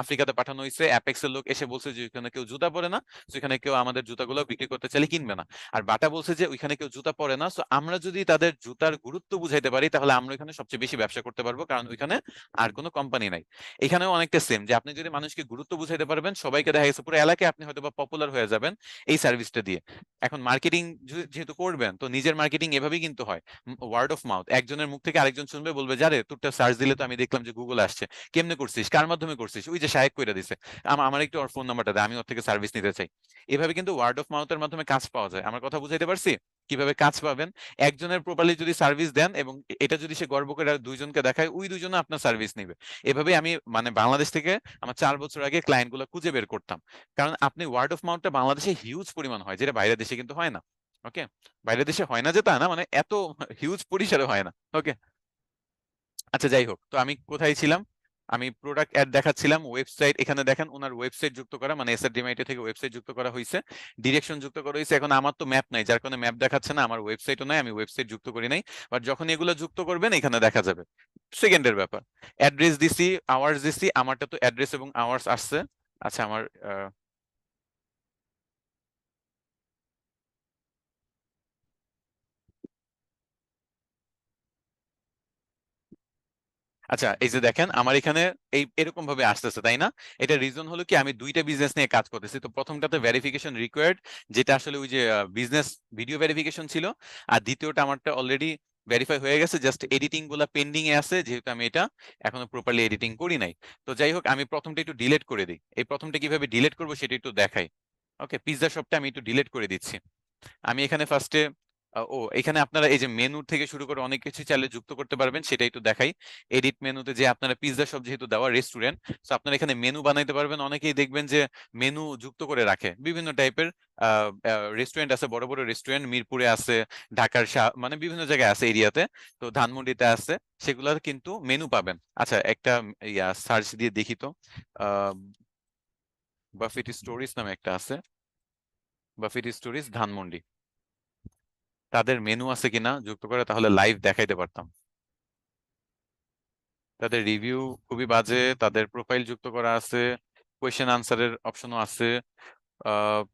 আফ্রিকাতে পাঠানো হয়েছে, অ্যাপেক্স এর লোক এসে বলছে যে ওইখানে কেউ জুতা পরে না, সেখানে কেউ আমাদের জুতাগুলো বিক্রি করতে চাইলে কিনবে না। আর বাটা বলছে যে ওইখানে কেউ জুতা পরে না, সো আমরা যদি তাদের জুতার গুরুত্ব বুঝাইতে পারি তাহলে আমরা ওইখানে সবচেয়ে বেশি ব্যবসা করতে পারবো, কারণ ওইখানে আর কোনো কোম্পানি নাই। এখানেও অনেকটা সেম, যে আপনি যদি মানুষকে গুরুত্ব বুঝাইতে পারবেন, সবাইকে দেখা গেছে পুরো এলাকায় আপনি হয়তো বা পপুলার হয়ে যাবেন এই সার্ভিসটা দিয়ে। এখন মার্কেটিং যেহেতু করবেন, তো নিজের মার্কেটিং এভাবেই কিন্তু হয়, ওয়ার্ড অফ মাউথ। একজনের মুখ থেকে আরেকজন শুনবে, বলবে যারে তোরটা সার্চ দিলে তো আমি দেখলাম যে গুগল আসছে, কেমনে করছিস, কার মাধ্যমে করছিস, ওই যে সাহেব কইরা দিছে, আমার একটু ওর ফোন নাম্বারটা দে, আমি ওর থেকে সার্ভিস নিতে চাই। এভাবে কিন্তু ওয়ার্ড অফ মাউথের মাধ্যমে কাজ পাওয়া যায়। আমার কথা বুঝাইতে পারছি? কিভাবে কাজ পাবেন, একজনের প্রপারলি যদি সার্ভিস দেন এবং এটা যদি সে গর্ব করে আর দুইজনকে দেখায়, ওই দুইজন আপনার সার্ভিস নিবে। এভাবে আমি মানে বাংলাদেশ থেকে আমার 4 বছর আগে ক্লায়েন্ট গুলো খুঁজে বের করতাম। কারণ আপনি ওয়ার্ড অফ মাউথটা বাংলাদেশে হিউজ পরিমাণ হয়, যেটা বাইরের দেশে কিন্তু হয় না। ওকে, বাইরের দেশে হয় না যে তা না, মানে এত হিউজ পরিসরে হয় না। ওকে, আচ্ছা যাই হোক, তো আমি কোথায় ছিলাম? আমি প্রোডাক্ট অ্যাড দেখাচ্ছিলাম, ওয়েবসাইট এখানে দেখেন ওনার ওয়েবসাইট যুক্ত করা, মানে এসআরডিএমআইটি থেকে ওয়েবসাইট যুক্ত করা হয়েছে, ডিরেকশন যুক্ত করা হয়েছে। এখন আমার তো ম্যাপ নাই, যার কারণে ম্যাপ দেখাচ্ছে না, আমার ওয়েবসাইটও নাই, আমি ওয়েবসাইট যুক্ত করি নাই। বাট যখন এগুলো যুক্ত করবেন এখানে দেখা যাবে, সেকেন্ডের ব্যাপার। অ্যাড্রেস দিছি, আওয়ার্স দিছি, আমারটা তো অ্যাড্রেস এবং আওয়ার্স আসছে। আচ্ছা আমার আচ্ছা এই যে দেখেন আমার এখানে এই এরকম ভাবে আসতেছে, তাই না? এটা রিজন হলো কি, আমি দুইটা বিজনেস নিয়ে কাজ করতেছি। তো প্রথমটাতে ভেরিফিকেশন রিকোয়ার্ড, যেটা আসলে ওই যে বিজনেস ভিডিও ভেরিফিকেশন ছিল। আর দ্বিতীয়টা আমারটা অলরেডি ভেরিফাই হয়ে গেছে, জাস্ট এডিটিং গুলা পেন্ডিং এ আছে, যেহেতু আমি এটা এখনো প্রপারলি এডিটিং করি নাই। তো যাই হোক, আমি প্রথমটা একটু ডিলিট করে দিই। এই প্রথমটা কিভাবে ডিলিট করবো সেটা একটু দেখাই। ওকে, পিৎজা শপটা আমি একটু ডিলিট করে দিচ্ছি। আমি এখানে ফার্স্টে এখানে আপনারা এই যে মেনু থেকে শুরু করে অনেক কিছু চাইলে যুক্ত করতে পারবেন, সেটা একটু দেখাই। এডিট মেনুতে যে আপনারা পিৎজা সব যেহেতু দেওয়া রেস্টুরেন্ট, তো আপনারা এখানে মেনু বানাইতে পারবেন। অনেকেই দেখবেন যে মেনু যুক্ত করে রাখে, বিভিন্ন টাইপের রেস্টুরেন্ট আছে, বড় বড় রেস্টুরেন্ট মিরপুরে আছে, ঢাকার মানে বিভিন্ন জায়গায় আছে এরিয়াতে, তো ধানমন্ডিতে আছে, সেগুলোর কিন্তু মেনু পাবেন। আচ্ছা একটা সার্চ দিয়ে দেখি তো, আহ বাফেট স্টোরিজ নামে একটা আছে, বাফেট স্টোরিজ ধানমন্ডি, তাদের মেনু আছে কিনা যুক্ত করে, তাহলে লাইভ দেখাইতে পারতাম। তাদের রিভিউ খুবই বাজে, তাদের প্রোফাইল যুক্ত করা আছে, কোয়েশ্চেন আনসারের অপশনও আছে,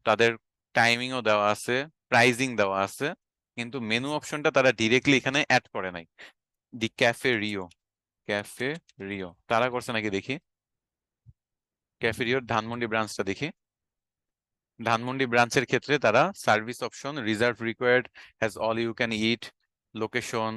তাদের টাইমিংও দেওয়া আছে, প্রাইজিং দেওয়া আছে, কিন্তু মেনু অপশনটা তারা ডিরেক্টলি এখানে অ্যাড করে নাই। দি ক্যাফে রিও, ক্যাফে রিও তারা করছে নাকি দেখি, ক্যাফে রিওর ধানমন্ডি ব্রাঞ্চটা দেখি। ধানমন্ডি ব্রাঞ্চের ক্ষেত্রে তারা service option, reserve required, has all you can eat, location,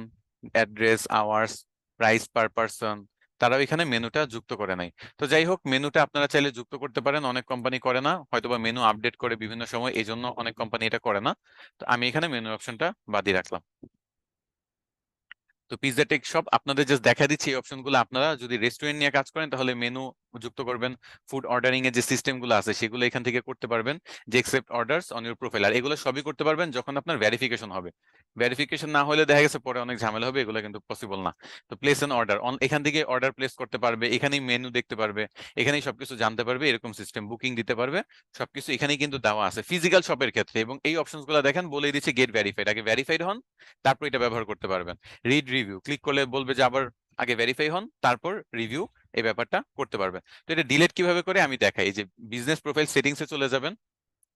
address, hours, price per person, তারাও এখানে মেনুটা যুক্ত করে নাই। তো যাই হোক, মেনুটা আপনারা চাইলে যুক্ত করতে পারেন, অনেক কোম্পানি করে না, হয়তোবা মেনু আপডেট করে বিভিন্ন সময়, এই জন্য অনেক কোম্পানি এটা করে না। তো আমি এখানে মেনু অপশনটা বাদই রাখলাম। তো পিৎজা টেক শপ আপনাদের জাস্ট দেখা দিচ্ছি, এই অপশনগুলো আপনারা যদি রেস্টুরেন্ট নিয়ে কাজ করেন তাহলে মেনু যুক্ত করবেন। ফুড অর্ডারিং এর যে সিস্টেম গুলো আছে সেগুলো এখান থেকে করতে পারবেন, যে accept orders on your profile, আর এগুলো সবই করতে পারবেন যখন আপনার ভেরিফিকেশন হবে। ভেরিফিকেশন না হলে দেখা গেছে পরে অনেক ঝামেলা হবে, এগুলো কিন্তু পসিবল না। তো প্লেস এন অর্ডার, এখান থেকে অর্ডার প্লেস করতে পারবে, এখানেই মেনু দেখতে পারবে, এখানেই সবকিছু জানতে পারবে, এরকম সিস্টেম, বুকিং দিতে পারবে, সবকিছু এখানেই কিন্তু দেওয়া আছে ফিজিক্যাল শপের ক্ষেত্রে। এবং এই অপশনস গুলো দেখেন বলে দিচ্ছে গেট ভেরিফাইড, আগে ভেরিফাইড হন, তারপর এটা ব্যবহার করতে পারবেন। রিড রিভিউ ক্লিক করলে বলবে যে আবার আগে ভেরিফাই হন, তারপর রিভিউ, এই ব্যাপারটা করতে পারবেন। তো এটা ডিলিট কিভাবে করে আমি দেখাই, এই যে বিজনেস প্রোফাইল সেটিংসে চলে যাবেন,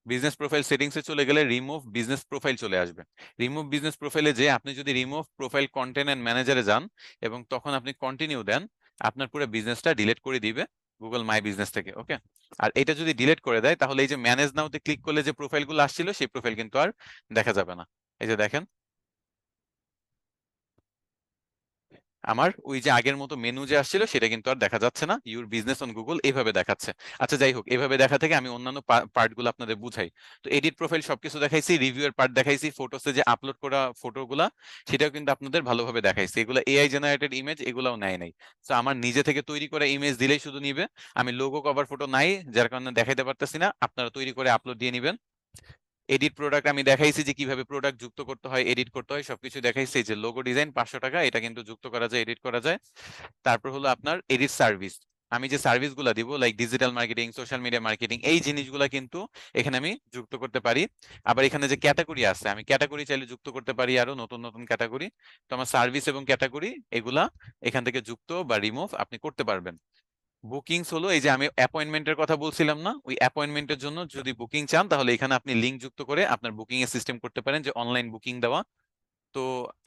বিজনেস প্রোফাইল সেটিংসে চলে গেলে রিমুভ বিজনেস প্রোফাইল চলে আসবে। রিমুভ বিজনেস প্রোফাইলে যে আপনি যদি রিমুভ প্রোফাইল কন্টেন্ট এন্ড ম্যানেজারে যান এবং তখন আপনি কন্টিনিউ দেন, আপনার পুরো বিজনেসটা ডিলিট করে দিবে গুগল মাই বিজনেস থেকে। ওকে, আর এটা যদি ডিলিট করে দেয় তাহলে এই যে ম্যানেজ নাওতে ক্লিক করলে যে প্রোফাইলগুলো আসছিল সেই প্রোফাইল কিন্তু আর দেখা যাবে না। এই যে দেখেন আমার ওই যে আগের মতো মেনু যে আসছিল সেটা কিন্তু আর দেখা যাচ্ছে না, ইউর বিজনেস অন গুগল এইভাবে দেখাচ্ছে। আচ্ছা যাই হোক, এভাবে দেখা থেকে আমি অন্যান্য পার্ট গুলো আপনাদের বুঝাই। তো এডিট প্রোফাইল সবকিছু দেখাইছি, রিভিউ এর পার্ট দেখাইছি, ফটোসে যে আপলোড করা ফটোগুলা সেটাও কিন্তু আপনাদের ভালোভাবে দেখাইছি। এগুলো এআই জেনারেটেড ইমেজ, এগুলাও নেয় নাই। তো আমার নিজে থেকে তৈরি করা ইমেজ দিলেই শুধু নিবে, আমি লোগো কভার ফটো নাই, যার কারণে দেখাইতে পারতেছি না, আপনারা তৈরি করে আপলোড দিয়ে নিবেন। এডিট প্রোডাক্ট আমি দেখাইছি যে কিভাবে প্রোডাক্ট যুক্ত করতে হয়, এডিট করতে হয়, সবকিছু দেখাইছি। যে লোগো ডিজাইন 500 টাকা, এটা কিন্তু যুক্ত করা যায়, এডিট করা যায়। তারপর হলো আপনার এডিট সার্ভিস, আমি যে সার্ভিসগুলো দিব like digital marketing, social media marketing, এই জিনিসগুলো কিন্তু এখানে আমি যুক্ত করতে পারি। আবার এখানে যে ক্যাটাগরি আছে, আমি ক্যাটাগরি চাইলে যুক্ত করতে পারি, আরো নতুন নতুন ক্যাটাগরি। তো আমার সার্ভিস এবং ক্যাটাগরি এগুলা এখান থেকে যুক্ত বা রিমুভ আপনি করতে পারবেন। বুকিংস হলো এই যে আমি অ্যাপয়েন্টমেন্টের কথা বলছিলাম না, ওই অ্যাপয়েন্টমেন্টের জন্য যদি বুকিং চান তাহলে এখানে আপনি লিংক যুক্ত করে আপনার বুকিং এর সিস্টেম করতে পারেন, যে অনলাইন বুকিং দেওয়া। তো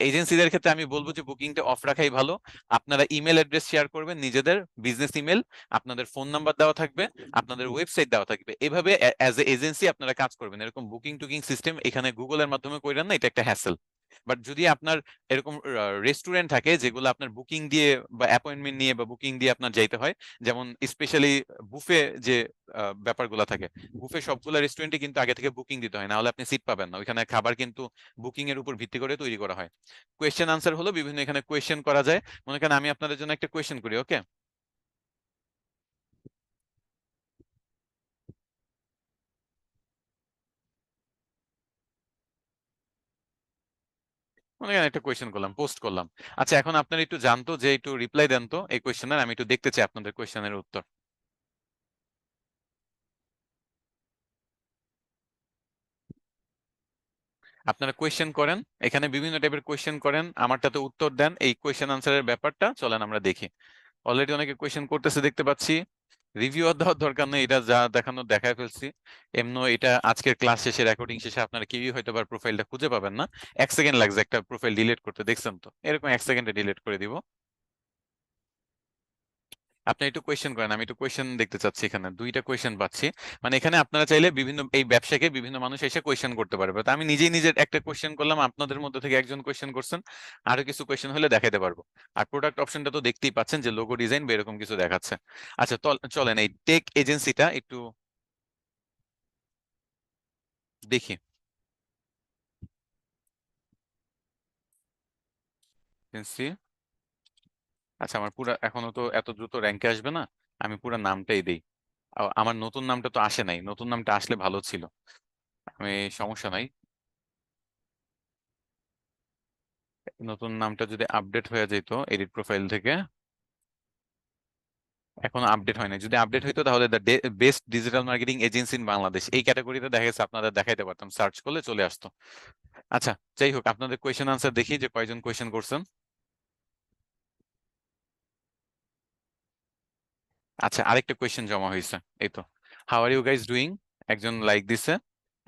এজেন্সিদের ক্ষেত্রে আমি বলবো যে বুকিংটা অফ রাখাই ভালো। আপনারা ইমেল অ্যাড্রেস শেয়ার করবেন, নিজেদের বিজনেস ইমেল, আপনাদের ফোন নাম্বার দেওয়া থাকবে, আপনাদের ওয়েবসাইট দেওয়া থাকবে, এভাবে অ্যাজ এ এজেন্সি আপনারা কাজ করবেন। এরকম বুকিং টুকিং সিস্টেম এখানে গুগলের মাধ্যমে করেন না, এটা একটা হ্যাসেল। বাট যদি আপনার এরকম রেস্টুরেন্ট থাকে যেগুলো আপনার বুকিং দিয়ে বা অ্যাপয়েন্টমেন্ট নিয়ে বা বুকিং দিয়ে আপনার যাইতে হয়, যেমন স্পেশালি বুফে যে ব্যাপারগুলো থাকে, বুফে সবগুলো রেস্টুরেন্টে কিন্তু আগে থেকে বুকিং দিতে হয়, না হলে আপনি সিট পাবেন না। ওইখানে খাবার কিন্তু বুকিং এর উপর ভিত্তি করে তৈরি করা হয়। কোয়েশ্চেন আনসার হলো বিভিন্ন এখানে কোয়েশ্চেন করা যায়। মনে করেন আমি আপনাদের জন্য একটা কোয়েশ্চেন করি, ওকে? মনে করেন একটা কোয়েশ্চেন করলাম, পোস্ট করলাম। আচ্ছা, এখন আপনার একটু জানতো যে একটু রিপ্লাই দেন তো এই কোয়েশ্চেনের, আমি একটু দেখতে চাই আপনাদের কোয়েশ্চেনের উত্তর। আপনারা কোয়েশ্চেন করেন, এখানে বিভিন্ন টাইপের কোয়েশ্চেন করেন, আমারটাতে উত্তর দেন। এই কোয়েশ্চেন আনসারের ব্যাপারটা চলেন আমরা দেখি। অলরেডি অনেকে কোয়েশ্চেন করতেছে দেখতে পাচ্ছি। রিভিউ দেওয়ার দরকার নেই, এটা যা দেখানো দেখায় ফেলছি। এমন এটা আজকের ক্লাস শেষে, রেকর্ডিং শেষে আপনারা কেউই হয়তো বা প্রোফাইলটা খুঁজে পাবেন না। 1 সেকেন্ড লাগছে একটা প্রোফাইল ডিলিট করতে, দেখছেন তো? এরকম 1 সেকেন্ডে ডিলিট করে দিব। আপনি একটু কোয়েশ্চেন করেন, আমি একটু কোয়েশ্চেন দেখতে চাচ্ছি। এখানে দুইটা কোয়েশ্চেন পাচ্ছি। মানে এখানে আপনারা চাইলে বিভিন্ন এই ব্যবসাকে বিভিন্ন মানুষ এসে কোয়েশ্চেন করতে পারবে। তো আমি নিজেই নিজের একটা কোয়েশ্চেন করলাম, আপনাদের মধ্যে থেকে একজন কোয়েশ্চেন করছেন, আরো কিছু কোয়েশ্চেন হলে দেখাতে পারবো। আর প্রোডাক্ট অপশনটা তো দেখতেই পাচ্ছেন যে লোগো ডিজাইন বা এরকম কিছু দেখাচ্ছে। আচ্ছা, চলেন এই টেক এজেন্সিটা একটু দেখি। এজেন্সি, আচ্ছা আমার পুরা এখনো তো এত দ্রুত র্যাঙ্কে আসবে না, আমি পুরা নামটাই দেই। আমার নতুন নামটা তো আসে নাই, নতুন নামটা আসলে ভালো ছিল। আমি, সমস্যা নাই, নতুন নামটা যদি আপডেট হয়ে যেত এডিট প্রোফাইল থেকে। এখনো আপডেট হয় না, যদি আপডেট হইতো তাহলে the best digital marketing agency in Bangladesh এই ক্যাটাগরিতে দেখা গেছে আপনাদের দেখাইতে পারতাম, সার্চ করলে চলে আসতো। আচ্ছা, যাই হোক, আপনাদের কোয়েশ্চেন আনসার দেখি যে কয়জন কোয়েশ্চেন করছেন। আচ্ছা, আরেকটা কোয়েশ্চেন জমা হয়েছে, এই তো। How are you guys doing, একজন লাইক দিছে।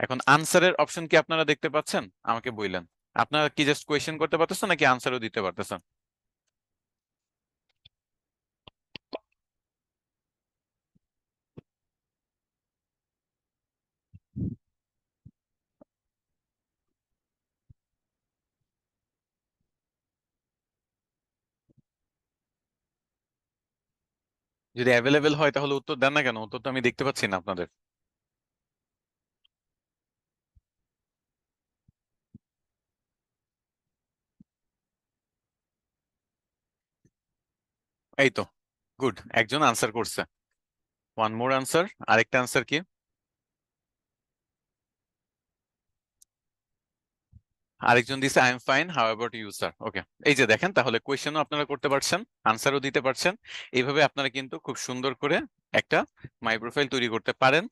এখন আনসারের অপশন কি আপনারা দেখতে পাচ্ছেন? আমাকে বললেন, আপনারা কি জাস্ট কোয়েশ্চেন করতে পারতেছেন নাকি আনসারও দিতে পারতেছেন? যদি অ্যাভেলেবেল হয় তাহলে উত্তর দেন না কেন? উত্তর তো আমি দেখতে পাচ্ছি না আপনাদের। এই তো, গুড, একজন আনসার করছে। ওয়ান মোর আনসার, আরেকটা আনসার কি? আরেকজন দিছে I am fine, how about you sir. Okay, এই যে দেখেন, তাহলে কোয়েশ্চেনও আপনারা করতে পারছেন, আনসারও দিতে পারছেন। এইভাবে আপনারা কিন্তু খুব সুন্দর করে একটা মাই প্রোফাইল তৈরি করতে পারেন,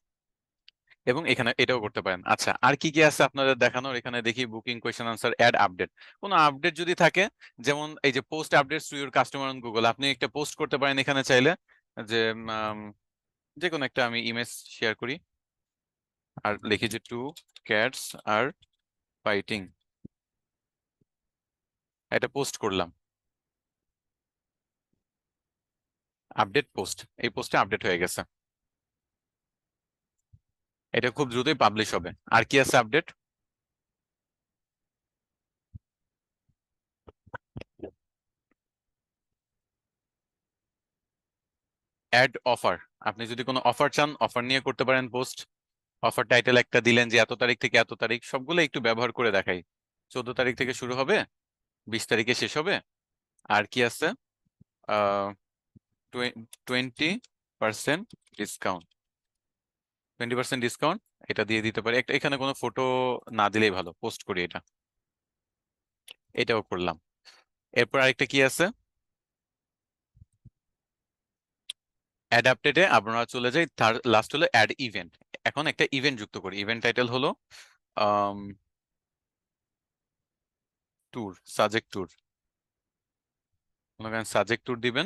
এবং এখানে এটাও করতে পারেন। আচ্ছা, আর কি কি আছে আপনাদের দেখানোর? এখানে দেখি booking, question answer, add, update. কোনো আপডেট যদি থাকে, যেমন এই যে post updates to your customer on Google, আপনি একটা পোস্ট করতে পারেন এখানে চাইলে, যে যে কোনো একটা আমি ইমেজ শেয়ার করি, আর লিখি যে টু ক্যাটস আর ফাইটিং, এটা পোস্ট করলাম। আপডেট পোস্ট, এই পোস্টে আপডেট হয়ে গেছে। এটা খুব দ্রুতই পাবলিশ হবে। আর কি আছে আপডেট? অ্যাড অফার, আপনি যদি কোনো অফার চান, অফার নিয়ে করতে পারেন পোস্ট। অফার টাইটেল একটা দিলেন যে এত তারিখ থেকে এত তারিখ, সবগুলো একটু ব্যবহার করে দেখাই। 14 তারিখ থেকে শুরু হবে, 20 তারিখে শেষ হবে। আর কি আছে? আহ 20% ডিসকাউন্ট, 20% ডিসকাউন্ট, এটা দিয়ে দিতে পারি। একটা এখানে কোনো ফটো না দিলেই ভালো, পোস্ট করি এটা। এটাও করলাম। এরপর আরেকটা কি আছে? অ্যাডাপ্টেডে আমরা চলে যাই, তার লাস্ট হলো অ্যাড ইভেন্ট। এখন একটা ইভেন্ট যুক্ত করি। ইভেন্ট টাইটেল হলো ট্যুর, সাজেক্ট ট্যুর। মনে করেন সাজেক্ট ট্যুর দিবেন।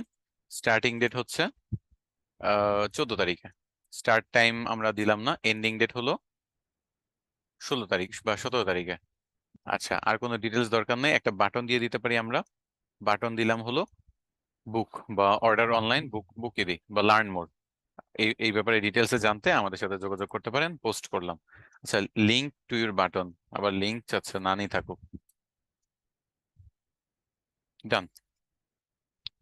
স্টার্টিং ডেট হচ্ছে 14 তারিখে। স্টার্ট টাইম আমরা দিলাম না, এন্ডিং ডেট হলো 16 তারিখ বা 17 তারিখে। আচ্ছা, আর কোনো ডিটেলস দরকার নেই, একটা বাটন দিয়ে দিতে পারি আমরা। বাটন দিলাম হলো বুক বা অর্ডার অনলাইন, বুক বুকে দিই বা লার্ন মোর। এই এই ব্যাপারে ডিটেলসে জানতে আমাদের সাথে যোগাযোগ করতে পারেন, পোস্ট করলাম। আচ্ছা, লিঙ্ক টু ইউর বাটন, আবার লিঙ্ক চাচ্ছে, নানি থাকুক। ডান।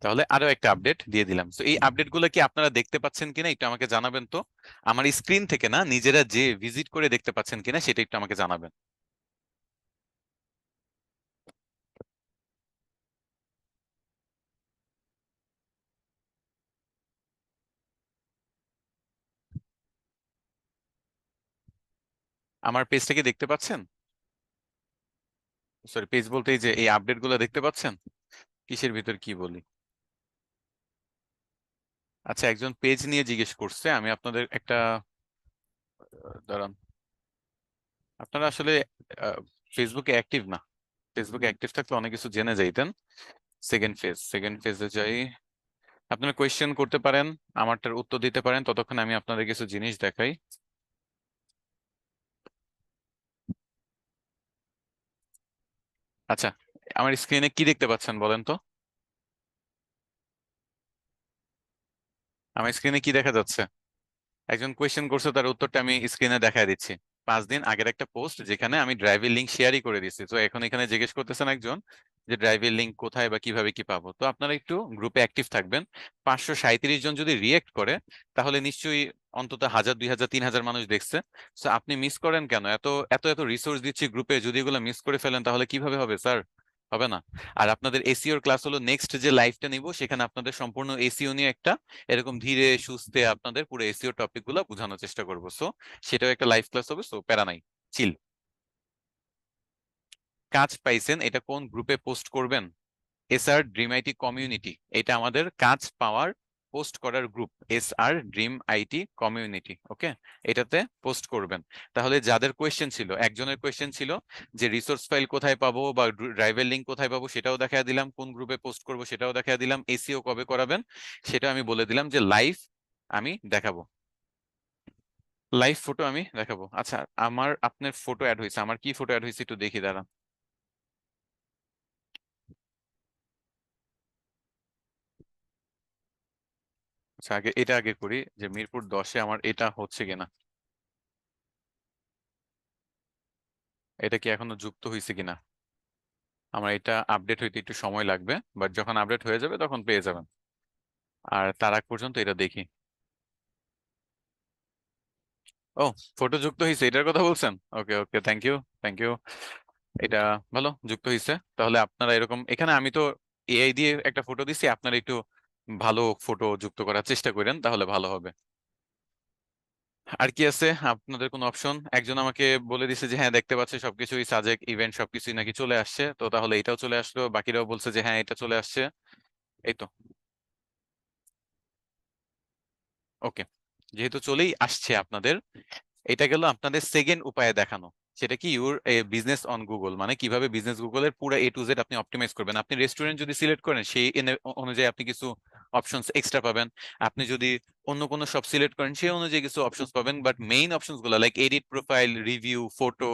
তাহলে আরো একটা আপডেট দিয়ে দিলাম। তো এই আপডেট গুলো কি আপনারা দেখতে পাচ্ছেন কিনা একটু আমাকে জানাবেন তো। আমার স্ক্রিন থেকে না, নিজেরা যে ভিজিট করে দেখতে পাচ্ছেন কিনা সেটা একটু আমাকে জানাবেন। আমার পেজটা কি দেখতে পাচ্ছেন? সরি, পেজ বলতে এই যে এই আপডেট গুলো দেখতে পাচ্ছেন? কিসের ভিতর কি বলি? আচ্ছা, একজন পেজ নিয়ে জিজ্ঞেস করছে, আমি আপনাদের একটা দাঁড়ান। আপনারা আসলে ফেসবুকে অ্যাক্টিভ না। ফেসবুকে অ্যাক্টিভ থাকলে অনেক কিছু জেনে যাইতেন। সেকেন্ড ফেজে যাই। আপনারা কোয়েশ্চেন করতে পারেন, আমারটার উত্তর দিতে পারেন, ততক্ষণ আমি আপনাদের কিছু জিনিস দেখাই। আচ্ছা, আমার স্ক্রিনে কি দেখতে পাচ্ছেন বলেন তো? আমার স্ক্রিনে কি দেখা যাচ্ছে? একজন কোয়েশ্চেন করছে, তার উত্তরটা আমি স্ক্রিনে দেখায় দিচ্ছি। 5 দিন আগের একটা পোস্ট, যেখানে আমি ড্রাইভের লিঙ্ক শেয়ারই করে দিচ্ছি। তো এখন এখানে জিজ্ঞেস করতেছেন একজন যে ড্রাইভের লিঙ্ক কোথায় বা কিভাবে কি পাবো। তো আপনারা একটু গ্রুপে অ্যাক্টিভ থাকবেন। 537 জন যদি রিয়েক্ট করে, তাহলে নিশ্চয়ই অন্তত 1000, 2000, 3000 মানুষ দেখছে। তো আপনি মিস করেন কেন? এত এত এত রিসোর্স দিচ্ছি গ্রুপে, যদি এগুলো মিস করে ফেলেন তাহলে কিভাবে হবে স্যার? হবে না। আর আপনাদের এসিওর ক্লাস হলো নেক্সট যে লাইভটা নিব, সেখানে আপনাদের সম্পূর্ণ এসিও নিয়ে একটা এরকম ধীরে সুস্থে আপনাদের পুরো এসিও টপিক গুলো বোঝানোর চেষ্টা করবো। সো সেটাও একটা লাইভ ক্লাস হবে, সো প্যারা নাই, চিল। কাজ পাইছেন, এটা কোন গ্রুপে পোস্ট করবেন? এসআর ড্রিম আইটি কমিউনিটি, এটা আমাদের কাজ পাওয়ার পোস্ট করার group. SR dream IT community, okay. এটাতে পোস্ট করবেন। তাহলে যাদের কোয়েশ্চেন ছিল, একজনের কোয়েশ্চেন ছিল যে রিসোর্স ফাইল কোথায় পাবো বা ড্রাইভের লিঙ্ক কোথায় পাবো, সেটাও দেখা দিলাম। কোন গ্রুপে পোস্ট করবো সেটাও দেখা দিলাম। এসিও কবে করাবেন সেটা আমি বলে দিলাম, যে লাইভ আমি দেখাবো। লাইভ ফটো আমি দেখাবো। আচ্ছা, আমার আপনার ফটো অ্যাড হয়েছে, আমার কি ফটো অ্যাড হয়েছে একটু দেখি দাঁড়ান। আচ্ছা, আগে এটা আগে করি, যে মিরপুর 10-এ আমার এটা হচ্ছে কিনা, এটা কি এখনো যুক্ত হয়েছে কিনা। আমার এটা আপডেট হইতে একটু সময় লাগবে, বাট যখন আপডেট হয়ে যাবে তখন পেয়ে যাবেন। আর তার আগ পর্যন্ত এটা দেখি। ও, ফটো যুক্ত হয়েছে, এটার কথা বলছেন? ওকে ওকে, থ্যাংক ইউ, থ্যাংক ইউ। এটা ভালো যুক্ত হয়েছে। তাহলে আপনারা এরকম, এখানে আমি তো এআই দিয়ে একটা ফটো দিছি, আপনারা একটু ভালো ফটো যুক্ত করার চেষ্টা করেন, তাহলে ভালো হবে। আর কি আছে আপনাদের কোনো অপশন? একজন আমাকে বলে দিছে যে হ্যাঁ দেখতে পাচ্ছে সবকিছুই, সাজেক ইভেন্ট সবকিছুই নাকি চলে আসছে। তো তাহলে এটাও চলে আসলো, বাকিরাও বলছে যে হ্যাঁ এটা চলে আসছে। এই তো, ওকে। যেহেতু চলেই আসছে আপনাদের, এটা গেল আপনাদের সেকেন্ড উপায়ে দেখানো। সেটা কি, ইউর বিজনেস অন গুগল, মানে কিভাবে বিজনেস গুগলের পুরো A to Z আপনি অপটিমাইজ করবেন। আপনি রেস্টুরেন্ট যদি সিলেক্ট করেন, সেই অনুযায়ী আপনি কিছু অপশনস এক্সট্রা পাবেন। আপনি যদি অন্য কোনো সব সিলেক্ট করেন, সেই অনুযায়ী কিছু অপশনস পাবেন। বাট মেইন অপশনস গুলো like edit profile, review, photo,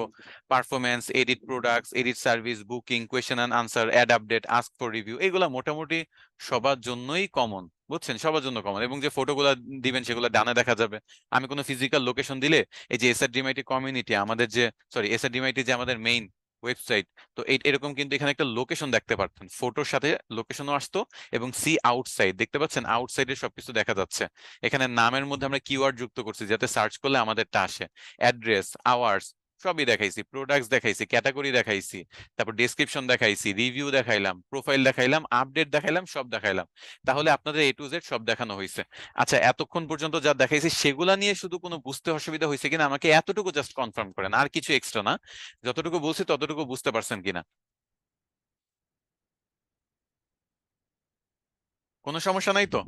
performance, edit products, edit service, booking, question and answer, add update, ask for review, এগুলা মোটামুটি সবার জন্যই কমন। বুঝছেন, সবার জন্য কমন। এবং যে ফটোগুলা দিবেন সেগুলো ডানে দেখা যাবে। আমি কোনো ফিজিক্যাল লোকেশন দিলে, এই যে এসআরডিএমআইটি কমিউনিটি আমাদের যে, সরি এসআরডিএমআইটি যে আমাদের মেইন ওয়েবসাইট, তো এই এরকম কিন্তু এখানে একটা লোকেশন দেখতে পারতেন, ফটোর সাথে লোকেশনও আসতো। এবং সি আউটসাইড দেখতে পাচ্ছেন, আউটসাইডের সবকিছু দেখা যাচ্ছে। এখানে নামের মধ্যে আমরা কিওয়ার্ড যুক্ত করছি যাতে সার্চ করলে আমাদেরটা আসে। অ্যাড্রেস, আওয়ার্স, সবই দেখাইছি, প্রোডাক্টস দেখাইছি, ক্যাটাগরি দেখাইছি, তারপর ডেসক্রিপশন দেখাইছি, রিভিউ দেখাইলাম, প্রোফাইল দেখাইলাম, আপডেট দেখাইলাম, সব দেখাইলাম। তাহলে আপনাদের A to Z সব দেখানো হয়েছে। আচ্ছা, এতক্ষণ পর্যন্ত যা দেখাইছি সেগুলা নিয়ে শুধু কোনো বুঝতে অসুবিধা হয়েছে কিনা আমাকে এতটুকু জাস্ট কনফার্ম করেন, আর কিছু এক্সট্রা না। যতটুকু বলছি ততটুকু বুঝতে পারছেন কিনা। কোনো সমস্যা নাই তো?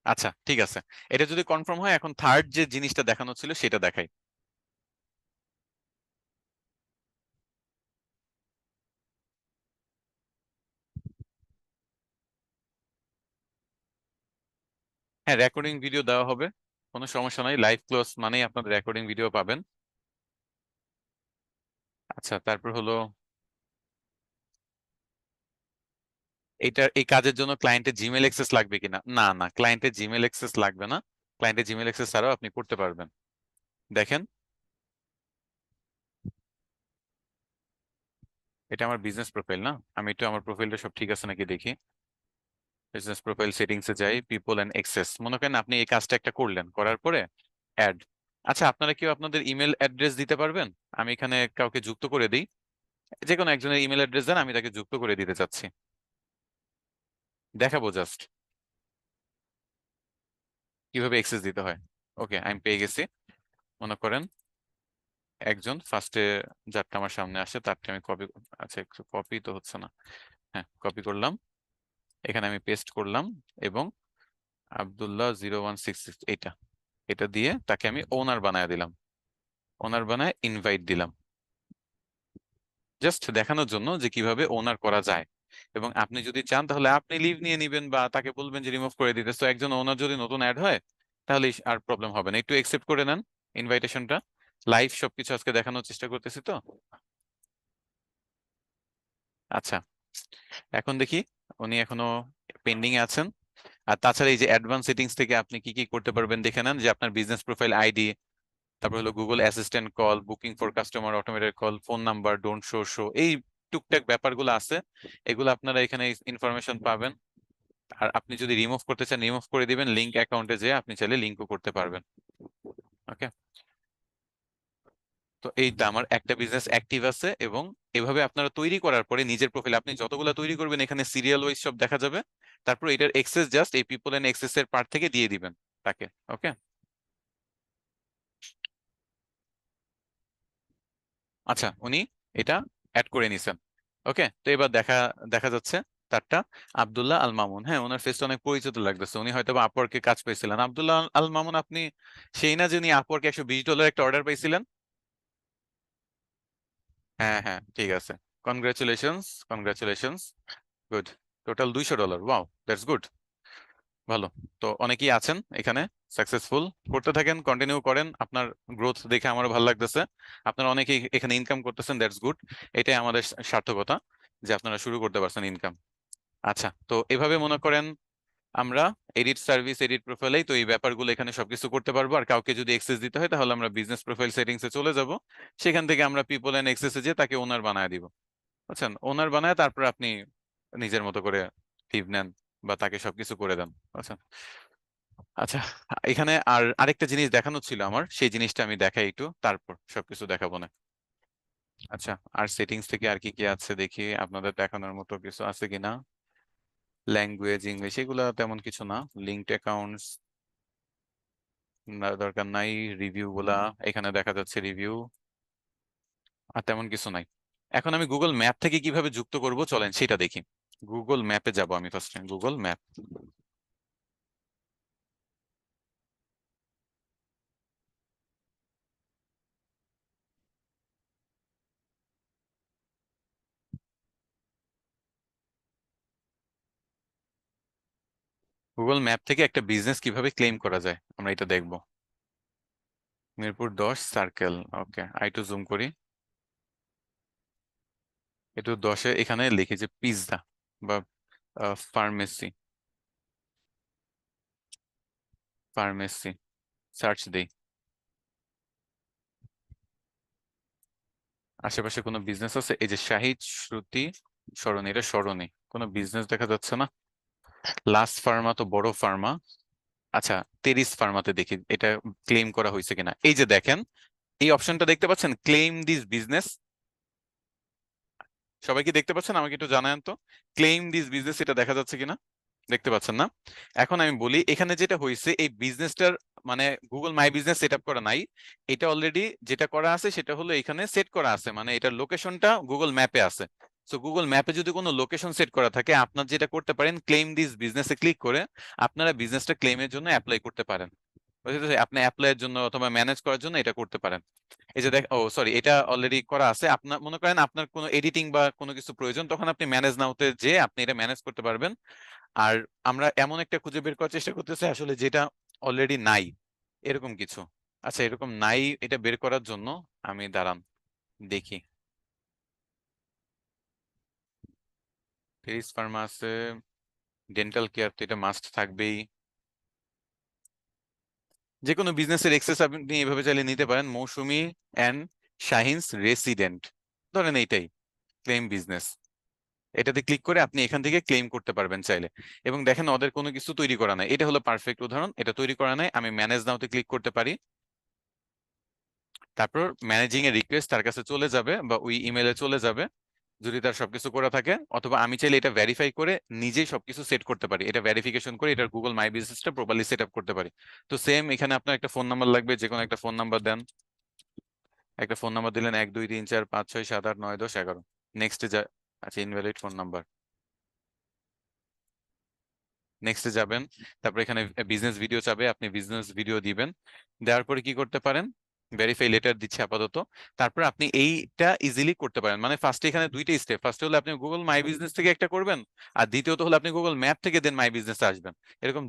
আচ্ছা ঠিক আছে, এটা যদি কনফার্ম হয় এখন থার্ড যে জিনিসটা দেখানো ছিল সেটা দেখাই। হ্যাঁ, রেকর্ডিং ভিডিও দেওয়া হবে, কোনো সমস্যা নাই, লাইভ ক্লাস মানেই আপনাদের রেকর্ডিং ভিডিও পাবেন। আচ্ছা তারপর হলো এই কাজের জন্য ক্লায়েন্টের জিমেল অ্যাক্সেস লাগবে কিনা? না না, ক্লায়েন্টের জিমেল অ্যাক্সেস লাগবে না, ক্লায়েন্টের জিমেল অ্যাক্সেস ছাড়াও আপনি করতে পারবেন। দেখেন, এটা আমার বিজনেস প্রোফাইল না, আমি একটু আমার প্রোফাইলটা সব ঠিক আছে নাকি দেখি। বিজনেস প্রোফাইল সেটিংসে যাই, পিপল এন্ড অ্যাক্সেস, মনে করেন আপনি এই কাজটা একটা করলেন, করার পরে অ্যাড। আচ্ছা আপনারা কেউ আপনাদের ইমেল অ্যাড্রেস দিতে পারবেন? আমি এখানে কাউকে যুক্ত করে দিই, যে কোনো একজনের ইমেল অ্যাড্রেস দেন, আমি তাকে যুক্ত করে দিতে চাচ্ছি, দেখাবো জাস্ট কিভাবে অ্যাক্সেস দিতে হয়। ওকে আমি পেয়ে গেছি। মনে করেন একজন ফার্স্টে যারটা আমার সামনে আসে তারটা আমি কপি, আচ্ছা একটু কপি তো হচ্ছে না, হ্যাঁ কপি করলাম, এখানে আমি পেস্ট করলাম, এবং আব্দুল্লাহ 0166 এটা, এটা দিয়ে তাকে আমি ওনার বানায় দিলাম, ওনার বানায় ইনভাইট দিলাম, জাস্ট দেখানোর জন্য যে কিভাবে ওনার করা যায়। এবং আপনি যদি চান তাহলে আপনি লিভ নিয়ে নিবেন বা তাকে বলবেন যে রিমুভ করে দিতে, তো একজন ওনার যদি নতুন অ্যাড হয় তাহলে আর প্রবলেম হবে না, একটু একসেপ্ট করে নেন ইনভাইটেশনটা। লাইভ সবকিছু আজকে দেখানোর চেষ্টা করতেছি তো। আচ্ছা এখন দেখি উনি এখনো পেন্ডিং এ আছেন। আর তাছাড়া এই যে অ্যাডভান্স সেটিংস থেকে আপনি কি কি করতে পারবেন দেখে নেন, যে আপনার বিজনেস প্রোফাইল আইডি, তারপর হলো Google assistant call, booking for customer, automated call, phone number, don't show show, এই টুকটাক ব্যাপারগুলো আছে, এগুলো আপনারা এখানে ইনফরমেশন পাবেন। আর আপনি যদি রিমুভ করতে চান রিমুভ করে দিবেন, লিঙ্ক অ্যাকাউন্টে যেয়ে আপনি চাইলে লিঙ্কও করতে পারবেন। ওকে, তো এই তো আমার একটা বিজনেস অ্যাক্টিভ আছে, এবং এভাবে আপনারা তৈরি করার পরে নিজের প্রোফাইল আপনি যতগুলো তৈরি করবেন এখানে সিরিয়াল ওয়াইজ সব দেখা যাবে। তারপর এটার এক্সেস জাস্ট এই পিপল এন্ড এক্সেস এর পার্ট থেকে দিয়ে দিবেন তাকে। ওকে, আচ্ছা উনি এটা অ্যাড করে নিছেন। ওকে, তো এবার দেখা দেখা যাচ্ছে তারটা আব্দুল্লাহ আল মামুন, হ্যাঁ ওনার ফেসটা অনেক পরিচিত লাগতেছে, উনি হয়তো বা আপওয়ার্কে কাজ পেয়েছিলেন। আব্দুল্লাহ আল মামুন, আপনি সেই না যে উনি আপওয়ার্কে $120 একটা অর্ডার পাইছিলেন? হ্যাঁ হ্যাঁ ঠিক আছে, congratulations congratulations, good, total $200, wow that's good, ভালো। তো অনেকেই আছেন এখানে সাকসেসফুল, করতে থাকেন, কন্টিনিউ করেন, আপনার গ্রোথ দেখে আমার ভালো লাগতেছে, আপনারা অনেকেই এখানে ইনকাম করতেছেন, দ্যাটস গুড, এটাই আমাদের সার্থকতা যে আপনারা শুরু করতে পারছেন ইনকাম। আচ্ছা তো এভাবে মনে করেন আমরা এডিট সার্ভিস, এডিট প্রোফাইলেই তো এই ব্যাপারগুলো এখানে সবকিছু করতে পারবো। আর কাউকে যদি এক্সেস দিতে হয় তাহলে আমরা বিজনেস প্রোফাইল সেটিংস এ চলে যাব, সেখান থেকে আমরা পিপল এন্ড এক্সেসে যে তাকে ওনার বানায় দিব, বুঝছেন, ওনার বানায় তারপর আপনি নিজের মতো করে লিভ নেন বা তাকে সবকিছু করে দেন, বুঝছেন। আচ্ছা এখানে আর আরেকটা জিনিস দেখানো ছিল আমার, সেই জিনিসটা আমি দেখাই একটু, তারপর সবকিছু দেখাবো না। আচ্ছা আর সেটিংস থেকে আর কি কি আছে দেখি, আপনাদের দেখানোর মতো কিছু আছে কিনা। ল্যাঙ্গুয়েজ ইংলিশ, এগুলো তেমন কিছু না, লিঙ্কড অ্যাকাউন্টস দরকার নাই, রিভিউ গুলা এখানে দেখা যাচ্ছে রিভিউ, আর তেমন কিছু নাই। এখন আমি গুগল ম্যাপ থেকে কিভাবে যুক্ত করব চলেন সেটা দেখি। গুগল ম্যাপে যাব আমি ফার্স্টে, গুগল ম্যাপ, গুগল ম্যাপ থেকে একটা বিজনেস কিভাবে ক্লেম করা যায় আমরা এটা দেখব। Mirpur 10 circle, okay I to zoom করি, একটু 10-এ এখানে লিখি যে পিৎজা বা ফার্মেসি, ফার্মেসি সার্চ দেই, আশেপাশে কোনো বিজনেস আছে? এই যে শাহিদ শ্রুতি সরণি, এটা সরণি, কোনো বিজনেস দেখা যাচ্ছে না। লাস্ট ফার্মা তো বড় ফার্মা। আচ্ছা তেরিস ফার্মাতে দেখি এটা ক্লেম করা হয়েছে কিনা, এই যে দেখেন এই অপশনটা দেখতে পাচ্ছেন, ক্লেম দিস বিজনেস, সবাই কি দেখতে পাচ্ছেন? আমাকে একটু জানায়েন তো, ক্লেম দিস বিজনেস এটা দেখা যাচ্ছে কিনা, দেখতে পাচ্ছেন না? এখন আমি বলি এখানে যেটা হয়েছে এই বিজনেসটার মানে Google my business set up করা নাই, এটা অলরেডি যেটা করা আছে সেটা হলো এখানে সেট করা আছে, মানে এটার লোকেশনটা গুগল ম্যাপে আছে। সো গুগল ম্যাপে যদি কোনো লোকেশন সেট করা থাকে, আপনার যেটা করতে পারেন, ক্লেম দিস বিজনেসে ক্লিক করে আপনারা বিজনেসটা ক্লেমের জন্য অ্যাপ্লাই করতে পারেন। বুঝতে, আপনি অ্যাপ্লাইয়ের জন্য অথবা ম্যানেজ করার জন্য এটা করতে পারেন। এই যে দেখ, ও সরি, এটা অলরেডি করা আছে। আপনার মনে করেন আপনার কোনো এডিটিং বা কোনো কিছু প্রয়োজন, তখন আপনি ম্যানেজ নাওতে যে আপনি এটা ম্যানেজ করতে পারবেন। আর আমরা এমন একটা খুঁজে বের করার চেষ্টা করতেছি আসলে যেটা অলরেডি নাই, এরকম কিছু। আচ্ছা, এরকম নাই, এটা বের করার জন্য আমি দাঁড়ান দেখি। ফেরিস ফার্মা আছে, ডেন্টাল কেয়ার তো এটা মাস্ট থাকবেই। যে কোনো বিজনেসের এক্সেস আপনি এভাবে চাইলে নিতে পারেন, মৌসুমী অ্যান্ড শাহিনস রেসিডেন্ট, ধরেন এইটাই ক্লেম বিজনেস। এটাতে ক্লিক করে আপনি এখান থেকে ক্লেম করতে পারবেন চাইলে। এবং দেখেন ওদের কোনো কিছু তৈরি করা নাই, এটা হলো পারফেক্ট উদাহরণ, এটা তৈরি করা নাই। আমি ম্যানেজ নাওতে ক্লিক করতে পারি, তারপর ম্যানেজিং এর রিকোয়েস্ট তার কাছে চলে যাবে বা ওই ইমেলে চলে যাবে যদি তার সবকিছু করা থাকে। অথবা আমি চাইলে এটা ভেরিফাই করে নিজেই সবকিছু সেট করতে পারি, এটা ভেরিফিকেশন করে এটার গুগল মাই বিজনেসটা প্রপারলি সেট আপ করতে পারি। তো সেম এখানে আপনার একটা ফোন নাম্বার লাগবে, যে কোনো একটা ফোন নাম্বার দেন। একটা ফোন নাম্বার দিলেন, 1 2 3 4 5 6 7 8 9 10 11। নেক্সটে যা, আচ্ছা ইনভ্যালিড ফোন নাম্বার, নেক্সটে যাবেন। তারপর এখানে বিজনেস ভিডিও চাবে, আপনি বিজনেস ভিডিও দিবেন। দেওয়ার পরে কি করতে পারেন, ভেরিফাই লেটার দিচ্ছে আপাতত। তারপর আপনি এইটা ইজিলি করতে পারেন। মানে ফার্স্টে এখানে দুইটা স্টেপ, ফার্স্টে হলো আপনি গুগল মাই বিজনেস থেকে একটা করবেন, আর দ্বিতীয়ত হলো আপনি গুগল ম্যাপ থেকে দেন মাই বিজনেসে আসবেন। এরকম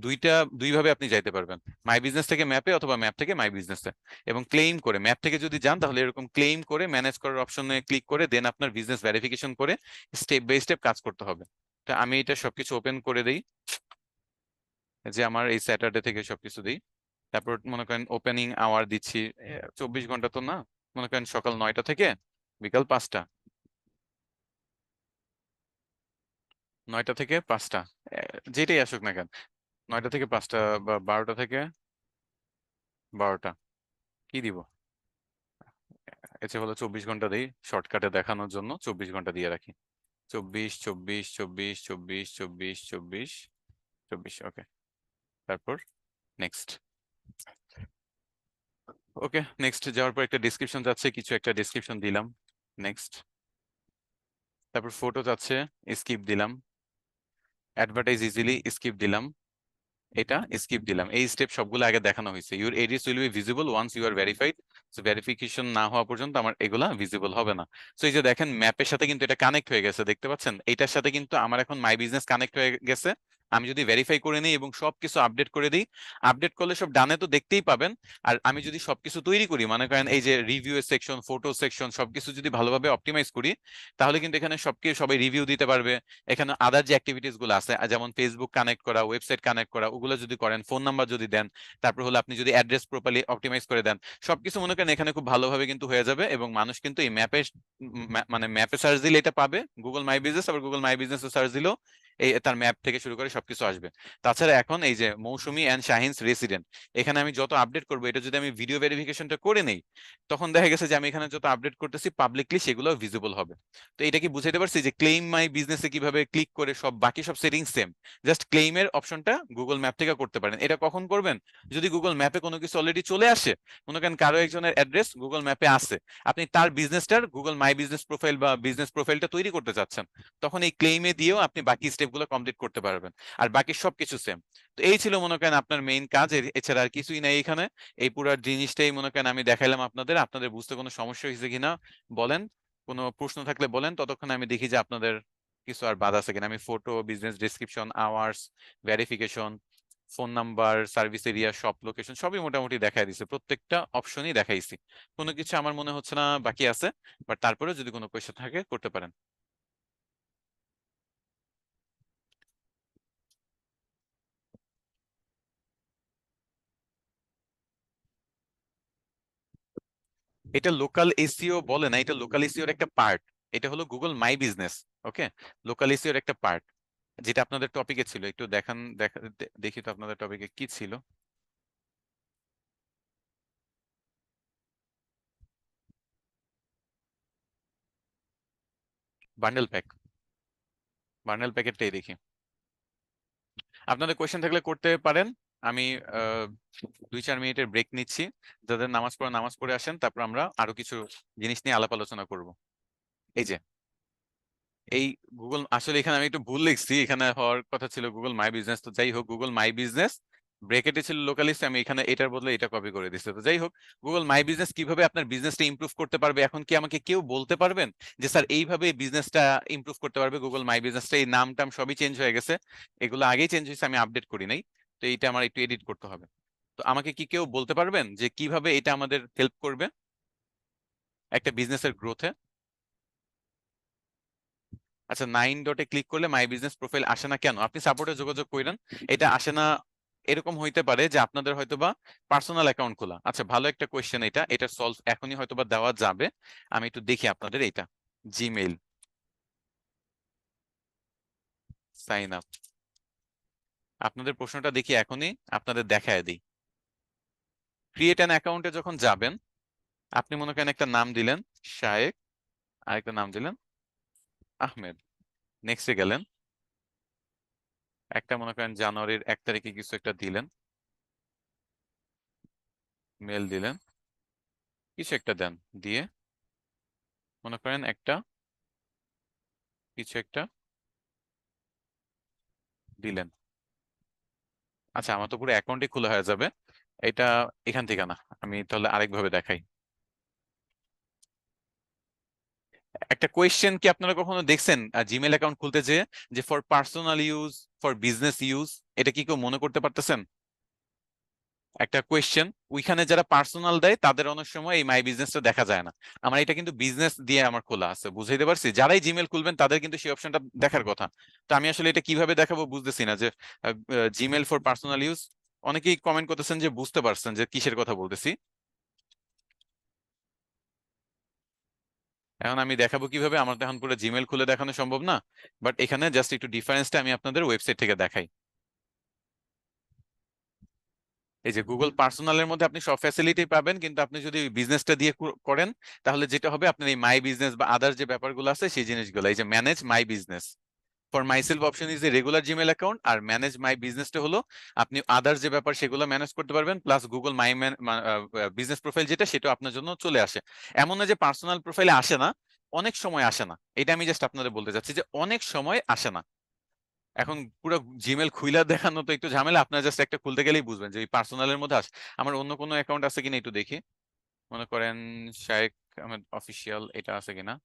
দুইভাবে আপনি যাইতে পারবেন, মাই বিজনেস থেকে ম্যাপে অথবা ম্যাপ থেকে মাই বিজনেসে। এবং ক্লেম করে ম্যাপ থেকে যদি যান তাহলে এরকম ক্লেম করে ম্যানেজ করার অপশনে ক্লিক করে দেন আপনার বিজনেস ভেরিফিকেশন করে স্টেপ বাই স্টেপ কাজ করতে হবে। তো আমি এটা সবকিছু ওপেন করে দিই, যে আমার এই স্যাটারডে থেকে সবকিছু দিই। তারপর মনে করেন ওপেনিং আওয়ার দিচ্ছি, 24 ঘন্টা তো না, মনে করেন সকাল 9টা থেকে বিকাল 5টা, 9টা থেকে 5টা, যেটাই আসুক না কেন, 9টা থেকে 5টা বা 12টা থেকে 12টা, কি দিব, এসে হলো 24 ঘন্টা দিই, শর্টকাটে দেখানোর জন্য 24 ঘন্টা দিয়ে রাখি। 24 24 24 24 24 24 ওকে। তারপর নেক্সট, ওকে নেক্সট যাওয়ার পর একটা ডিসক্রিপশন যাচ্ছে, কিছু একটা ডিসক্রিপশন দিলাম, নেক্সট। তারপর ফটো যাচ্ছে, স্কিপ দিলাম। অ্যাডভার্টাইজ ইজিলি, স্কিপ দিলাম। এটা স্কিপ দিলাম। এই স্টেপ সবগুলো আগে দেখানো হয়েছে। Your areas will be visible once you are verified. So verification না হওয়া পর্যন্ত আমার এগুলা ভিজিবল হবে না। সো এই যে দেখেন ম্যাপের সাথে কিন্তু এটা কানেক্ট হয়ে গেছে, দেখতে পাচ্ছেন, এটার সাথে কিন্তু আমার এখন মাই বিজনেস কানেক্ট হয়ে গেছে। আমি যদি ভেরিফাই করে নিই এবং সবকিছু আপডেট করে দিই, আপডেট করলে সব ডানে তো দেখতেই পাবেন। আর আমি যদি সবকিছু তৈরি করি, মনে করেন এই যে রিভিউ সেকশন, ফটো সেকশন, সবকিছু যদি ভালোভাবে অপটিমাইজ করি, তাহলে কিন্তু এখানে সবাই রিভিউ দিতে পারবে। এখানে আদার যে অ্যাক্টিভিটিস গুলো আছে, যেমন ফেসবুক কানেক্ট করা, ওয়েবসাইট কানেক্ট করা, ওগুলো যদি করেন, ফোন নাম্বার যদি দেন, তারপর হলো আপনি যদি অ্যাড্রেস প্রপারলি অপটিমাইজ করে দেন, সবকিছু মনে করেন এখানে খুব ভালোভাবে কিন্তু হয়ে যাবে। এবং মানুষ কিন্তু এই ম্যাপে, মানে ম্যাপে সার্চ দিলে এটা পাবে গুগল মাই বিজনেস, আবার গুগল মাই বিজনেস সার্চ দিলেও এই তার ম্যাপ থেকে শুরু করে সবকিছু আসবে। তাছাড়া এখন এই যে মৌসুমী অ্যান্ড শাহিনস রেসিডেন্ট, এখানে আমি যত আপডেট করবো, এটা যদি আমি ভিডিও ভেরিফিকেশনটা করে নেই, তখন দেখা গেছে যে আমি এখানে যত আপডেট করতেছি পাবলিকলি সেগুলো ভিজিবল হবে। তো এটা কি বুঝাইতে পারছি যে ক্লেম মাই বিজনেসে কিভাবে ক্লিক করে সব বাকি সব সেটিংস সেম, জাস্ট ক্লেইমের অপশনটা গুগল ম্যাপ থেকে করতে পারেন। এটা কখন করবেন, যদি গুগল ম্যাপে কোনো কিছু অলরেডি চলে আসে, মনে করেন কারো একজনের অ্যাড্রেস গুগল ম্যাপে আছে, আপনি তার বিজনেসটার গুগল মাই বিজনেস প্রোফাইল বা বিজনেস প্রোফাইলটা তৈরি করতে চাচ্ছেন, তখন এই ক্লেইমে দিয়েও আপনি বাকি স্টেপগুলো কমপ্লিট করতে পারবেন। আর বাকি সবকিছু সেম। তো এই ছিল মনে করেন আপনার মেইন কাজ, এছাড়া আর কিছুই নাই এখানে। এই পুরো জিনিসটাই মনে করেন আমি দেখাইলাম আপনাদের। আপনাদের বুঝতে কোনো সমস্যা হয়েছে কিনা বলেন, কোনো প্রশ্ন থাকলে বলেন, ততক্ষণ আমি দেখি যে আপনাদের কিছু আর বাদ আছে কিনা। আমি photo, business description, hours, verification, phone number, service area, shop location সবই মোটামুটি দেখাই দিছে, প্রত্যেকটা অপশনই দেখাইছি। কোনো কিছু আমার মনে হচ্ছে না বাকি আছে, বাট তারপরে যদি কোনো কোয়েশ্চেন থাকে করতে পারেন। এটা লোকাল এসইও বলে না, এটা লোকাল এসইওর একটা পার্ট। এটা হলো Google my business, okay, local এসইওর একটা পার্ট, যেটা আপনাদের টপিকে ছিল। একটু দেখান, দেখি তো আপনাদের টপিকে কি ছিল। বান্ডেল প্যাক, বান্ডেল প্যাকেটটাই দেখি। আপনাদের কোয়েশ্চেন থাকলে করতে পারেন। আমি 2 4 মিনিটের ব্রেক নিচ্ছি। যাদের নামাজ পড়া নামাজ পড়ে আসেন, তারপর আমরা আরো কিছু জিনিস নিয়ে আলাপ আলোচনা করব। এই যে এই গুগল, আসলে এখানে আমি একটু ভুল লিখছি, এখানে হওয়ার কথা ছিল গুগল মাই বিজনেস। তো যাই হোক, গুগল মাই বিজনেস ব্রেকেটে ছিল লোকালিস্ট, আমি এখানে এটার বদলে এটা কপি করে দিচ্ছি। তো যাই হোক, গুগল মাই বিজনেস কিভাবে আপনার বিজনেসটা ইমপ্রুভ করতে পারবে, এখন কি আমাকে কেউ বলতে পারবেন যে স্যার এইভাবে বিজনেসটা ইমপ্রুভ করতে পারবে? গুগল মাই বিজনেসটা এই নাম টাম সবই চেঞ্জ হয়ে গেছে, এগুলো আগেই চেঞ্জ হয়েছে, আমি আপডেট করি নাই। তো এইটা আমার একটু এডিট করতে হবে। তো আমাকে কি কেউ বলতে পারবেন যে কিভাবে এটা আমাদের হেল্প করবে একটা বিজনেসের গ্রোথে? আচ্ছা, 9 ডটে ক্লিক করলে মাই বিজনেস প্রোফাইল আসে না কেন? আপনি সাপোর্টে যোগাযোগ করেন, এটা আসে না। এরকম হইতে পারে যে আপনাদের হয়তোবা পার্সোনাল অ্যাকাউন্ট খোলা। আচ্ছা, ভালো একটা কোয়েশ্চেন, এটা সলভ এখনই হয়তোবা দেওয়া যাবে। আমি একটু দেখি আপনাদের এইটা জিমেইল সাইন আপ, আপনাদের প্রশ্নটা দেখি এখনই আপনাদের দেখায় দিই। ক্রিয়েট অ্যান অ্যাকাউন্টে যখন যাবেন, আপনি মনে করেন একটা নাম দিলেন শায়েক, আরেকটা নাম দিলেন আহমেদ, নেক্সটে গেলেন, একটা মনে করেন জানুয়ারির 1 তারিখে কিছু একটা দিলেন, মেল দিলেন, কিছু একটা দেন, দিয়ে মনে করেন একটা কিছু একটা দিলেন। আচ্ছা, আমার তো পুরো অ্যাকাউন্টই খোলা হয়ে যাবে। এটা এখান থেকে না, আমি তাহলে আরেকভাবে দেখাই। একটা কোয়েশ্চেন কি আপনারা কখনো দেখছেন জিমেল অ্যাকাউন্ট খুলতে যে for personal use, for business use? এটা কি কেউ মনে করতে পারতেছেন? একটা কোয়েশ্চেন, ওইখানে যারা পার্সোনাল দেয় তাদের অনেক সময় এই মাই বিজনেসটা দেখা যায় না। আমার এটা কিন্তু বিজনেস দিয়ে আমার খোলা আছে, বুঝাইতে পারছি? যারাই জিমেল খুলবেন তাদের কিন্তু সেই অপশনটা দেখার কথা। তো আমি আসলে এটা কিভাবে দেখাবো বুঝতেছি না, যে জিমেল ফর পার্সোনাল ইউজ। অনেকেই কমেন্ট করতেছেন যে বুঝতে পারছেন যে কিসের কথা বলতেছি। এখন আমি দেখাবো কিভাবে? আমার তো এখন পুরো জিমেল খুলে দেখানো সম্ভব না, বাট এখানে জাস্ট একটু ডিফারেন্সটা আমি আপনাদের ওয়েবসাইট থেকে দেখাই। এই যে গুগল পার্সোনালের মধ্যে আপনি সব ফ্যাসিলিটি পাবেন, কিন্তু আপনি যদি বিজনেসটা দিয়ে করেন, তাহলে যেটা হবে, আপনার এই মাই বিজনেস বা আদার যে ব্যাপারগুলো আছে সেই জিনিসগুলো, এই যে manage my business for myself option is a regular Gmail account, আর ম্যানেজ মাই বিজনেসটা হলো আপনি আদার যে ব্যাপার সেগুলো ম্যানেজ করতে পারবেন, plus Google my business profile যেটা, সেটা আপনার জন্য চলে আসে। এমন না যে পার্সোনাল প্রোফাইলে আসে না, অনেক সময় আসে না। এটা আমি জাস্ট আপনাদের বলতে চাচ্ছি যে অনেক সময় আসে না। এখন পুরো জিমেল খুইলা দেখানো তো একটু ঝামেলা, আপনার জাস্ট একটা খুলতে গেলেই বুঝবেন যে এই পার্সোনালের মধ্যে আসে। আমার অন্য কোনো অ্যাকাউন্ট আছে কিনা একটু দেখি, মনে করেন শায়েক আহমেদ অফিসিয়াল, এটা আছে কিনা?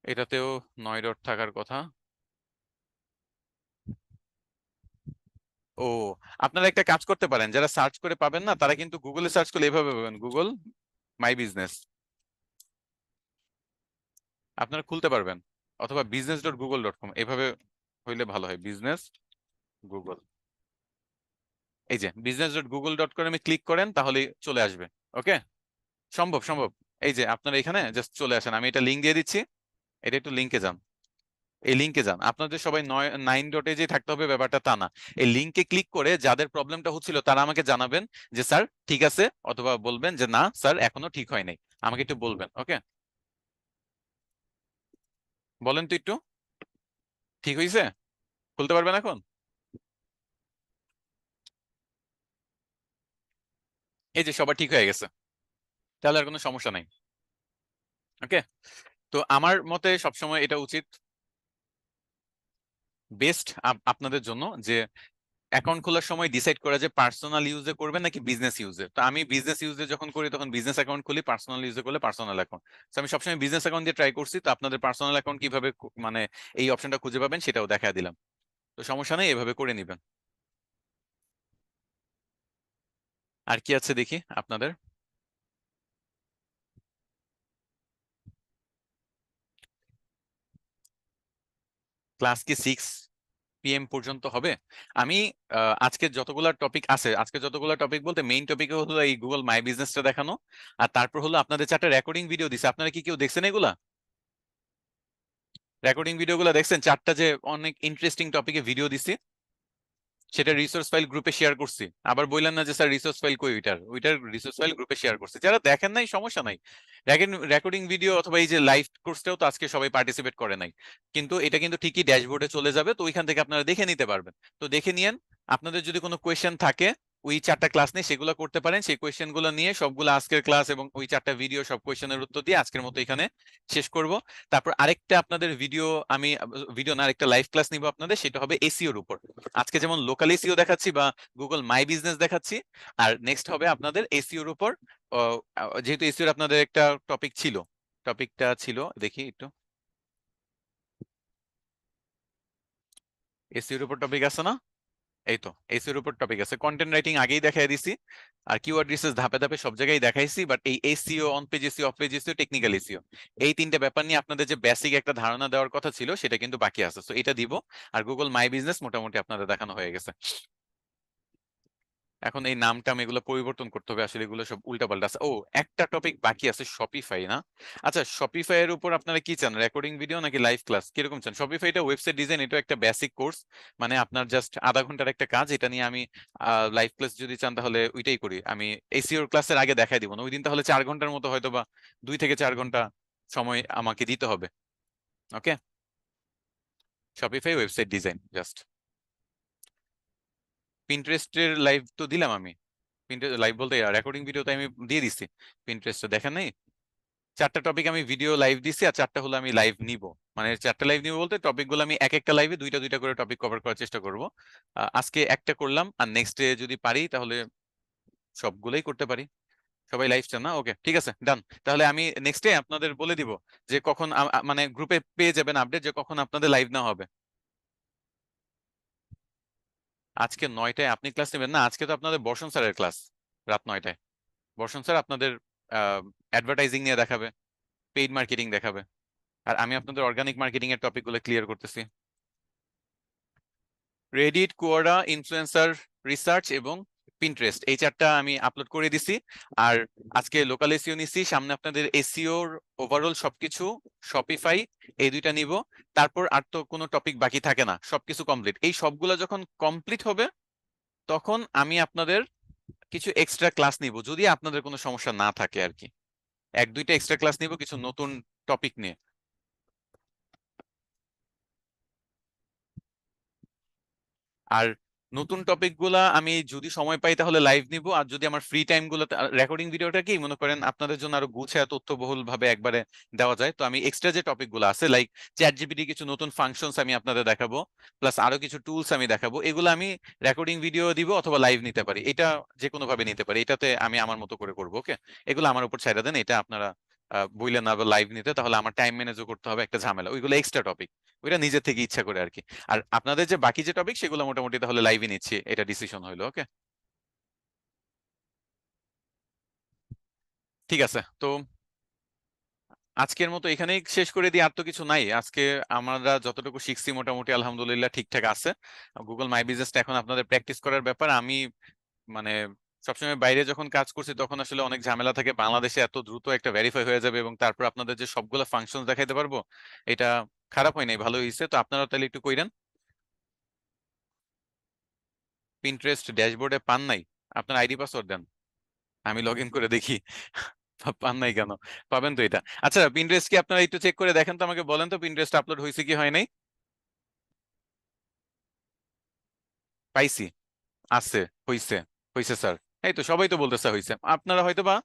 এটাতেও 9 ডট থাকার কথা। ও, আপনারা একটা কাজ করতে পারেন, যারা সার্চ করে পাবেন না, তারা কিন্তু গুগলে সার্চ করলে এভাবে পাবেন, গুগল মাই বিজনেস, আপনারা খুলতে পারবেন। অথবা business.google.com, এভাবে হইলে ভালো হয়, বিজনেস গুগল। এই যে business.google.com এ ক্লিক করেন, তাহলে চলে আসবে। ওকে, সম্ভব সম্ভব। এই যে আপনারা এখানে জাস্ট চলে আসেন, আমি এটা লিঙ্ক দিয়ে দিচ্ছি, এটা একটু লিঙ্কে যান। এই লিঙ্কে যান, আপনাদের সবাই 9 ডটে যে থাকতে হবে ব্যাপারটা তা না। এই লিঙ্কে ক্লিক করে যাদের প্রবলেমটা হচ্ছিল তারা আমাকে জানাবেন যে স্যার ঠিক আছে, অথবা বলবেন যে না স্যার এখনো ঠিক হয় নাই, আমাকে একটু বলবেন। ওকে, বলেন তো একটু, ঠিক হয়েছে? খুলতে পারবেন এখন? এই যে সবার ঠিক হয়ে গেছে, তাহলে আর কোনো সমস্যা নাই। ওকে, তো আমার মতে সবসময় এটা উচিত, বেস্ট আপনাদের জন্য, যে অ্যাকাউন্ট খোলার সময় ডিসাইড করা যে পার্সোনাল ইউজে করবেন নাকি বিজনেস ইউজে। তো আমি বিজনেস ইউজে যখন করি তখন বিজনেস অ্যাকাউন্ট খুলি, পার্সোনাল ইউজে করলে পার্সোনাল অ্যাকাউন্ট। তো আমি সবসময় বিজনেস অ্যাকাউন্ট দিয়ে ট্রাই করছি। তো আপনাদের পার্সোনাল অ্যাকাউন্ট কিভাবে মানে এই অপশনটা খুঁজে পাবেন সেটাও দেখা দিলাম। তো সমস্যা নেই, এভাবে করে নিবেন। আর কি আছে দেখি আপনাদের? ক্লাস কি 6 PM পর্যন্ত হবে? আমি আজকে যতগুলা টপিক আছে, আজকে যতগুলা টপিক বলতে মেইন টপিক হলো এই গুগল মাই বিজনেসটা দেখানো, আর তারপর হলো আপনাদের 4টা রেকর্ডিং ভিডিও দিছে। আপনারা কি কেউ দেখছেন এগুলা রেকর্ডিং ভিডিওগুলো? দেখছেন 4টা যে অনেক ইন্টারেস্টিং টপিকে ভিডিও দিছি, সেটা রিসোর্স ফাইল গ্রুপে শেয়ার করছি। আবার বললেন না যে স্যার রিসোর্স ফাইল কই, ওইটার ওইটার রিসোর্স ফাইল গ্রুপে শেয়ার করছি। যারা দেখেন নাই সমস্যা নাই, রেকর্ডিং ভিডিও অথবা এই যে লাইভ কোর্সটাও তো আজকে সবাই পার্টিসিপেট করে নাই, কিন্তু এটা কিন্তু ঠিকই ড্যাশবোর্ডে চলে যাবে, তো ওইখান থেকে আপনারা দেখে নিতে পারবেন। তো দেখে নিয়েন, আপনাদের যদি কোনো কোয়েশ্চেন থাকে ওই 4টা ক্লাস নিয়ে সেগুলো করতে পারেন। সেই কোয়েশ্চেন গুলো নিয়ে সবগুলো আজকের ক্লাস এবং ওই 4টা ভিডিও সব কোয়েশ্চেনের উত্তর দিয়ে আজকের মতো এখানে শেষ করব। তারপর আরেকটা আপনাদের ভিডিও, আমি ভিডিও না আরেকটা লাইভ ক্লাস নিব আপনাদের, সেটা হবে এসইওর উপর। আজকে যেমন লোকাল এসইও দেখাচ্ছি বা গুগল মাই বিজনেস দেখাচ্ছি, আর নেক্সট হবে আপনাদের এসইওর উপর। যেহেতু এসইওর আপনাদের একটা টপিক ছিল, টপিকটা ছিল দেখি একটু, এসইওর উপর টপিক আছে না? এই তো এসইওর উপর টপিক আছে। কন্টেন্ট রাইটিং আগেই দেখাই দিছি, আর কিওয়ার্ড রিসার্চ ধাপে ধাপে সব জায়গায় দেখাইছি, বাট এই SEO, on page SEO, of page SEO, technical SEO, এই 3টে ব্যাপার নিয়ে আপনাদের যে বেসিক একটা ধারণা দেওয়ার কথা ছিল সেটা কিন্তু বাকি আছে, তো এটা দিব। আর গুগল মাই বিজনেস মোটামুটি আপনাদের দেখানো হয়ে গেছে। এখন এই নামটা আমি এগুলো পরিবর্তন করতে হবে, আসলে এগুলো সব উল্টাপাল্টা আছে। ও, একটা টপিক বাকি আছে, শপিফাই না? আচ্ছা, শপিফাই এর উপর আপনারা কি চান, রেকর্ডিং ভিডিও নাকি লাইভ ক্লাস, কিরকম চান? শপিফাইটা ওয়েবসাইট ডিজাইন, এটা একটা বেসিক কোর্স, মানে আপনার জাস্ট আধা ঘন্টার একটা কাজ। এটা নিয়ে আমি লাইভ ক্লাস যদি চান তাহলে ওইটাই করি, আমি এসইওর ক্লাসের আগে দেখাই দিব না ওই দিন, তাহলে 4 ঘন্টার মতো হয়তো বা 2 থেকে 4 ঘন্টা সময় আমাকে দিতে হবে। Okay, Shopify website design just. পিন্টারেস্টের লাইভ তো দিলাম আমি, লাইভ বলতে রেকর্ডিং ভিডিও তো আমি দিয়ে দিছি। পিন্টারেস্টে দেখেন নাই? 4টা টপিক আমি ভিডিও লাইভ দিছি, আর 4টা হলো আমি লাইভ নিব। মানে 4টা লাইভ নিব বলতে টপিক গুলো আমি এক একটা লাইভে দুইটা দুইটা করে টপিক কভার করার চেষ্টা করব। আজকে একটা করলাম, আর নেক্সট ডে যদি পারি তাহলে সবগুলোই করতে পারি। সবাই লাইভ চান না? ওকে, ঠিক আছে, ডান। তাহলে আমি নেক্সট ডে আপনাদের বলে দিব যে কখন মানে গ্রুপে পেয়ে যাবেন আপডেট যে কখন আপনাদের লাইভ না হবে। আজকে 9টায় আপনি ক্লাস নেবেন না? আজকে তো আপনাদের বর্ষণ স্যারের ক্লাস, রাত 9টায়। বর্ষণ স্যার আপনাদের অ্যাডভার্টাইজিং নিয়ে দেখাবে, পেইড মার্কেটিং দেখাবে, আর আমি আপনাদের অর্গানিক মার্কেটিং এর টপিক গুলো ক্লিয়ার করতেছি। রেডিট, কোয়ারা, ইনফ্লুয়েন্সার রিসার্চ এবং পিন্টারেস্ট, এই 4টা আমি আপলোড করে দিছি। আর আজকে লোকাল এসইও নিছি, সামনে আপনাদের এসইওর ওভারঅল সবকিছু, শপিফাই, এই 2টা নিব। তারপর আর তো কোনো টপিক বাকি থাকে না, সবকিছু কমপ্লিট। এই সবগুলো যখন কমপ্লিট হবে তখন আমি আপনাদের কিছু এক্সট্রা ক্লাস নিব, যদি আপনাদের কোনো সমস্যা না থাকে আর কি। 1-2টা এক্সট্রা ক্লাস নিব কিছু নতুন টপিক নিয়ে। আর নতুন টপিক গুলা আমি যদি সময় পাই তাহলে লাইভ নিব, আর যদি আমার ফ্রি টাইম গুলোতে রেকর্ডিং ভিডিওটা কি মনে করেন আপনাদের জন্য আরো গুছায় তথ্যবহুল ভাবে একবারে দেওয়া যায়, তো আমি এক্সট্রা যে টপিক গুলো আছে লাইক চ্যাট জিপিটি কিছু নতুন ফাংশনস আমি আপনাদের দেখাবো, প্লাস আরো কিছু টুলস আমি দেখাবো, এগুলো আমি রেকর্ডিং ভিডিও দিব অথবা লাইভ নিতে পারি, এটা যে কোনো ভাবে নিতে পারি, এটাতে আমি আমার মতো করে করবো। ওকে, এগুলো আমার উপর ছেড়ে দেন, এটা আপনারা বললেন না লাইভ নিতে, তাহলে আমার টাইম ম্যানেজও করতে হবে, একটা ঝামেলা, ওইগুলো এক্সট্রা টপিক, ওইটা নিজের থেকে ইচ্ছা করে আর কি। আর আপনাদের যে বাকি যে টপিক সেগুলো মোটামুটি তাহলে লাইভে নিচ্ছি, এটা ডিসিশন হইলো। ওকে, ঠিক আছে। তো আজকের মতো এখানেই শেষ করে দিই, আর তো কিছু নাই আজকে। আমরা যতটুকু শিখছি মোটামুটি আলহামদুলিল্লাহ ঠিকঠাক আছে। গুগল মাই বিজনেসটা এখন আপনাদের প্র্যাকটিস করার ব্যাপার। আমি মানে সবসময় বাইরে যখন কাজ করছি তখন আসলে অনেক ঝামেলা থাকে, বাংলাদেশে এত দ্রুত একটা ভেরিফাই হয়ে যাবে এবং তারপর আপনাদের যে সবগুলো ফাংশন দেখাইতে পারবো, এটা খারাপ হয় নাই, ভালো হয়েছে। তো আপনারা তাহলে একটু কইরেন। পিন্টারেস্ট ড্যাশবোর্ডে পান নাই? আপনার আইডি পাসওয়ার্ড দেন, আমি লগ ইন করে দেখি। পান নাই কেন? পাবেন তো এটা। আচ্ছা, পিন্টারেস্ট কি আপনারা একটু চেক করে দেখেন তো, আমাকে বলেন তো পিন্টারেস্ট আপলোড হয়েছে কি হয় নাই। পাইছি, আছে, হইছে, হইছে স্যার। এই তো সবাই তো বলতেছে হইছে, আপনারা হয়তো বা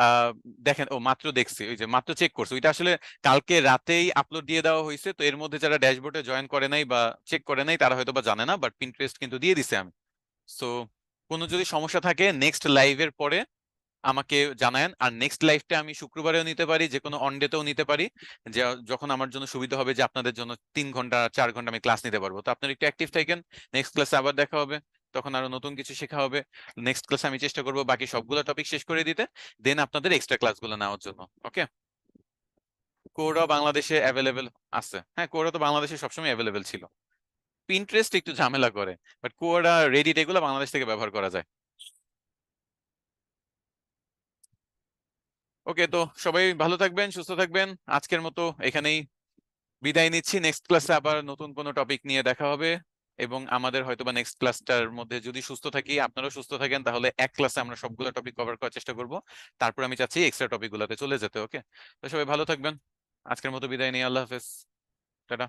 আহ, দেখেন। ও মাত্র দেখছি, ওই যে মাত্র চেক করছে, ওইটা আসলে কালকে রাতেই আপলোড দিয়ে দেওয়া হয়েছে, তো এর মধ্যে যারা ড্যাশবোর্ডে জয়েন করে নাই বা চেক করে নাই তারা হয়তো বা জানে না, বাট পিন্টারেস্ট কিন্তু দিয়ে দিছে আমি। সো কোনো যদি সমস্যা থাকে নেক্সট লাইভের পরে আমাকে জানায়েন। আর নেক্সট লাইভটা আমি শুক্রবারেও নিতে পারি, যে কোনো অন ডেতেও নিতে পারি, যে যখন আমার জন্য সুবিধা হবে, যে আপনাদের জন্য 3 ঘন্টা 4 ঘন্টা আমি ক্লাস নিতে পারবো। তো আপনারা একটু অ্যাক্টিভ থাকেন, নেক্সট ক্লাসে আবার দেখা হবে, তখন আরো নতুন কিছু শেখা হবে। নেক্সট ক্লাসে আমি চেষ্টা করবো বাকি সবগুলো টপিক শেষ করে দিতে, দেন আপনাদের এক্সট্রা ক্লাসগুলো নেওয়ার জন্য। ওকে, কোরা বাংলাদেশে অ্যাভেলেবেল আছে, হ্যাঁ কোরা তো বাংলাদেশে সবসময় অ্যাভেলেবেল ছিল। পিন্টারেস্ট একটু ঝামেলা করে, বাট কোরা, রেডিট এগুলো বাংলাদেশ থেকে ব্যবহার করা যায়। ওকে, তো সবাই ভালো থাকবেন, সুস্থ থাকবেন। আজকের মতো এখানেই বিদায় নিচ্ছি, নেক্সট ক্লাসে আবার নতুন কোনো টপিক নিয়ে দেখা হবে। এবং আমাদের হয়তোবা নেক্সট ক্লাসটার মধ্যে যদি সুস্থ থাকি, আপনারাও সুস্থ থাকেন, তাহলে এক ক্লাসে আমরা সবগুলো টপিক কভার করার চেষ্টা করব। তারপর আমি চাচ্ছি এক্সট্রা টপিক গুলোতে চলে যেতে। ওকে, তো সবাই ভালো থাকবেন, আজকের মতো বিদায় নিই, আল্লাহ হাফেজ, টাটা।